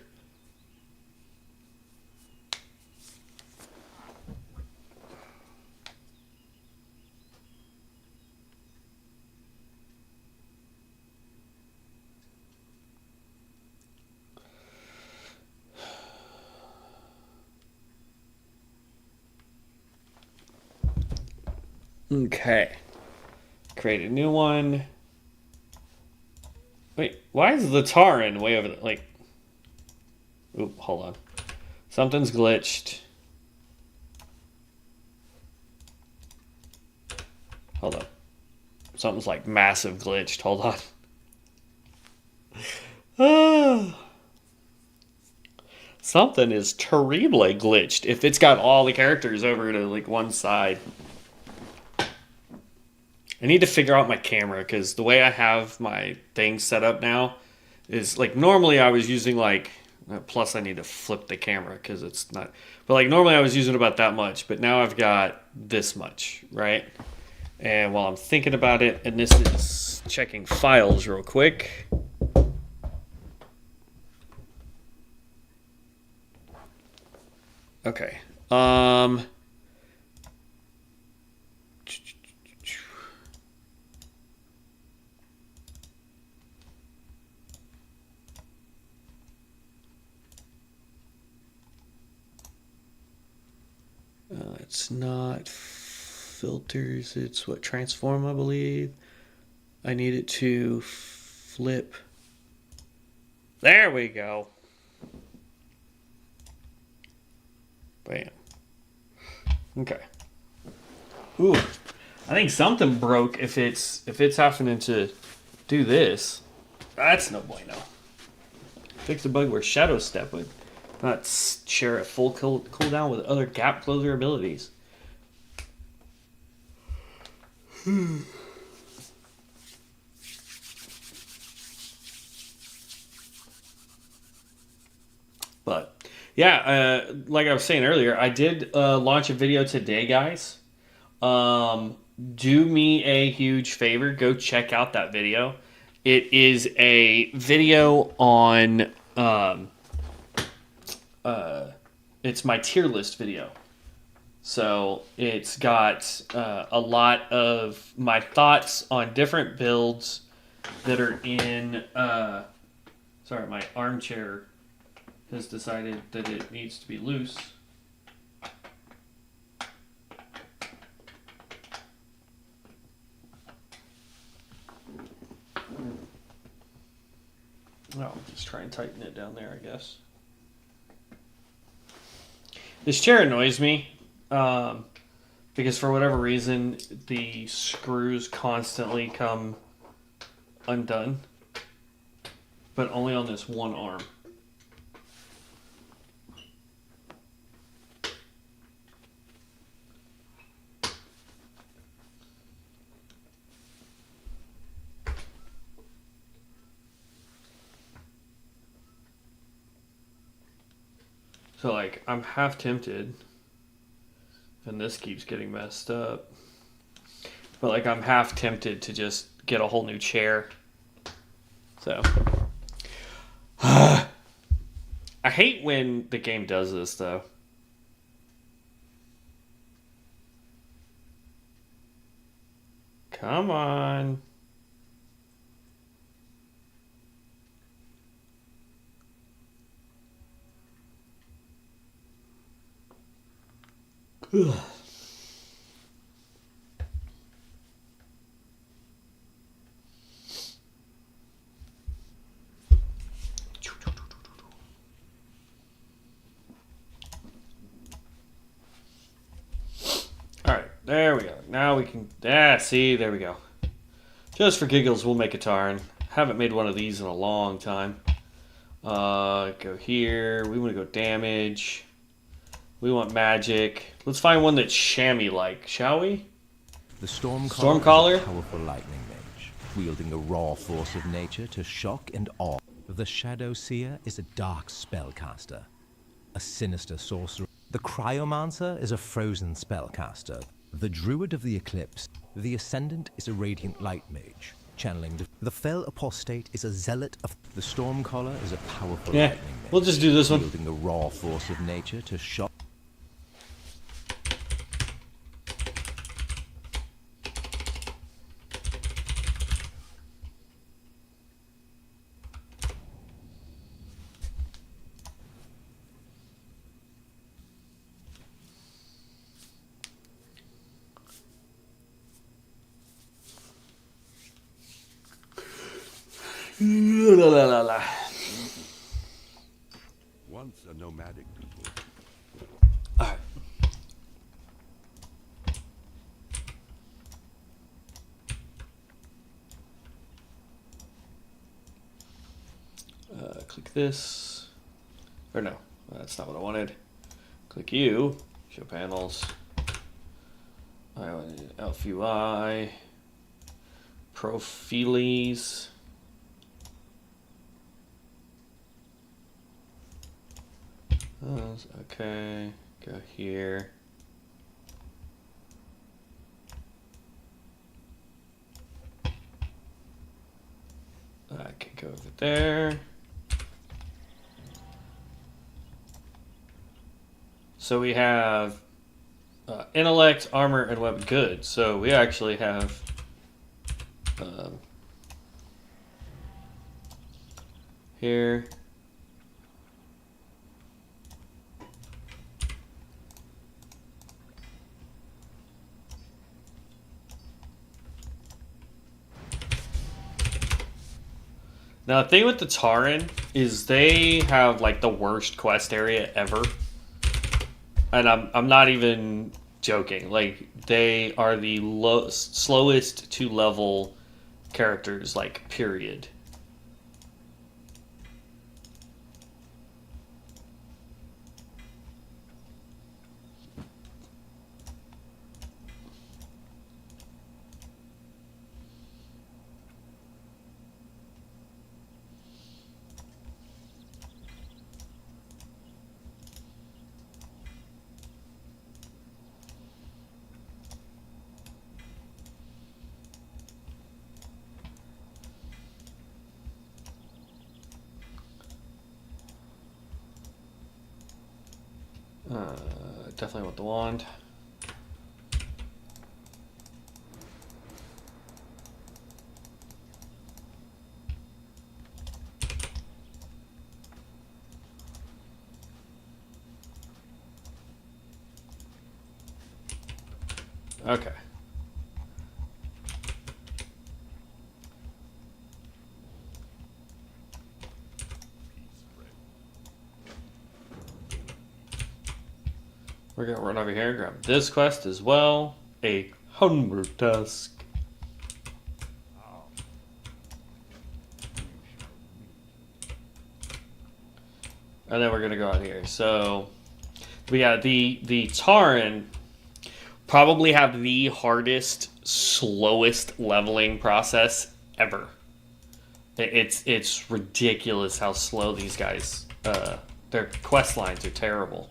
Okay. Create a new one. Wait, why is the Taran way over there? Like, oop, hold on. Something's glitched. Hold on. Something's like massive glitched. Hold on. Something is terribly glitched if it's got all the characters over to like one side. I need to figure out my camera because the way I have my thing set up now is like normally I was using like, plus I need to flip the camera because it's not, but like normally I was using about that much, but now I've got this much, right? And while I'm thinking about it, and this is checking files real quick. Okay. It's not filters, it's what, transform, I believe. I need it to flip. There we go. Bam. Okay. Ooh, I think something broke if it's happening to do this. That's no bueno. Fix the bug where Shadow Step would not share a full cooldown with other gap closer abilities. But yeah, like I was saying earlier, I did launch a video today, guys. Do me a huge favor. Go check out that video. It is a video on it's my tier list video. So it's got a lot of my thoughts on different builds that are in. Sorry, my armchair has decided that it needs to be loose. Oh, I'll just try and tighten it down there, I guess. This chair annoys me because for whatever reason the screws constantly come undone, but only on this one arm. So, like, I'm half tempted, and this keeps getting messed up, but, like, I'm half tempted to just get a whole new chair. So, I hate when the game does this, though. Come on. Ugh. All right, there we go. Now we can. See, there we go. Just for giggles, we'll make a Tarn. Haven't made one of these in a long time. Go here. We want to go damage. We want magic. Let's find one that's chamois-like, shall we? The Stormcaller Stormcaller? is a powerful lightning mage, wielding the raw force of nature to shock and awe. The Shadow Seer is a dark spellcaster, a sinister sorcerer. The Cryomancer is a frozen spellcaster. The Druid of the Eclipse. The Ascendant is a radiant light mage, channeling the Fell Apostate is a zealot of the Stormcaller is a powerful lightning mage. We'll just do this one. Wielding the raw force of nature to shock. La, la, la, la. Once a nomadic people, All right. Click this. Or no, that's not what I wanted. Click you. Show panels. I wanted Elf UI. Profiles. Okay, go here. I can go over there. So we have intellect, armor, and weapon. Good. So we actually have here. Now, the thing with the Tauren is they have like the worst quest area ever. And I'm not even joking. Like, they are the slowest to level characters, like, period. Definitely want the wand. Okay. We're gonna run over here and grab this quest as well. A Humber Tusk. And then we're gonna go out here. So, but yeah, the Tauren probably have the hardest, slowest leveling process ever. It's ridiculous how slow these guys. Their quest lines are terrible.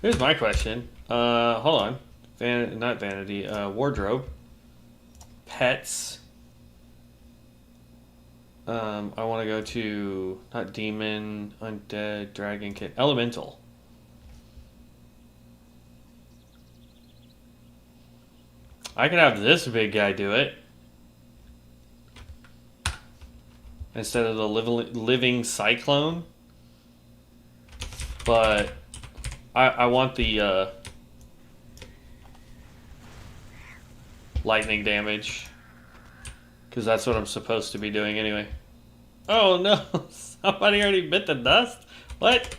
Here's my question. Hold on. Not vanity. Wardrobe. Pets. I want to go to not demon, undead, dragon kit, elemental. I could have this big guy do it instead of the living cyclone, but I want the lightning damage because that's what I'm supposed to be doing anyway. Oh no! Somebody already bit the dust? What?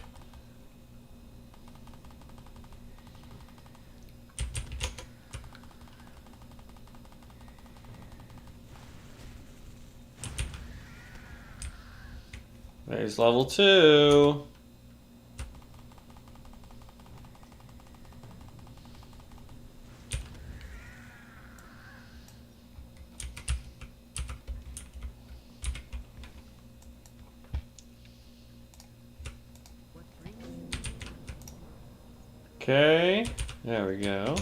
There's level 2. Okay, there we go.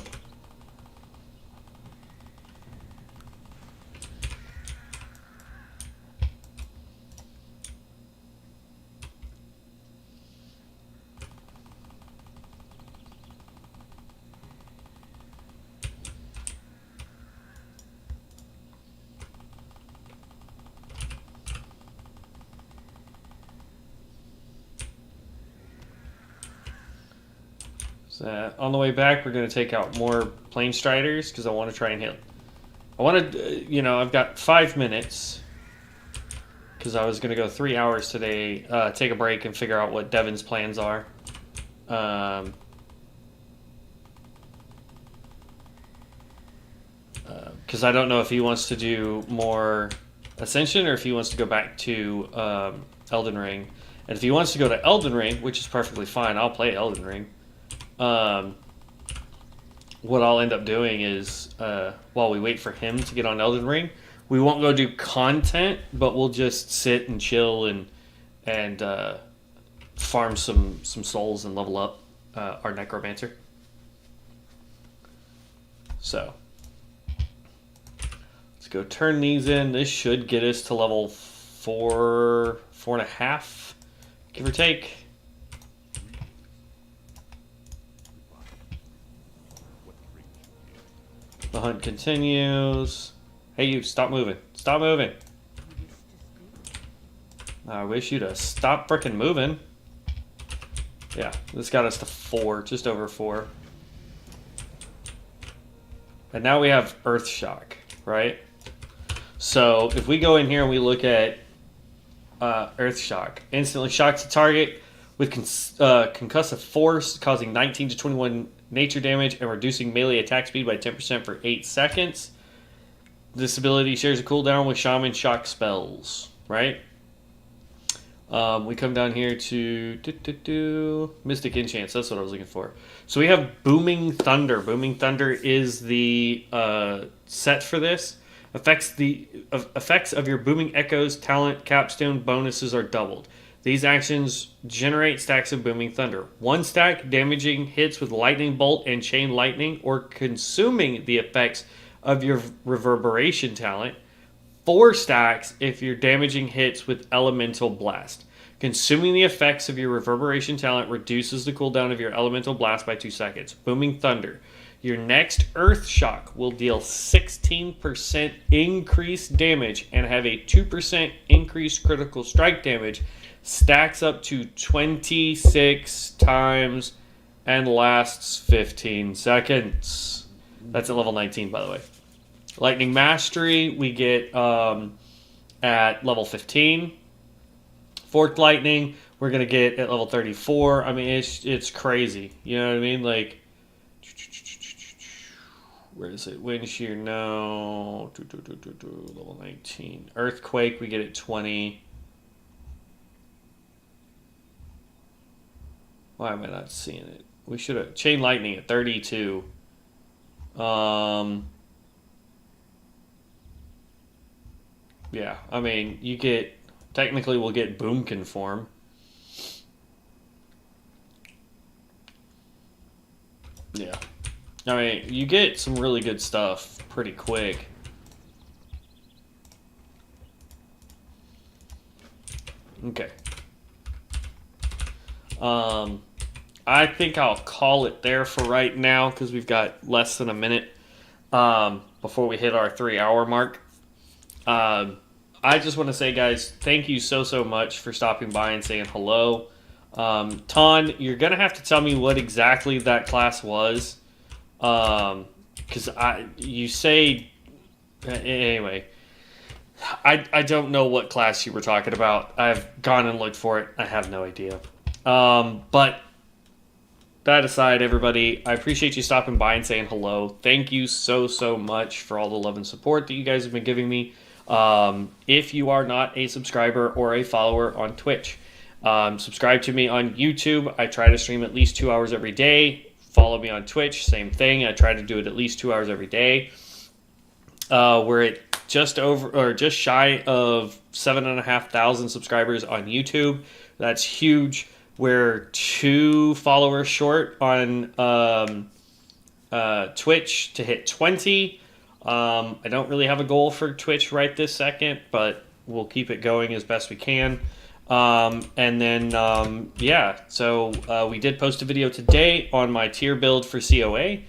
So on the way back, we're going to take out more plane striders because I want to try and hit. I want to, I've got 5 minutes because I was going to go 3 hours today, take a break and figure out what Devin's plans are. Because I don't know if he wants to do more Ascension or if he wants to go back to Elden Ring. And if he wants to go to Elden Ring, which is perfectly fine, I'll play Elden Ring. What I'll end up doing is, while we wait for him to get on Elden Ring, we won't go do content, but we'll just sit and chill and farm some souls and level up our Necromancer. So, let's go turn these in. This should get us to level 4.5, give or take. The hunt continues. Hey, you, stop moving. Stop moving. I wish you to stop frickin' moving. Yeah, this got us to 4, just over 4. And now we have Earth Shock, right? So if we go in here and we look at Earth Shock, instantly shocks the target with concussive force, causing 19 to 21 nature damage and reducing melee attack speed by 10% for 8 seconds. This ability shares a cooldown with Shaman Shock spells, right? We come down here to Mystic Enchants. That's what I was looking for. So we have Booming Thunder. Booming Thunder is the set for this. Effects of your Booming Echoes, talent, capstone bonuses are doubled. These actions generate stacks of Booming Thunder. 1 stack damaging hits with Lightning Bolt and Chain Lightning, or consuming the effects of your Reverberation talent. 4 stacks if you're damaging hits with Elemental Blast. Consuming the effects of your Reverberation talent reduces the cooldown of your Elemental Blast by 2 seconds. Booming Thunder. Your next Earth Shock will deal 16% increased damage and have a 2% increased critical strike damage. Stacks up to 26 times and lasts 15 seconds. That's at level 19, by the way. Lightning Mastery, we get at level 15. Forked Lightning, we're going to get at level 34. I mean, it's crazy. You know what I mean? Like, where is it? Wind Shear, no. Level 19. Earthquake, we get at 20. Why am I not seeing it? We should have... Chain Lightning at 32. Yeah, I mean, you get... Technically, we'll get Boom Conform. Yeah. I mean, you get some really good stuff pretty quick. Okay. I think I'll call it there for right now because we've got less than a minute before we hit our 3-hour mark. I just want to say, guys, thank you so much for stopping by and saying hello. Ton, you're going to have to tell me what exactly that class was. Because you say... Anyway, I don't know what class you were talking about. I've gone and looked for it. I have no idea. But that aside, everybody, I appreciate you stopping by and saying hello. Thank you so much for all the love and support that you guys have been giving me. If you are not a subscriber or a follower on Twitch, subscribe to me on YouTube. I try to stream at least 2 hours every day. Follow me on Twitch, same thing. I try to do it at least 2 hours every day. We're at just shy of 7,500 subscribers on YouTube. That's huge. We're 2 followers short on Twitch to hit 20. I don't really have a goal for Twitch right this second, but we'll keep it going as best we can. And then, yeah, so we did post a video today on my tier build for COA.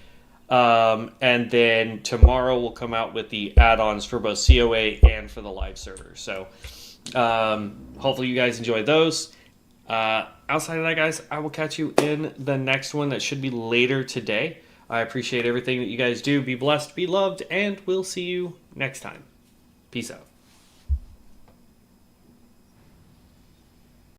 And then tomorrow we'll come out with the add-ons for both COA and for the live server. So hopefully you guys enjoy those. Outside of that, guys, I will catch you in the next one that should be later today. I appreciate everything that you guys do. Be blessed, be loved, and we'll see you next time. Peace out.